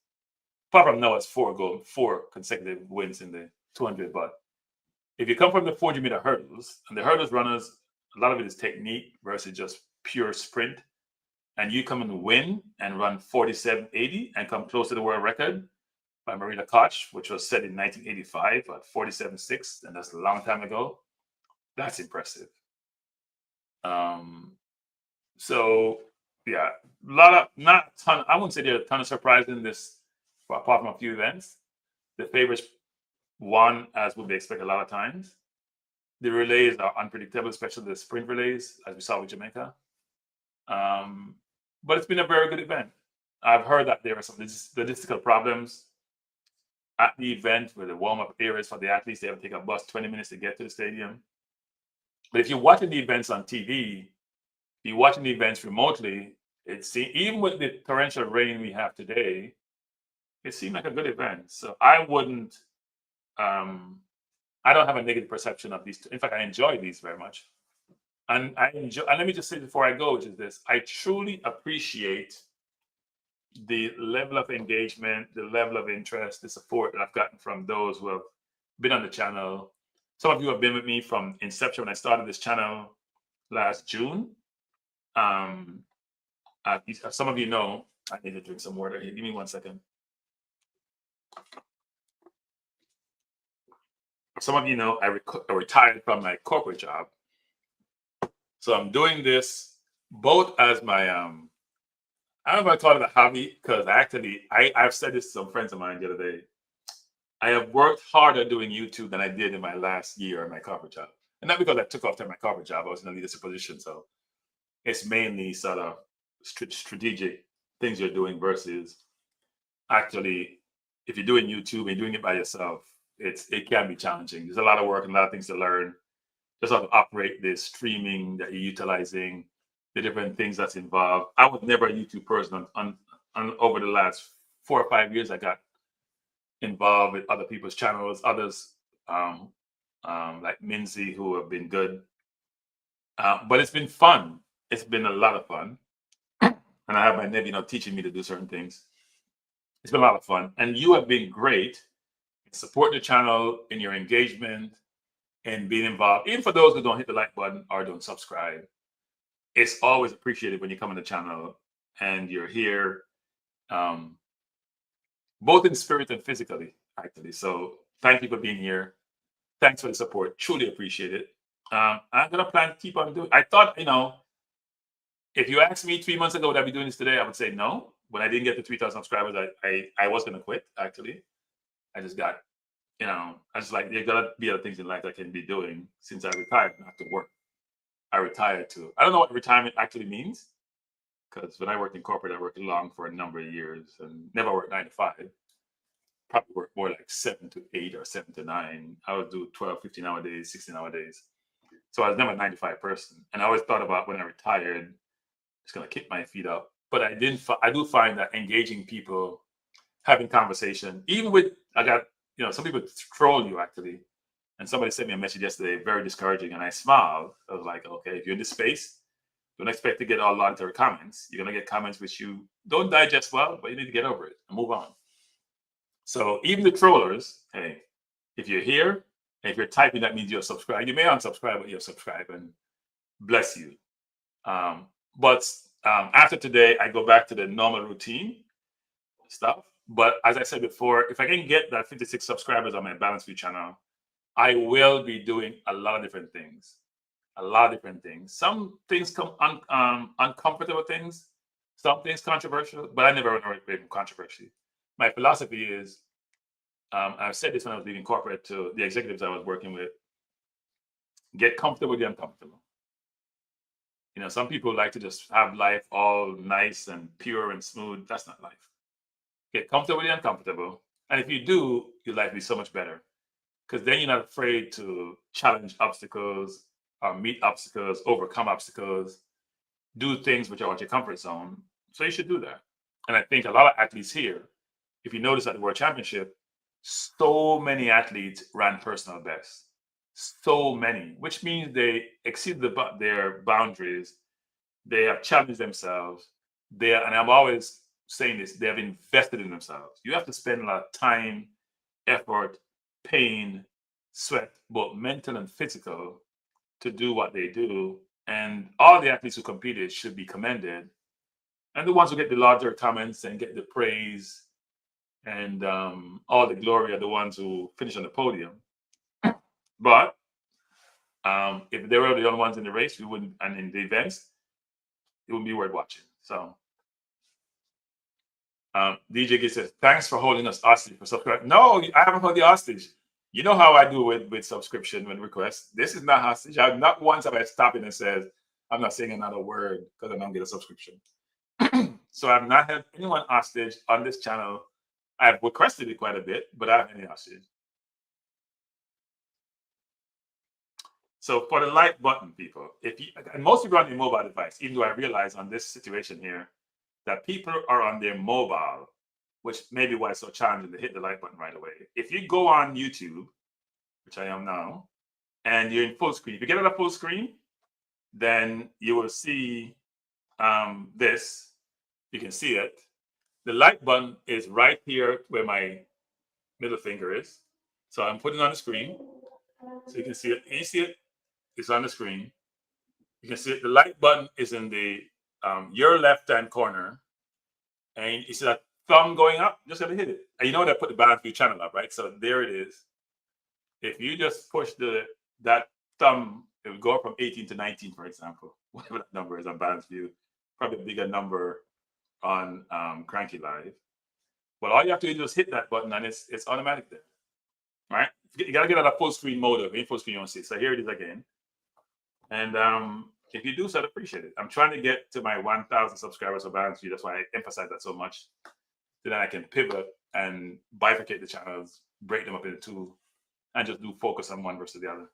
apart from Noah's four consecutive wins in the 200. But if you come from the 400-meter hurdles, and the hurdles runners, a lot of it is technique versus just pure sprint, and you come and win and run 47.80 and come close to the world record by Marina Koch, which was set in 1985 at 47.6, and that's a long time ago. That's impressive. So yeah, a lot of not a ton. I wouldn't say there are a ton of surprises in this, apart from a few events. The favorites won as would be expected a lot of times. The relays are unpredictable, especially the sprint relays, as we saw with Jamaica. But it's been a very good event. I've heard that there are some logistical problems at the event where the warm-up areas for the athletes, they have to take a bus 20 minutes to get to the stadium. But if you're watching the events on TV, you're watching the events remotely, even with the torrential rain we have today, it seemed like a good event. So I wouldn't, I don't have a negative perception of these two. In fact, I enjoy these very much. And and let me just say before I go, which is this, I truly appreciate the level of engagement, the level of interest, the support that I've gotten from those who have been on the channel. Some of you have been with me from inception when I started this channel last June. Some of you know, I need to drink some water here. Give me 1 second. Some of you know I retired from my corporate job. So I'm doing this both as my I don't know if I call it a hobby, because I've said this to some friends of mine the other day. I have worked harder doing YouTube than I did in my last year in my corporate job. And not because I took off to my corporate job, I was in a leadership position. So it's mainly sort of strategic things you're doing versus actually, if you're doing YouTube and you're doing it by yourself, it can be challenging. There's a lot of work and a lot of things to learn. Just how to operate the streaming that you're utilizing, the different things that's involved. I was never a YouTube person. Over the last 4 or 5 years, I got involved with other people's channels, others like Minzy, who have been good. But it's been fun. It's been a lot of fun. And I have my nephew, teaching me to do certain things. It's been a lot of fun. And you have been great in supporting the channel, in your engagement, and being involved. Even for those who don't hit the like button or don't subscribe, it's always appreciated when you come on the channel and you're here, both in spirit and physically, actually. So thank you for being here. Thanks for the support. Truly appreciate it. I'm gonna plan to keep on doing. I thought, if you asked me 3 months ago would I be doing this today, I would say no. When I didn't get to 3,000 subscribers, I was gonna quit. Actually, I just got, I was like, there gotta be other things in life I can be doing since I retired, not to work. I retired to. I don't know what retirement actually means, because when I worked in corporate, I worked long for a number of years and never worked 9 to 5. Probably worked more like 7 to 8 or 7 to 9. I would do 12, 15-hour days, 16-hour days. So I was never a 9 to 5 person. And I always thought about when I retired, it's gonna kick my feet up. But I do find that engaging people, having conversation, even with, I got, some people troll you actually. And somebody sent me a message yesterday, very discouraging, and I smiled. I was like, okay, if you're in this space, don't expect to get all long-term comments. You're gonna get comments which you don't digest well, but you need to get over it and move on. So even the trollers, hey, if you're here, and if you're typing, that means you're subscribed. You may unsubscribe, but you're subscribed, and bless you. But after today, I go back to the normal routine stuff. But as I said before, if I can get that 56 subscribers on my Balance View channel, I will be doing a lot of different things. A lot of different things. Some things come uncomfortable things, some things controversial, but I never run away from controversy. My philosophy is, I've said this when I was leaving corporate to the executives I was working with, get comfortable with the uncomfortable. You know, some people like to just have life all nice and pure and smooth. That's not life. Get comfortable with the uncomfortable. And if you do, your life will be so much better. Because then you're not afraid to challenge obstacles or meet obstacles, overcome obstacles, do things which are out your comfort zone. So you should do that. And I think a lot of athletes here, if you notice at the World Championship, so many athletes ran personal best. So many, which means they exceed their boundaries. They have challenged themselves. And I'm always saying this, they have invested in themselves. You have to spend a lot of time, effort, pain, sweat, both mental and physical, to do what they do. And all the athletes who competed should be commended. And the ones who get the larger comments and get the praise and all the glory are the ones who finish on the podium. But if they were the only ones in the race, we wouldn't, and in the events, it wouldn't be worth watching. So DJ G says, thanks for holding us hostage for subscribe. No, I haven't held the hostage. You know how I do with subscription and requests. This is not hostage. I've not once have I stopped in and said, I'm not saying another word because I don't get a subscription. So I've not had anyone hostage on this channel. I've requested it quite a bit, but I haven't any hostage. So for the like button, people, if you, and most people are on their mobile device, even though I realize on this situation here that people are on their mobile, which may be why it's so challenging to hit the like button right away. If you go on YouTube, which I am now, and you're in full screen, if you get it a full screen, then you will see this. You can see it. The like button is right here where my middle finger is. So I'm putting it on the screen. So you can see it. Can you see it? It's on the screen. You can see it. The like button is in the your left-hand corner. And you see that thumb going up, just gotta hit it. And you know that put the Balance View channel up, right? So there it is. If you just push that thumb, it will go up from 18 to 19, for example, whatever that number is on Balance View. Probably a bigger number on Cranky Live. But all you have to do is just hit that button and it's automatic there. Right? You gotta get out of full screen mode. If in full screen, you don't see it. So here it is again. And if you do so, I'd appreciate it. I'm trying to get to my 1,000 subscribers for Balance View. That's why I emphasize that so much. So then I can pivot and bifurcate the channels, break them up into two, and just do focus on one versus the other.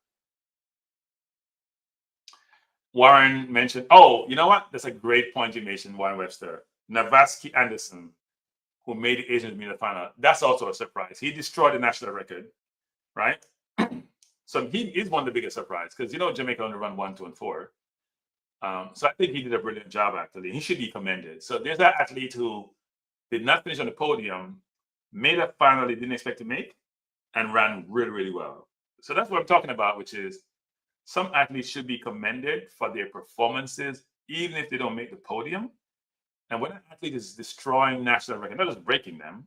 Warren mentioned, oh, you know what? That's a great point you mentioned, Warren Webster. Navaski Anderson, who made the Asian Media final. That's also a surprise. He destroyed the national record, right? So he is one of the biggest surprises because, you know, Jamaica only run 1, 2, and 4. So I think he did a brilliant job, actually. He should be commended. So there's that athlete who did not finish on the podium, made a final he didn't expect to make, and ran really, really well. So that's what I'm talking about, which is some athletes should be commended for their performances, even if they don't make the podium. And when an athlete is destroying national records, not just breaking them,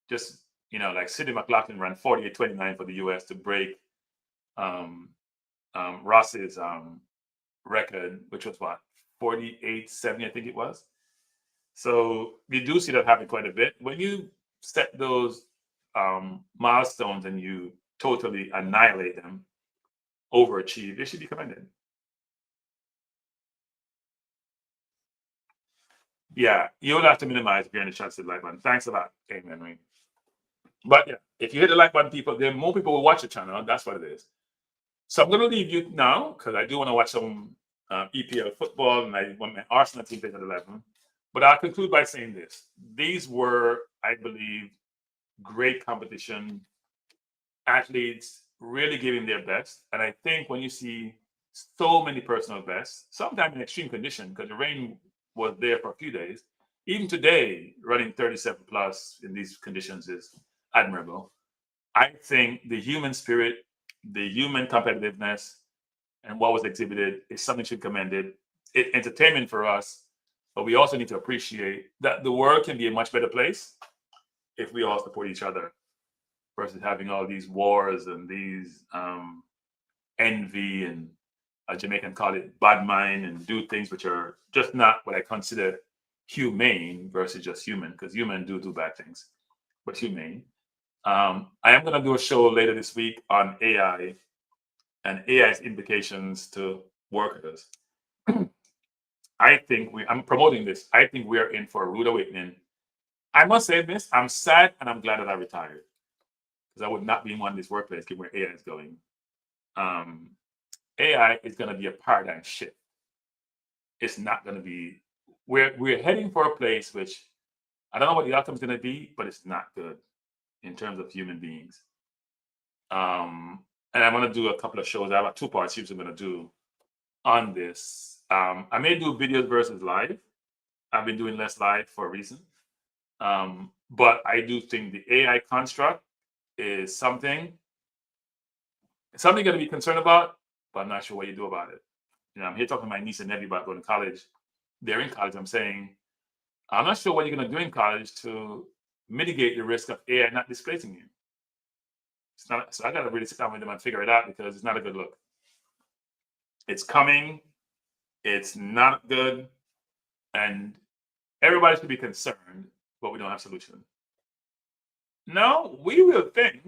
just, you know, like Sidney McLaughlin ran 48.29 for the US to break Ross's record, which was what, 48.70, I think it was. So you do see that happen quite a bit. When you set those milestones and you totally annihilate them, overachieve, they should be commended. Yeah, you'll have to minimize if you're in the chat to the like button. Thanks a lot, Amen. But yeah, if you hit the like button, people, then more people will watch the channel. That's what it is. So I'm going to leave you now because I do want to watch some EPL football, and I want my Arsenal team plays at 11. But I'll conclude by saying this: these were, I believe, great competition. Athletes really giving their best, and I think when you see so many personal bests, sometimes in extreme condition, because the rain was there for a few days. Even today, running 37 plus in these conditions is admirable. I think the human spirit, the human competitiveness, and what was exhibited is something should be commended. entertainment for us, but we also need to appreciate that the world can be a much better place if we all support each other versus having all these wars and these envy and a Jamaican call it bad mind and do things which are just not what I consider humane versus just human, because human do bad things, but humane. I am going to do a show later this week on AI and AI's implications to workers. I'm promoting this. I think we are in for a rude awakening. I must say this, I'm sad and I'm glad that I retired, because I would not be in one of these workplaces given where AI is going. AI is going to be a paradigm shift. It's not going to be, we're heading for a place which I don't know what the outcome is going to be, but it's not good in terms of human beings. And I'm going to do a couple of shows. I have a 2-part series I'm going to do on this. I may do videos versus live. I've been doing less live for a reason. But I do think the AI construct is something going to be concerned about, but I'm not sure what you do about it. I'm here talking to my niece and nephew about going to college. They're in college. I'm saying, I'm not sure what you're going to do in college to mitigate the risk of AI not displacing you. It's not, so I got to really sit down with them and figure it out, because it's not a good look. It's coming. It's not good. And everybody should be concerned, but we don't have solution. No, we will think,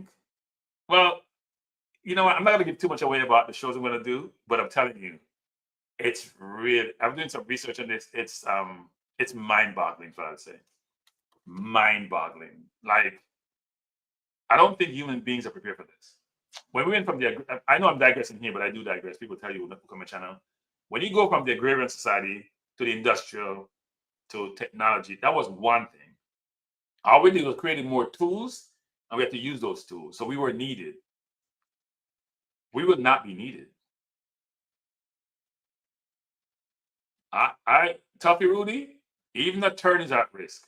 well, I'm not going to give too much away about the shows I'm going to do, but I'm telling you, it's real. I'm doing some research on this. It's mind-boggling, for I would say. Mind-boggling. Like, I don't think human beings are prepared for this. When we went from I know I'm digressing here, but I do digress. People tell you, look on my channel. When you go from the agrarian society to the industrial to technology, that was one thing. All we did was creating more tools, and we had to use those tools. So we were needed. We would not be needed. Tuffy Rudy, even the turn is at risk.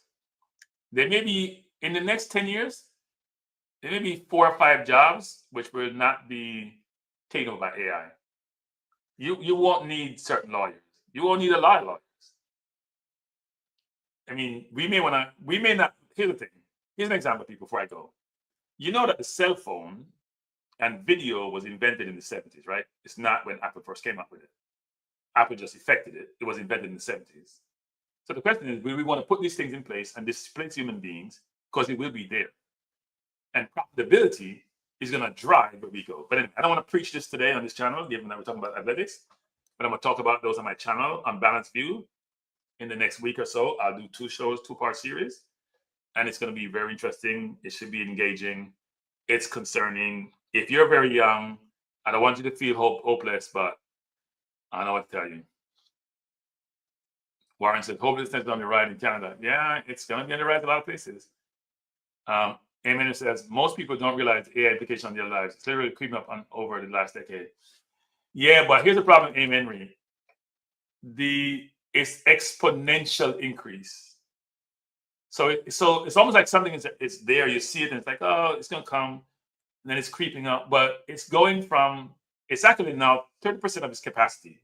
There may be, in the next 10 years, there may be 4 or 5 jobs which will not be taken over by AI. You won't need certain lawyers. You won't need a lot of lawyers. I mean, we may not. Here's the thing. Here's an example, people, before I go. You know that the cell phone and video was invented in the 70s, right? It's not when Apple first came up with it. Apple just effected it. It was invented in the 70s. So the question is, will we want to put these things in place and displace human beings? Because it will be there. And profitability is going to drive where we go. But anyway, I don't want to preach this today on this channel, given that we're talking about athletics. But I'm going to talk about those on my channel on Balanced View in the next week or so. I'll do 2 shows, 2-part series. And it's going to be very interesting. It should be engaging. It's concerning. If you're very young, I don't want you to feel hopeless, but I don't know what to tell you. Warren said, hopelessness is on the rise in Canada. Yeah, it's going to be on the rise in a lot of places. Amen says, most people don't realize AI implication on their lives. It's literally creeping up over the last decade. Yeah, but here's the problem, Amen Reed. It's exponential increase. So it's almost like something it's there, you see it, and it's like, oh, it's going to come, and then it's creeping up. But it's going from, it's actually now 30% of its capacity.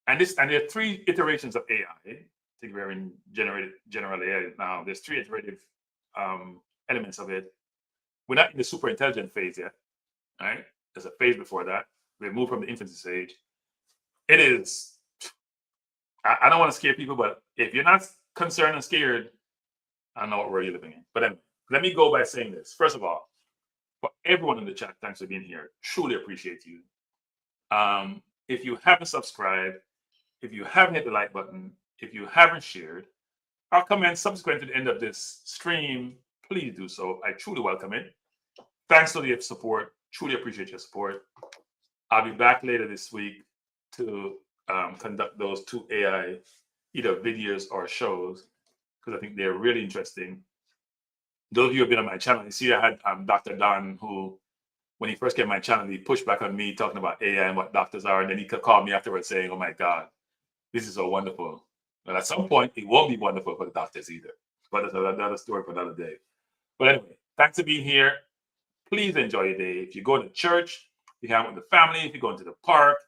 And there are 3 iterations of AI. I think we're in general AI now. There's 3 iterative elements of it. We're not in the super intelligent phase yet, right? There's a phase before that. We've moved from the infancy stage. It is, I don't want to scare people, but if you're not concerned and scared, I don't know what world you're living in. But then, let me go by saying this. First of all, for everyone in the chat, thanks for being here. Truly appreciate you. If you haven't subscribed, if you haven't hit the like button, if you haven't shared, or comment subsequent to the end of this stream, please do so. I truly welcome it. Thanks for your support. Truly appreciate your support. I'll be back later this week to conduct those 2 AI either videos or shows, because I think they're really interesting. Those of you who have been on my channel, you see I had Dr. Don, who, when he first came on my channel, he pushed back on me talking about AI and what doctors are, and then he called me afterwards saying, oh my God, this is so wonderful. But at some point, it won't be wonderful for the doctors either. But that's another story for another day. But anyway, thanks for being here. Please enjoy your day. If you go to church, if you hang out with the family, if you go into the park,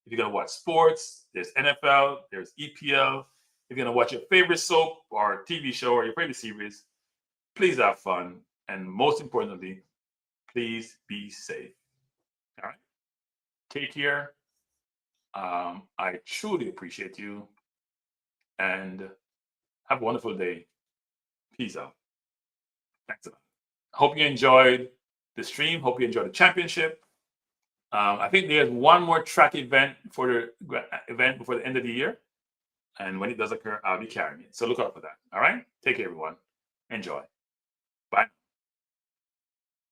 If you're going to watch sports, there's NFL, there's EPL. If you're going to watch your favorite soap or TV show or your favorite series, please have fun. And most importantly, please be safe. All right. Take care. I truly appreciate you. And have a wonderful day. Peace out. Thanks a lot. Hope you enjoyed the stream. Hope you enjoyed the championship. I think there's one more track event for the event before the end of the year. And when it does occur, I'll be carrying it. So look out for that. All right. Take care, everyone. Enjoy.